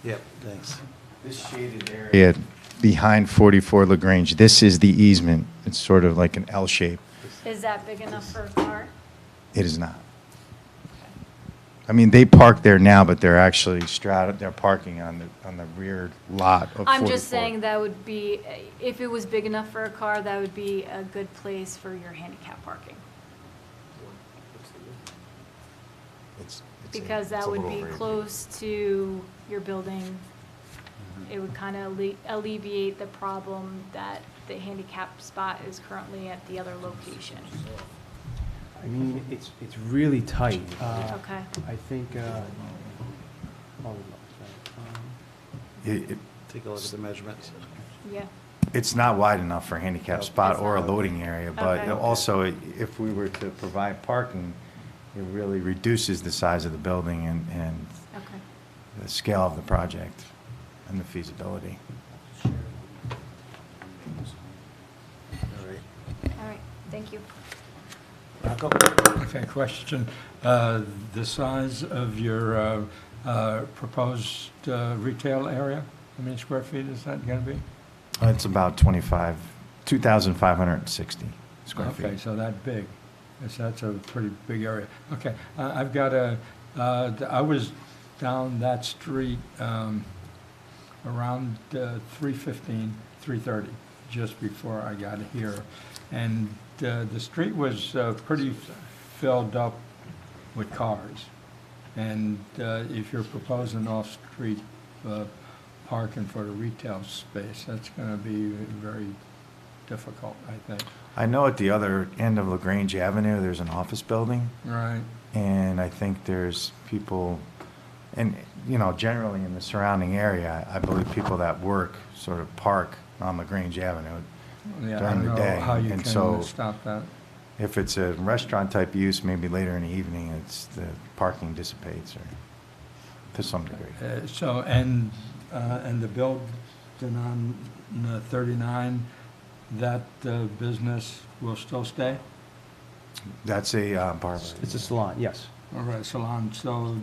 there. Yep, thanks. This shaded area behind 44 LaGrange, this is the easement. It's sort of like an L shape. Is that big enough for a car? It is not. I mean, they park there now, but they're actually they're parking on the rear lot of 44. I'm just saying that would be, if it was big enough for a car, that would be a good place for your handicap parking. Because that would be close to your building. It would kind of alleviate the problem that the handicap spot is currently at the other location. I mean, it's really tight. Okay. I think, Take a look at the measurements. Yeah. It's not wide enough for a handicap spot or a loading area, but Okay. also, if we were to provide parking, it really reduces the size of the building and Okay. the scale of the project and the feasibility. All right. All right, thank you. Rocco? Okay, question. The size of your proposed retail area, how many square feet is that going to be? It's about 2,560 square feet. Okay, so that big. Yes, that's a pretty big area. Okay, I've got I was down that street around 3:15, 3:30, just before I got here. And the street was pretty filled up with cars. And if you're proposing off-street parking for the retail space, that's going to be very difficult, I think. I know at the other end of LaGrange Avenue, there's an office building. Right. And I think there's people, and, you know, generally in the surrounding area, I believe people that work sort of park on LaGrange Avenue Yeah, I during don't the know day. how you And can so stop that. if it's a restaurant-type use, maybe later in the evening, the parking dissipates or to some degree. So, and the building on 39, that business will still stay? That's a parlor. It's a salon, yes. All right, salon, so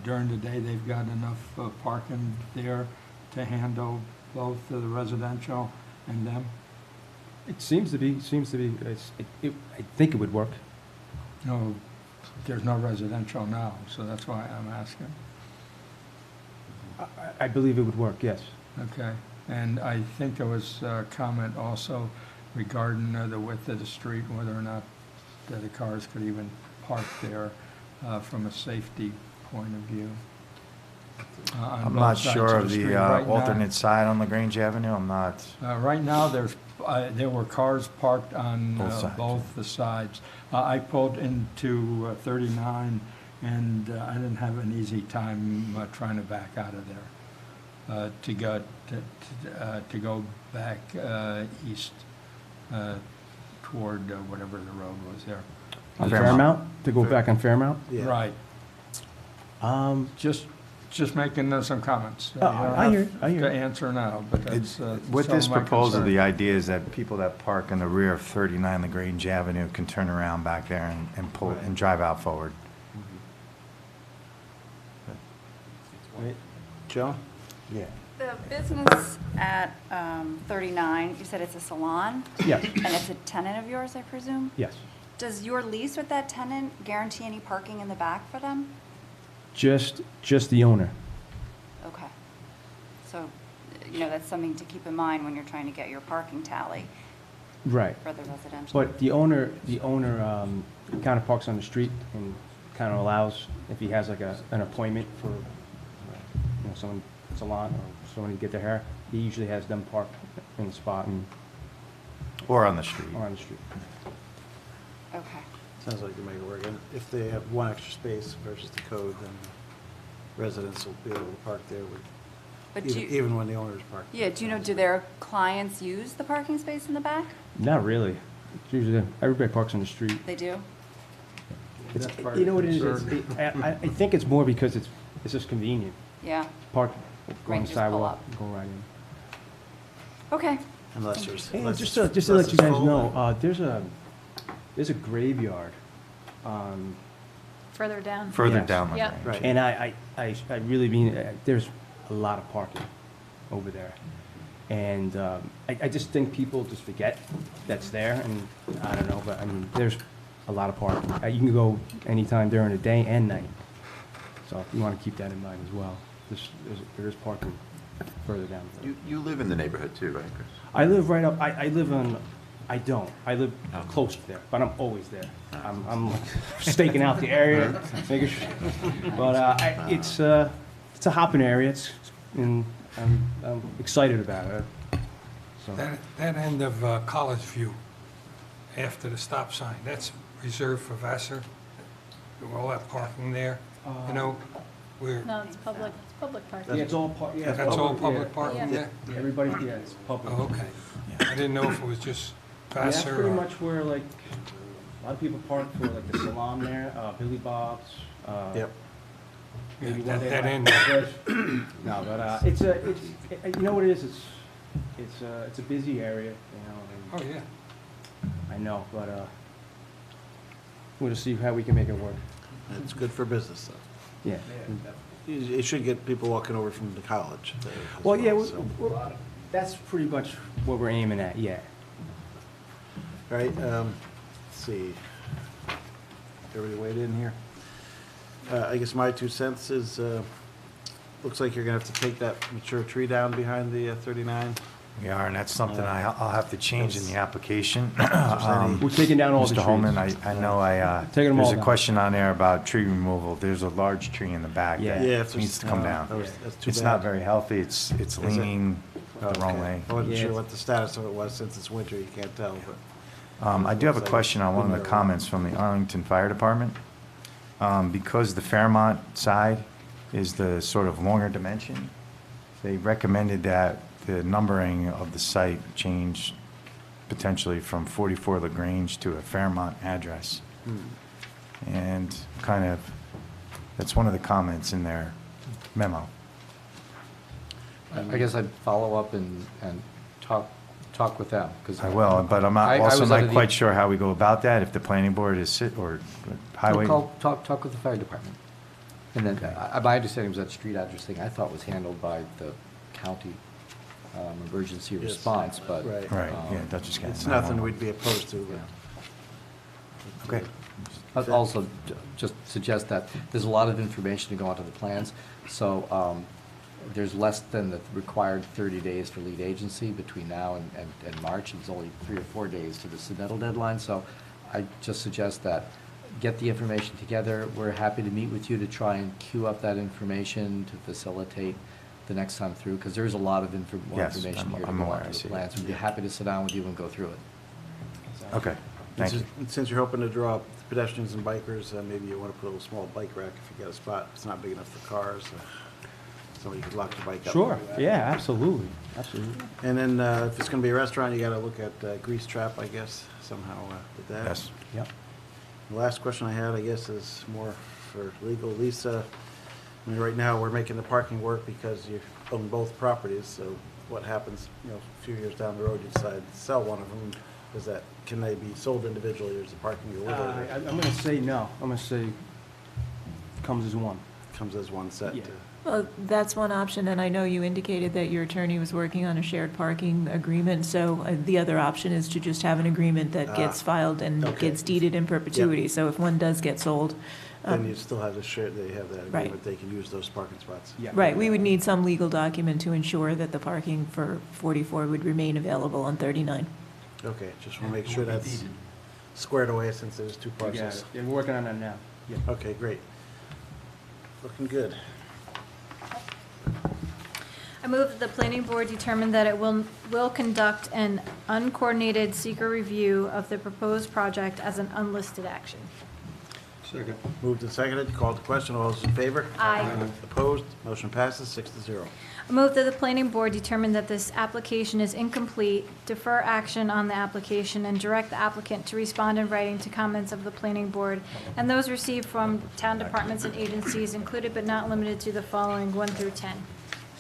during the day, they've got enough parking there to handle both the residential and them? It seems to be, I think it would work. No, there's no residential now, so that's why I'm asking. I believe it would work, yes. Okay, and I think there was a comment also regarding the width of the street, whether or not the cars could even park there from a safety point of view. On I'm both not sides sure of street. the Right now- alternate side on LaGrange Avenue, I'm not. Right now, there were cars parked on Both sides. both the sides. I pulled into 39, and I didn't have an easy time trying to back out of there to go back east toward whatever the road was there. On Fairmount? To go back on Fairmount? Right. Just making some comments. Oh, You don't I hear- have I hear. to answer now, but that's With some this of my proposal, concern. the idea is that people that park in the rear of 39 LaGrange Avenue can turn around back there and pull, and drive out forward. Joe? Yeah. The business at 39, you said it's a salon? Yes. And it's a tenant of yours, I presume? Yes. Does your lease with that tenant guarantee any parking in the back for them? Just the owner. Okay. So, that's something to keep in mind when you're trying to get your parking tally Right. for the residential. But the owner kind of parks on the street and kind of allows, if he has like an appointment for, someone, salon or someone to get their hair, he usually has them park in the spot and. Or on the street. Or on the street. Okay. Sounds like they make it work. And if they have one extra space versus the code, then residents will be able to park there But even when the owner's parked. Yeah, do their clients use the parking space in the back? Not really. It's usually, everybody parks on the street. They do? It's, That's part you know of what it the is? concern. I think it's more because it's just convenient. Yeah. Park, go Right, on the just pull sidewalk, up. go right in. Okay. Unless there's. And unless just it's- to unless let you it's guys full, know, there's a graveyard. Further down. Further Yes. down Yep. LaGrange. Right. And I really mean, there's a lot of parking over there. And I just think people just forget that's there, and I don't know, but I mean, there's a lot of parking. You can go anytime during the day and night. So you want to keep that in mind as well. There is parking further down. You live in the neighborhood too, right, Chris? I live right up, I live on, I don't. I live close to there, but I'm always there. I'm like staking out the area, making sure. But it's a hopping area, and I'm excited about it. So, That end of College View, after the stop sign, that's reserved for Vassar? All that parking there, we're, No, it's public parking. yeah, it's all, yeah. it's that's all yeah. public parking there? Yeah, everybody, yeah, it's public. Oh, okay. I didn't know if it was just Yeah, that's Vassar pretty or... much where, like, a lot of people park for, like, the salon there, Billy Bob's. Yep. Maybe Yeah, one day that like end. Fresh. No, but it's you know what it is? It's a busy area, Oh, and yeah. I know, but we'll just see how we can make it work. It's good for business, though. Yeah. It should get people walking over from the college. there as Well, yeah, so. that's pretty much what we're aiming at. Yeah. All right, let's see. Everybody weighed in here? I guess my 2 cents is, looks like you're gonna have to take that mature tree down behind the 39. We are, and that's something I'll have to change in the application. We're taking down all the Mr. trees. Holman, I know Taking them all there's a down. question on there about tree removal. There's a large tree in the back Yeah. that Yeah, if needs to there's- come no, down. that's too It's bad. not very healthy. It's it? leaning the wrong Okay. way. I wasn't Yeah, sure it's- what the status of it was since it's winter, you can't tell, but. I do have a Looks like question on one of no the matter comments from the Arlington Fire Department. Because the Fairmont side is the sort of longer dimension, they recommended that the numbering of the site change potentially from 44 LaGrange to a Fairmont address. And kind of, that's one of the comments in their memo. I guess I'd follow up and talk with them, because. I will, but I'm I also was under not the- quite sure how we go about that, if the planning board is, or highway. Talk with the fire department. And then, my understanding was that street address thing, I thought was handled by the county emergency Yes. response, but. Right. Right, yeah, Dutchess County. It's nothing we'd be opposed to, but. Okay. I'd also just suggest that there's a lot of information to go onto the plans, so there's less than the required 30 days for lead agency between now and March. It's only 3 or 4 days to the submittal deadline, so I just suggest that get the information together. We're happy to meet with you to try and queue up that information to facilitate the next time through, because there's a lot of more Yes, information here to I'm go aware, on I to see the it. plans. We'd be happy to sit down with you and go through it. Okay, thank you. Since you're hoping to draw pedestrians and bikers, maybe you want to put a little small bike rack if you got a spot. It's not big enough for cars. Somebody could lock the bike up. Sure, yeah, absolutely, absolutely. And then if it's going to be a restaurant, you got to look at grease trap, I guess, somehow with that. Yes. Yep. The last question I had, I guess, is more for legal. Lisa, I mean, right now, we're making the parking work because you own both properties, so what happens, a few years down the road, you decide to sell one of them, can they be sold individually, or is the parking go with it? I'm going to say no. I'm going to say comes as one. Comes as one set? Yeah. Well, that's one option, and I know you indicated that your attorney was working on a shared parking agreement, so the other option is to just have an agreement that gets filed and okay. gets deeded in perpetuity. Yep. So if one does get sold. Then you still have they have that Right. agreement, they can use those parking spots. Right, we would need some legal document to ensure that the parking for 44 would remain available on 39. Okay, just want to make sure that's squared away since there's two Yeah, parcels. we're working on that now. Yeah. Okay, great. Looking good. I move that the planning board determine that it will conduct an uncoordinated seeker review of the proposed project as an unlisted action. Second. Moved and seconded, called to question, all those in favor? Aye. Opposed, motion passes 6-0. I move that the planning board determine that this application is incomplete, defer action on the application, and direct the applicant to respond in writing to comments of the planning board and those received from town departments and agencies, included but not limited to the following 1 through 10.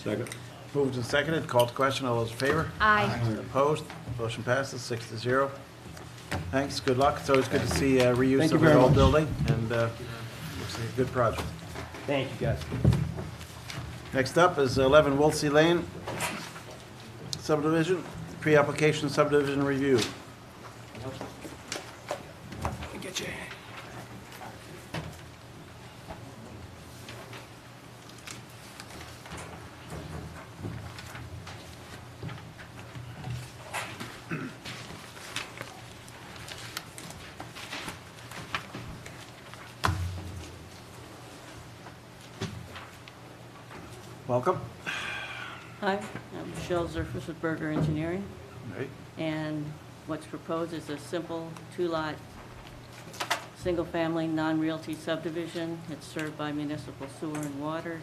Second. Moved and seconded, called to question, all those in favor? Aye. Opposed, motion passes 6-0. Thanks, good luck. It's always good to see reuse Thank you of the very old much. building, and looks like a good project. Thank you, guys. Next up is 11 Wolsey Lane subdivision, pre-application subdivision review. Get you. Welcome. Hi, I'm Michelle Zerfus with Berger Engineering, Right. and what's proposed is a simple two-lot, single-family, non-realty subdivision. It's served by municipal sewer and water.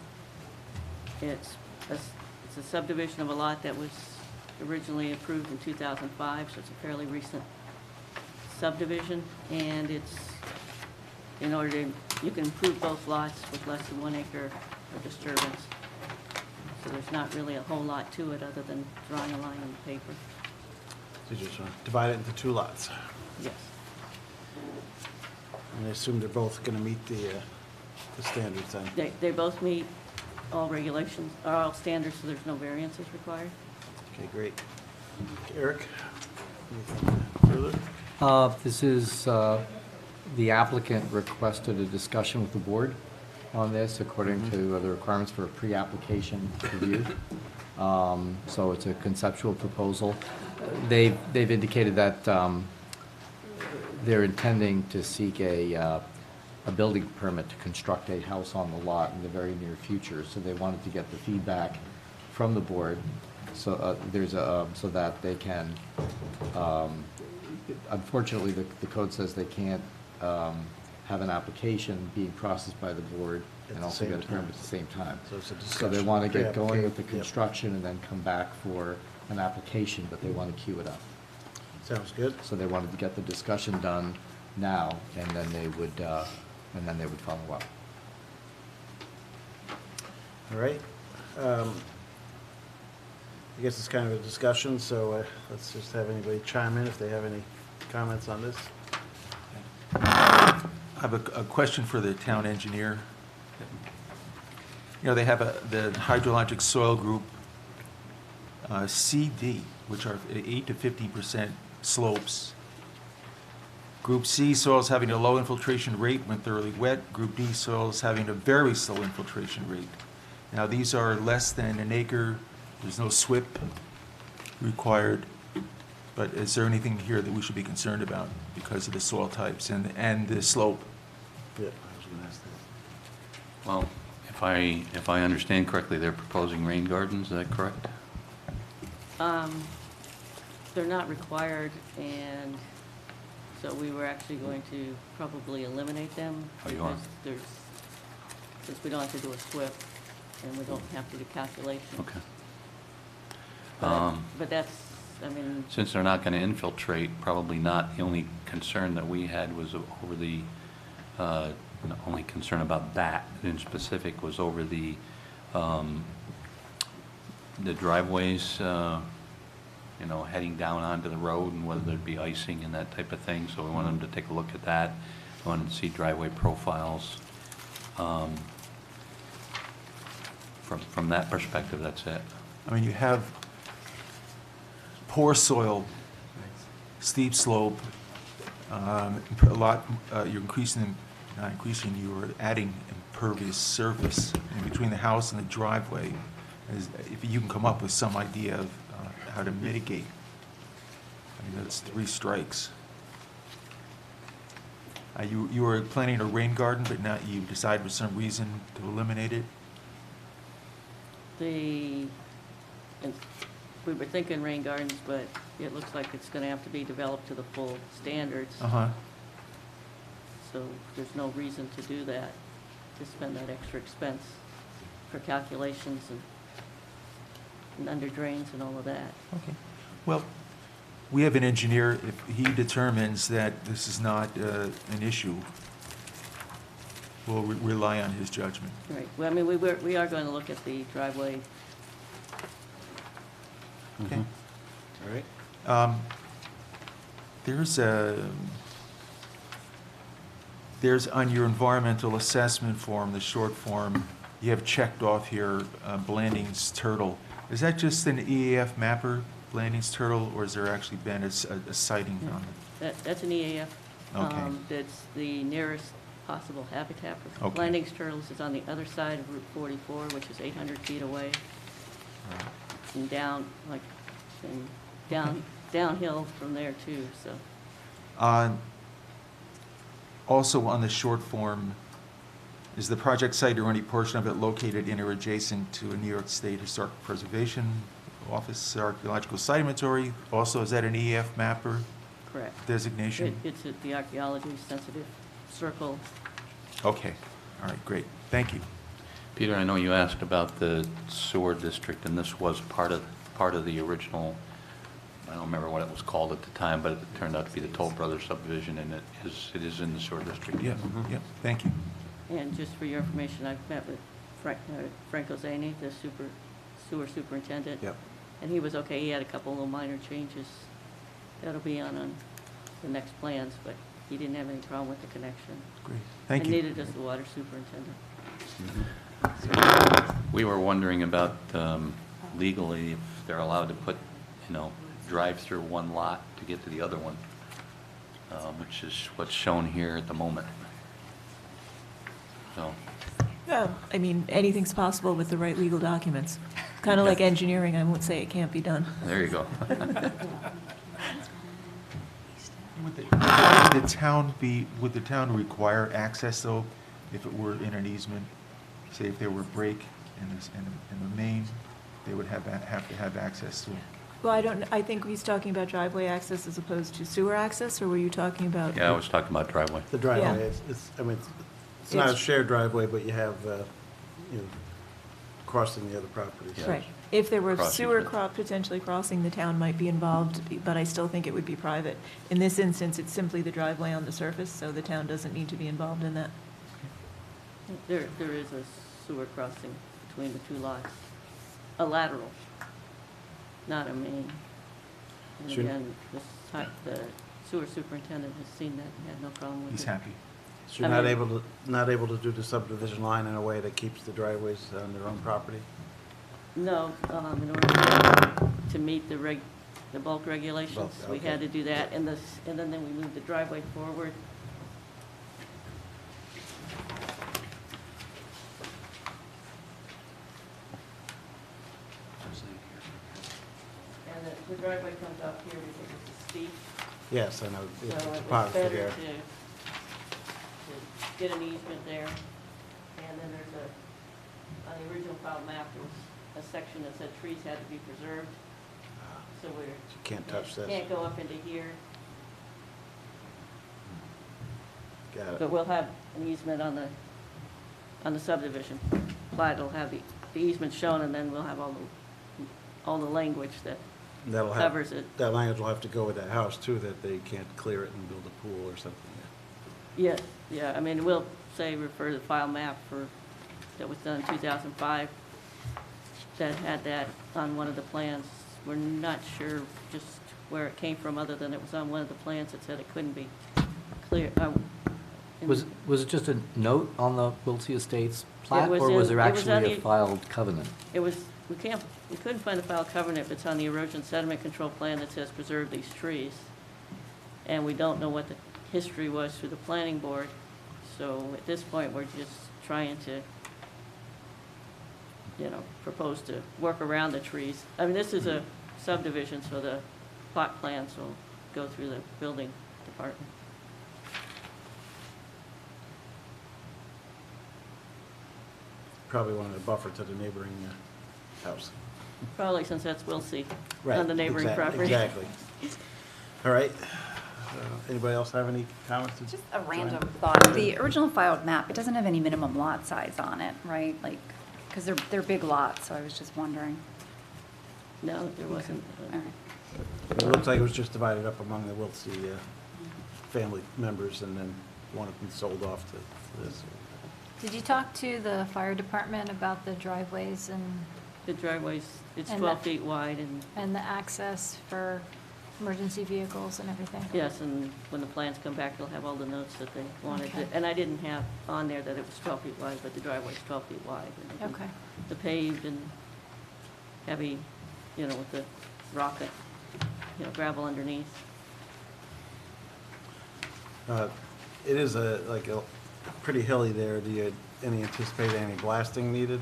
It's a subdivision of a lot that was originally approved in 2005, so it's a fairly recent subdivision, and it's, in order to, you can improve both lots with less than 1 acre of disturbance. So there's not really a whole lot to it other than drawing a line on the paper. So you just want to divide it into two lots. Yes. And I assume they're both going to meet the standards then? They both meet all regulations, or all standards, so there's no variances required. Okay, great. Eric? Anything further? This is, the applicant requested a discussion with the board on this according to the requirements for a pre-application review. So it's a conceptual proposal. They've indicated that they're intending to seek a building permit to construct a house on the lot in the very near future. So they wanted to get the feedback from the board so so that they can, unfortunately, the code says they can't have an application being processed by the board At and the also same get a permit time. at the same time. So it's a So they discussion, want to get going with the pre-application, yep. construction and then come back for an application, but they want to queue it up. Sounds good. So they wanted to get the discussion done now, and then they would follow up. All right. I guess it's kind of a discussion, so let's just have anybody chime in if they have any comments on this. I have a question for the town engineer. You know, they have the hydrologic soil group CD, which are 8 to 50% slopes. Group C, soils having a low infiltration rate when thoroughly wet. Group D, soils having a very slow infiltration rate. Now, these are less than an acre, there's no SWIP required, but is there anything here that we should be concerned about because of the soil types and the slope? Yeah, I was gonna ask that. Well, if I understand correctly, they're proposing rain gardens, is that correct? They're not required, and so we were actually going to probably eliminate them. Oh, you are? Because since we don't have to do a SWIP, and we don't have to do calculations. Okay. But that's, I mean, Since they're not going to infiltrate, probably not. The only concern that we had was over the, the only concern about that in specific was over the driveways, you know, heading down onto the road and whether there'd be icing and that type of thing. So we wanted them to take a look at that. We wanted to see driveway profiles. From that perspective, that's it. I mean, you have poor soil, steep slope, a lot, you're increasing, not increasing, you're adding impervious surface in between the house and the driveway. If you can come up with some idea of how to mitigate, I mean, that's 3 strikes. You were planning a rain garden, but now you decided for some reason to eliminate it? and we were thinking rain gardens, but it looks like it's gonna have to be developed to the full standards. Uh-huh. So there's no reason to do that, to spend that extra expense for calculations and under drains and all of that. Okay. Well, we have an engineer. If he determines that this is not an issue, we'll rely on his judgment. Right, well, I mean, we are going to look at the driveway. Okay. All right. There's on your environmental assessment form, the short form, you have checked off here, Blanding's Turtle. Is that just an EAF mapper, Blanding's Turtle, or has there actually been a sighting on it? That's an EAF. Okay. That's the nearest possible habitat for Okay. Blanding's turtles is on the other side of Route 44, which is 800 feet away. And down, downhill from there too, so. Also on the short form, is the project site or any portion of it located in or adjacent to a New York State Historic Preservation Office Archaeological Site Inventory? Also, is that an EAF mapper Correct. designation? It's at the archaeology sensitive circle. Okay, all right, great, thank you. Peter, I know you asked about the sewer district, and this was part of the original, I don't remember what it was called at the time, but it turned out to be the Toll Brothers subdivision, and it is in the sewer district. Yeah, yeah, thank you. And just for your information, I've met with Franco Zany, the sewer superintendent. Yep. And he was okay. He had a couple little minor changes that'll be on the next plans, but he didn't have any problem with the connection. Great, thank you. And neither does the water superintendent. We were wondering about legally if they're allowed to put, drive through one lot to get to the other one, which is what's shown here at the moment. So, I mean, anything's possible with the right legal documents. Kind of like engineering, I won't say it can't be done. there you go. Would the town require access, though, if it were in an easement? Say if there were a break in the main, they would have to have access to it? Well, I think he's talking about driveway access as opposed to sewer access, or were you talking about? Yeah, I was talking about driveway. The driveway, Yeah. it's not a shared driveway, but you have, crossing the other properties. Yeah. Right. If there were Cross sewer easement. potentially crossing, the town might be involved, but I still think it would be private. In this instance, it's simply the driveway on the surface, so the town doesn't need to be involved in that. There is a sewer crossing between the two lots, a lateral, not a main. And Sure. again, the sewer superintendent has seen that and had no problem with it. He's happy. So you're not able to do the subdivision line in a way that keeps the driveways on their own property? No, in order to meet the bulk regulations, Bulk, we okay. had to do that, and then we moved the driveway forward. the driveway comes up here because it's steep. Yes, I know, So it's it was topography better there. to get an easement there. And then there's on the original file map, there was a section that said trees had to be preserved. So we're. You can't touch this. Can't go up into here. Got it. But we'll have an easement on the subdivision. Plat will have the easement shown, and then we'll have all the language that That'll have, covers it. that language will have to go with that house too, that they can't clear it and build a pool or something. Yes, yeah, I mean, we'll say refer to the file map that was done in 2005, that had that on one of the plans. We're not sure just where it came from, other than it was on one of the plans that said it couldn't be clear. Was it just a note on the Wiltsey Estates plat, was or was in- there it was on actually a the- filed covenant? It was, we couldn't find the file covenant, but it's on the erosion sediment control plan that says preserve these trees. And we don't know what the history was through the planning board, so at this point, we're just trying to, propose to work around the trees. I mean, this is a subdivision, so the plot plans will go through the building department. Probably wanted a buffer to the neighboring house. Probably since that's Wilsey Right, on the neighboring property. Exactly. All right. Anybody else have any comments? Just a random thought. The original filed map, it doesn't have any minimum lot size on it, right? Like, because they're big lots, so I was just wondering. No, there wasn't. All right. It looks like it was just divided up among the Wiltsey family members, and then one of them sold off to this. Did you talk to the fire department about the driveways and? The driveways, it's And 12 the- feet wide, and the access for emergency vehicles and everything? yes, and when the plans come back, they'll have all the notes that they wanted. Okay. And I didn't have on there that it was 12 feet wide, but the driveway's 12 feet wide. And Okay. The paved and heavy, with the rock, gravel underneath. It is a pretty hilly there. Do you anticipate any blasting needed?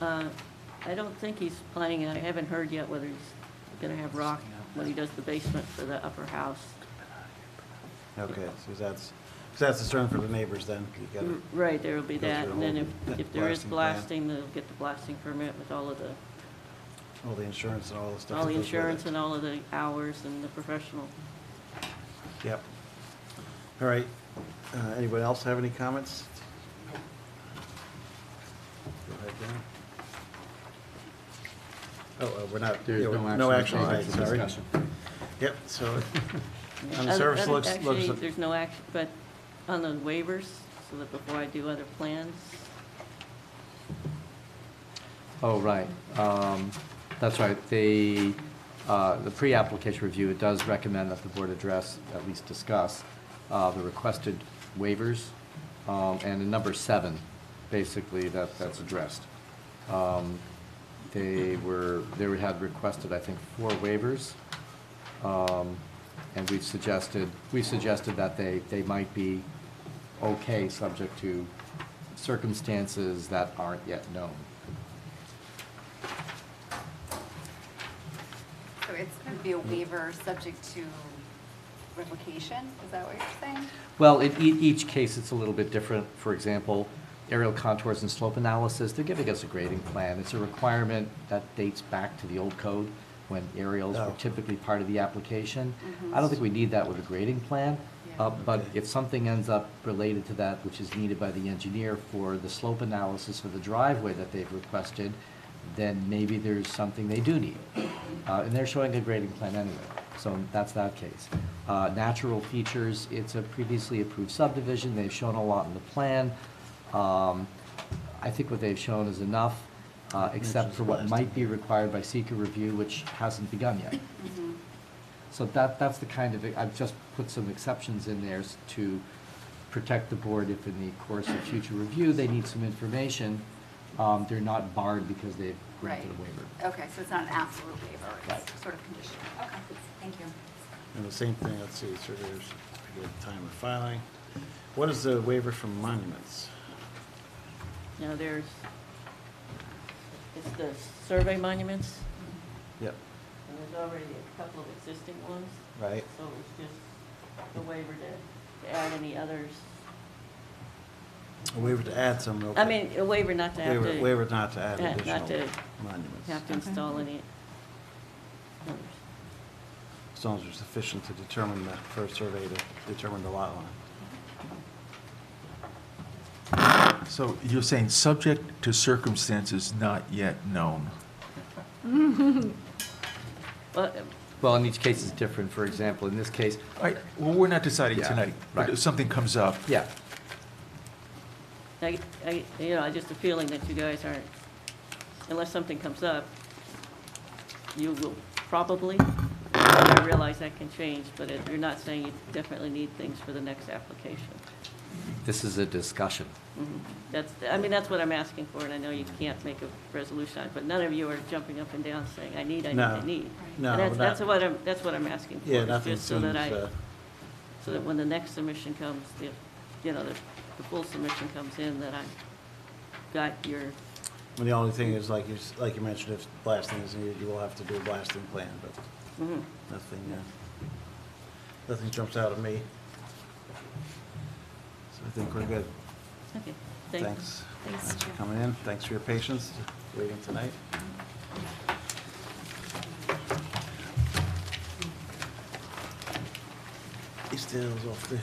I don't think he's planning, I haven't heard yet whether he's going to have rock when he does the basement for the upper house. Okay, so that's a concern for the neighbors then. You gotta Right, there will be go through that, the and then whole if there is plan. blasting, they'll get the blasting permit with all of the insurance and all the stuff. all that the goes with insurance it. and all of the hours and the professional. Yep. All right. Anybody else have any comments? Go ahead, Dan. We're not, There's no action taken, tonight, it's a sorry. discussion. Yep, so on the service looks. Actually, there's no action, but on the waivers, so that before I do other plans, Oh, right. That's right. The pre-application review, it does recommend that the board address, at least discuss, the requested waivers, and in number 7, basically, that's addressed. They had requested, I think, 4 waivers, and we've suggested that they might be okay, subject to circumstances that aren't yet known. So it's going to be a waiver subject to revocation? Is that what you're saying? Well, in each case, it's a little bit different. For example, aerial contours and slope analysis, they're giving us a grading plan. It's a requirement that dates back to the old code when aerials were typically part of the application. I don't think we need that with a grading plan. But if something ends up related to that, which is needed by the engineer for the slope analysis for the driveway that they've requested, then maybe there's something they do need. And they're showing a grading plan anyway, so that's that case. Natural features, it's a previously approved subdivision, they've shown a lot in the plan. I think what they've shown is enough, except for what might be required by seeker review, which hasn't begun yet. So that's the kind of, I've just put some exceptions in there to protect the board if in the course of future review they need some information. They're not barred because they've granted a waiver. Okay, so it's not an absolute waiver, Right. it's sort of conditional. Okay, thank you. And the same thing, let's see, so there's time of filing. What is the waiver from monuments? it's the survey monuments. Yep. there's already a couple of existing ones. Right. So it's just the waiver to add any others. A waiver to add some. I mean, a waiver not to have to. Waiver not to add yeah, additional not to monuments. have to install any others. As long as they're sufficient to determine for a survey to determine the lot line. So you're saying subject to circumstances not yet known? Well, Well, in each case is different. For example, in this case, All right, well, we're not deciding Yeah, tonight, but right. if something comes up, yeah, I just a feeling that you guys aren't, unless something comes up, you will probably, I realize that can change, but you're not saying you definitely need things for the next application. this is a discussion. That's what I'm asking for, and I know you can't make a resolution on it, but none of you are jumping up and down saying, I need. No. And No, that's not- what I'm asking for. Yeah, is nothing just so that seems, so that when the next submission comes, the full submission comes in, that I've got your, I mean, the only thing is, like you mentioned, if blasting is needed, you will have to do a blasting plan, but nothing jumps out at me. So I think we're good. okay, thank you. Thanks. Thanks for coming in. Thanks for your patience, waiting tonight. East Dale's off the.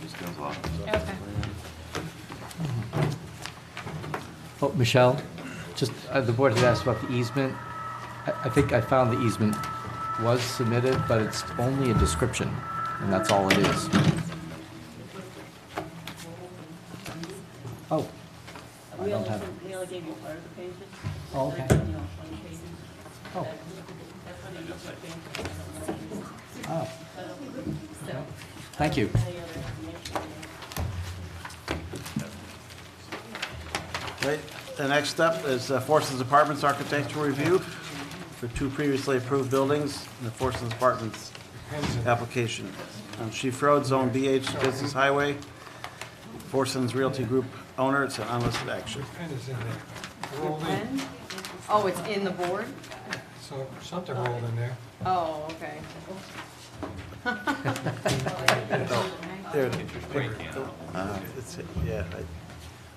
East Dale's off. Okay. Oh, Michelle, just, the board had asked about the easement. I think I found the easement was submitted, but it's only a description, and that's all it is. Oh, I don't have it. We only gave you part of the pages. Oh, okay. 20 pages. Oh. That's what you just changed. Oh, So, thank you. any other information? Right, the next up is Forson's Apartments architectural review for 2 previously approved buildings in the Forson's Apartments application. On Chief Road, Zone BH Business Highway, Forson's Realty Group owner, it's an unlisted action. Pen is in there. Rolled in. Pen? Oh, it's in the board? So something rolled in there. Oh, okay. There it is. It's, yeah,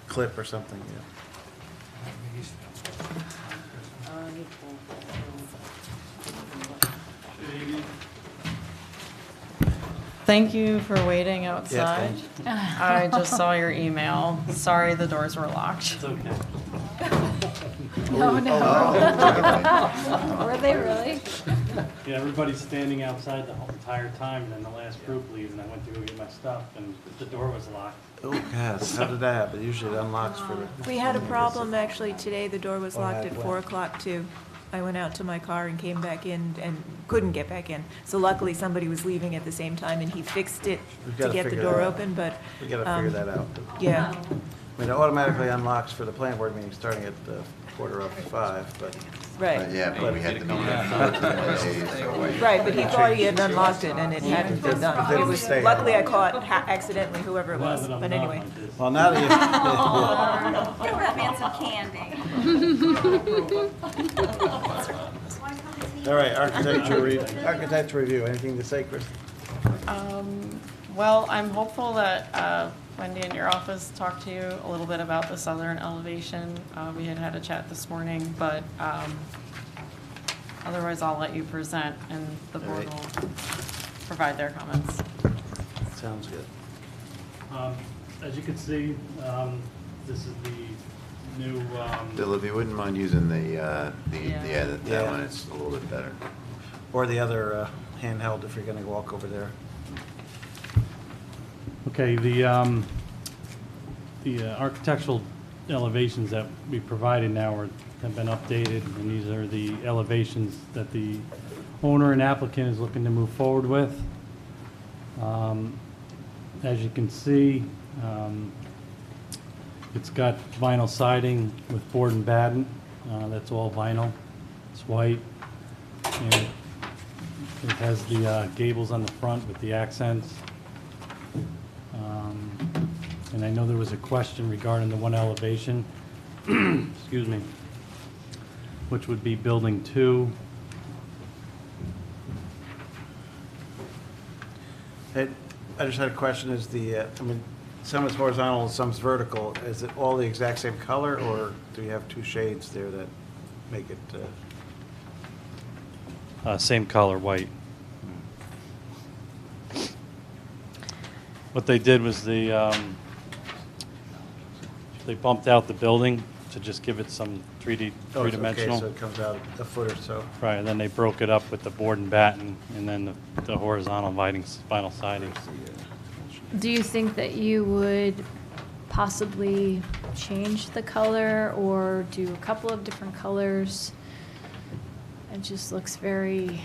clip or something, yeah. Thank you for waiting outside. I just saw your email. Sorry, the doors were locked. It's okay. No. Were they really? Yeah, everybody's standing outside the whole entire time, and then the last group leaves, and I went to go get my stuff, and the door was locked. Oh, gosh, how did that happen? Usually it unlocks for the. We had a problem actually today. The door was locked at What? 4 o'clock too. I went out to my car and came back in and couldn't get back in. So luckily somebody was leaving at the same time and he fixed it We've to gotta get the figure door that out. open, but. We gotta figure that out. Yeah. I mean, it automatically unlocks for the planning board meeting starting at 4:05, but. Right. Yeah, but we had to be there. Right, but he thought he had unlocked it and it hadn't been done. It was, luckily I caught accidentally whoever it was, but anyway. Well, now that you. Get a wrap and some candy. All right, architecture review, anything to say, Chris? Well, I'm hopeful that Wendy in your office talked to you a little bit about the southern elevation. We had a chat this morning, but otherwise I'll let you present and the board will provide their comments. Sounds good. As you can see, this is the new, Bill, if you wouldn't mind using that Yeah. one, it's a little bit better. Or the other handheld if you're gonna walk over there. okay, the architectural elevations that we provided now have been updated, and these are the elevations that the owner and applicant is looking to move forward with. As you can see, it's got vinyl siding with board and batten. That's all vinyl. It's white. And it has the gables on the front with the accents. And I know there was a question regarding the one elevation, excuse me, which would be building 2. I just had a question, is some is horizontal and some's vertical. Is it all the exact same color, or do you have two shades there that make it? Same color, white. What they did was they bumped out the building to just give it some three-dimensional. Okay, so it comes out a foot or so. Right, and then they broke it up with the board and batten, and then the horizontal vinyl siding. Do you think that you would possibly change the color or do a couple of different colors? It just looks very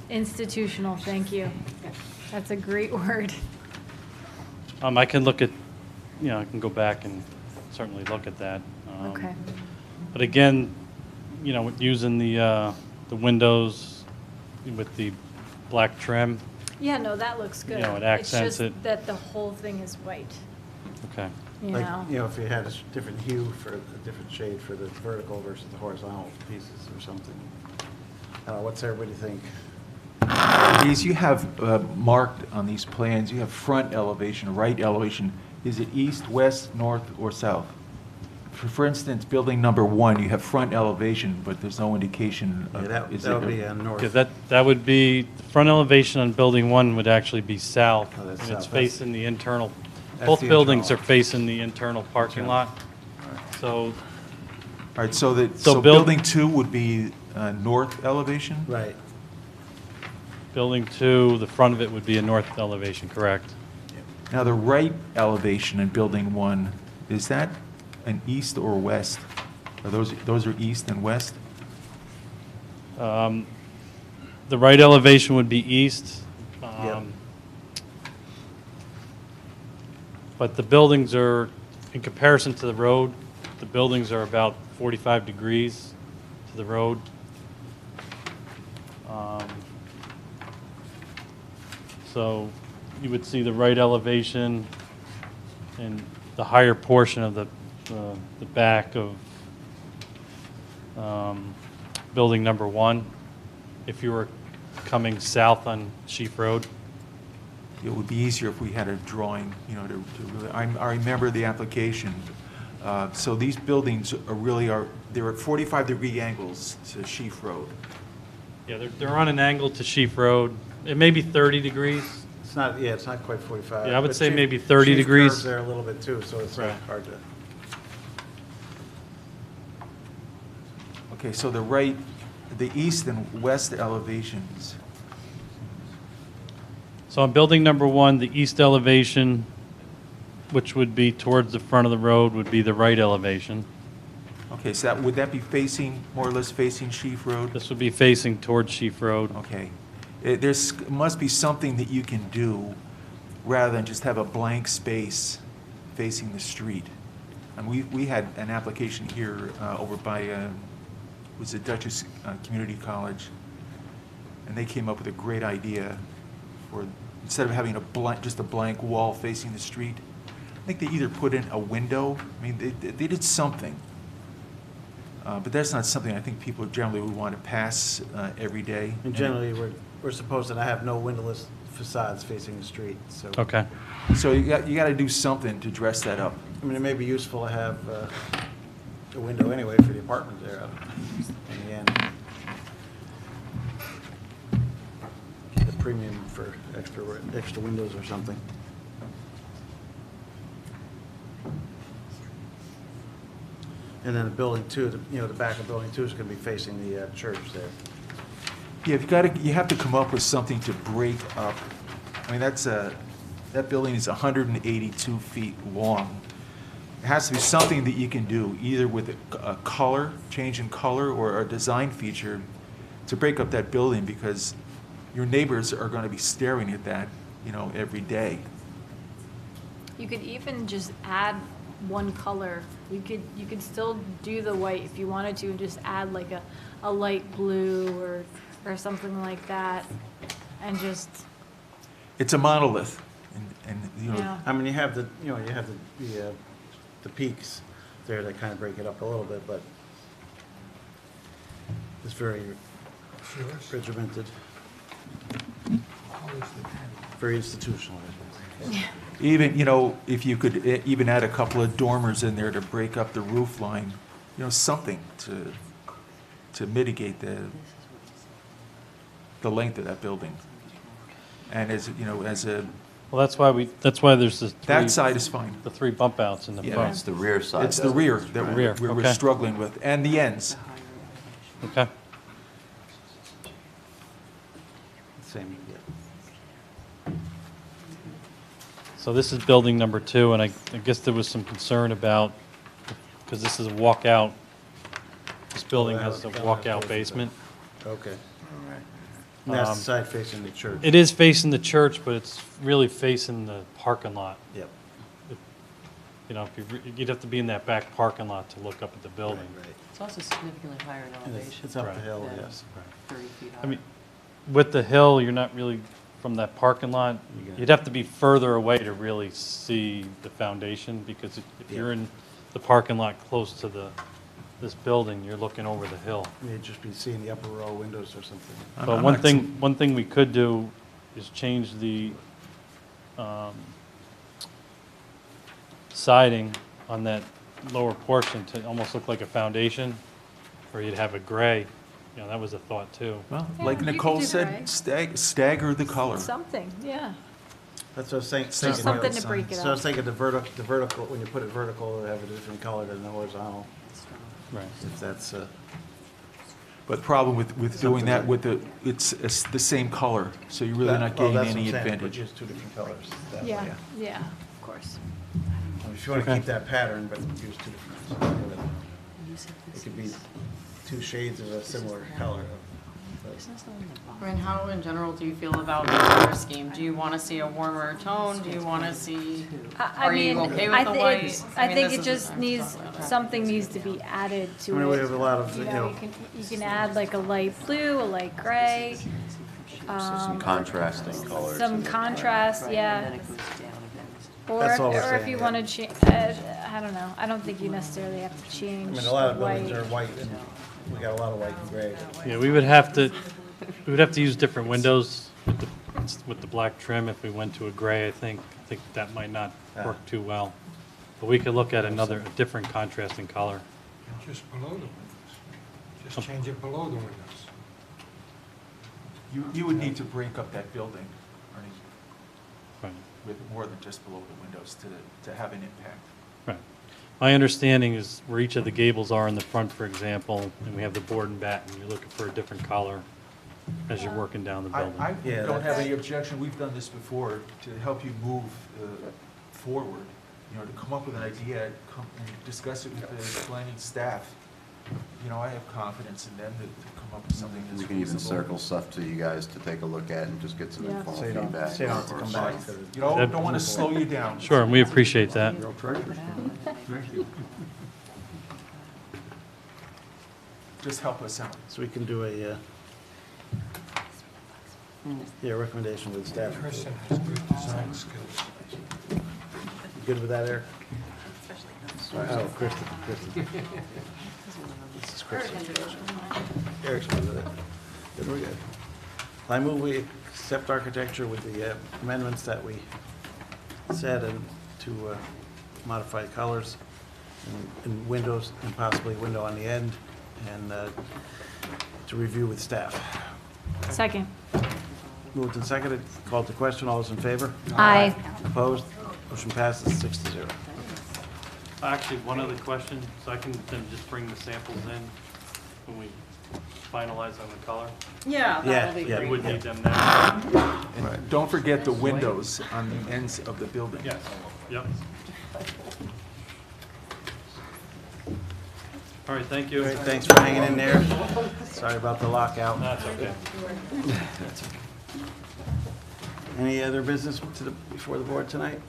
institutional, thank you. That's a great word. I can look at, I can go back and certainly look at that. Okay. But again, using the windows with the black trim. Yeah, no, that looks good. It accents it. It's just that the whole thing is white. Okay. Like, if you had a different hue for a different shade for the vertical versus the horizontal pieces or something. What's everybody think? These you have marked on these plans, you have front elevation, right elevation. Is it east, west, north, or south? For instance, building number 1, you have front elevation, but there's no indication of... That would be north. Okay, that would be, the front elevation on building 1 would actually be south. Oh, that's and south. it's facing the internal, That's both the buildings internal. are facing the internal parking lot. So, All right, so So building 2 would be north elevation? Right. building 2, the front of it would be a north elevation, correct? Now, the right elevation in building 1, is that an east or west? Are those are east and west? The right elevation would be east. But the buildings are, in comparison to the road, the buildings are about 45 degrees to the road. So you would see the right elevation in the higher portion of the back of building number 1 if you were coming south on Sheep Road. It would be easier if we had a drawing, to really, I remember the application. So these buildings they're at 45-degree angles to Sheaf Road. Yeah, they're on an angle to Sheep Road. It may be 30 degrees. It's not quite 45. Yeah, I would But say Chief- maybe 30 Chief degrees. curves there a little bit too, so it's Right. hard to. Okay, so the east and west elevations. So on building number 1, the east elevation, which would be towards the front of the road, would be the right elevation. Okay, so would that be more or less facing Sheaf Road? This would be facing towards Sheep Road. Okay. Must be something that you can do rather than just have a blank space facing the street. And we had an application here over by, was it Dutchess Community College, and they came up with a great idea for, instead of having just a blank wall facing the street, I think they either put in a window, they did something. But that's not something I think people generally would want to pass every day. And generally, we're supposed to have no windowless facades facing the street, so. Okay. So you got to do something to dress that up. I mean, it may be useful to have a window anyway for the apartment there in the end. The premium for extra windows or something. And then the building 2, the back of building 2 is going to be facing the church there. Yeah, you have to come up with something to break up. I mean, that building is 182 feet long. It has to be something that you can do, either with a color, change in color, or a design feature to break up that building, because your neighbors are going to be staring at that, every day. You could even just add one color. You could still do the white if you wanted to, and just add like a light blue or something like that, and just. It's a monolith, and Yeah. I mean, you have the peaks there that kind of break it up a little bit, but it's very regimented. Very institutional. Even, if you could even add a couple of dormers in there to break up the roof line, something to mitigate the length of that building. And as a, Well, that's why there's this. that side is fine. The 3 bump outs in the Yeah, front. It's the rear side. It's the rear that Rear, we're okay. struggling with, and the ends. Okay. Same, yeah. So this is building number 2, and I guess there was some concern about, because this is a walkout, this building has a walkout basement. Okay, all right. And that's the side facing the church. It is facing the church, but it's really facing the parking lot. Yep. You'd have to be in that back parking lot to look up at the building. Right. It's also significantly higher in And elevation. it's up the Right. hill, than yes. 30 feet high. I mean, with the hill, you're not really, from that parking lot, you'd have to be further away to really see the foundation, because if you're in the parking lot close to this building, you're looking over the hill. You'd just be seeing the upper row windows or something. But one thing we could do is change the siding on that lower portion to almost look like a foundation, or you'd have a gray. That was a thought too. Well, Yeah, like you could Nicole do said, gray. stagger the color. Something, yeah. That's what I was saying. Just something to break it So I was up. thinking the vertical, when you put it vertical, it'll have a different color than the horizontal. Right. If that's, But the problem with doing that with it's the same color, so you're really not getting any advantage. Use 2 different colors. that way. Yeah, of course. If you want to keep that pattern, but use 2 different colors. It could be 2 shades of a similar color. I mean, how in general do you feel about the color scheme? Do you want to see a warmer tone? Do you want to see, I are you mean, okay with the white? I think this it is- just needs, something needs to be added to it. I mean, we have a lot of, You can add like a light blue, a light gray. Some contrasting colors. Some contrast, yeah. Or That's if, all we're or if saying, you yeah. want to change, I don't know. I don't think you necessarily have to I change mean, a lot of white. buildings are white, and we got a lot of white and gray. Yeah, we would have to use different windows with the black trim if we went to a gray. I think that might not work too well. But we could look at a different contrasting color. Just below the windows. Just change it below the windows. You would need to break up that building, Ernie, Right. with more than just below the windows to have an impact. Right. My understanding is where each of the gables are in the front, for example, and we have the board and batten, and you're looking for a different color as you're working down the building. I Yeah, don't have that's- any objection, we've done this before, to help you move forward, to come up with an idea, come and discuss it with the planning staff. I have confidence in them to come up with something that's We can even reasonable. circle stuff to you guys to take a look at and just get some Yeah. informal So you don't- feedback. so you don't have to come back to the- Don't want to slow you down. Sure, and we appreciate that. Thank you. Just help us out. So we can do a, recommendation with staff. Person has good design skills. You good with that, Eric? Oh, Kristen. This is Kristen. Eric's good with it. Good, we're good. I move we accept architecture with the amendments that we said, and to modify colors and windows, and possibly a window on the end, and to review with staff. Second. Moved and seconded, called to question, all those in favor? Aye. Opposed? Motion passes 6-0. Actually, one other question, so I can then just bring the samples in when we finalize on the color? Yeah, that would be Yeah, great. We would need them now. And don't forget the windows on the ends of the building. Yes, yep. All right, thank you. Great, thanks for hanging in there. Sorry about the lockout. That's okay. Any other business before the board tonight?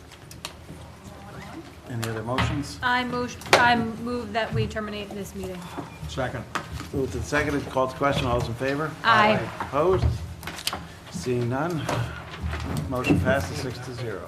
Any other motions? I move that we terminate this meeting. Second. Moved and seconded, called to question, all those in favor? Aye. Opposed? Seeing none, motion passes 6-0.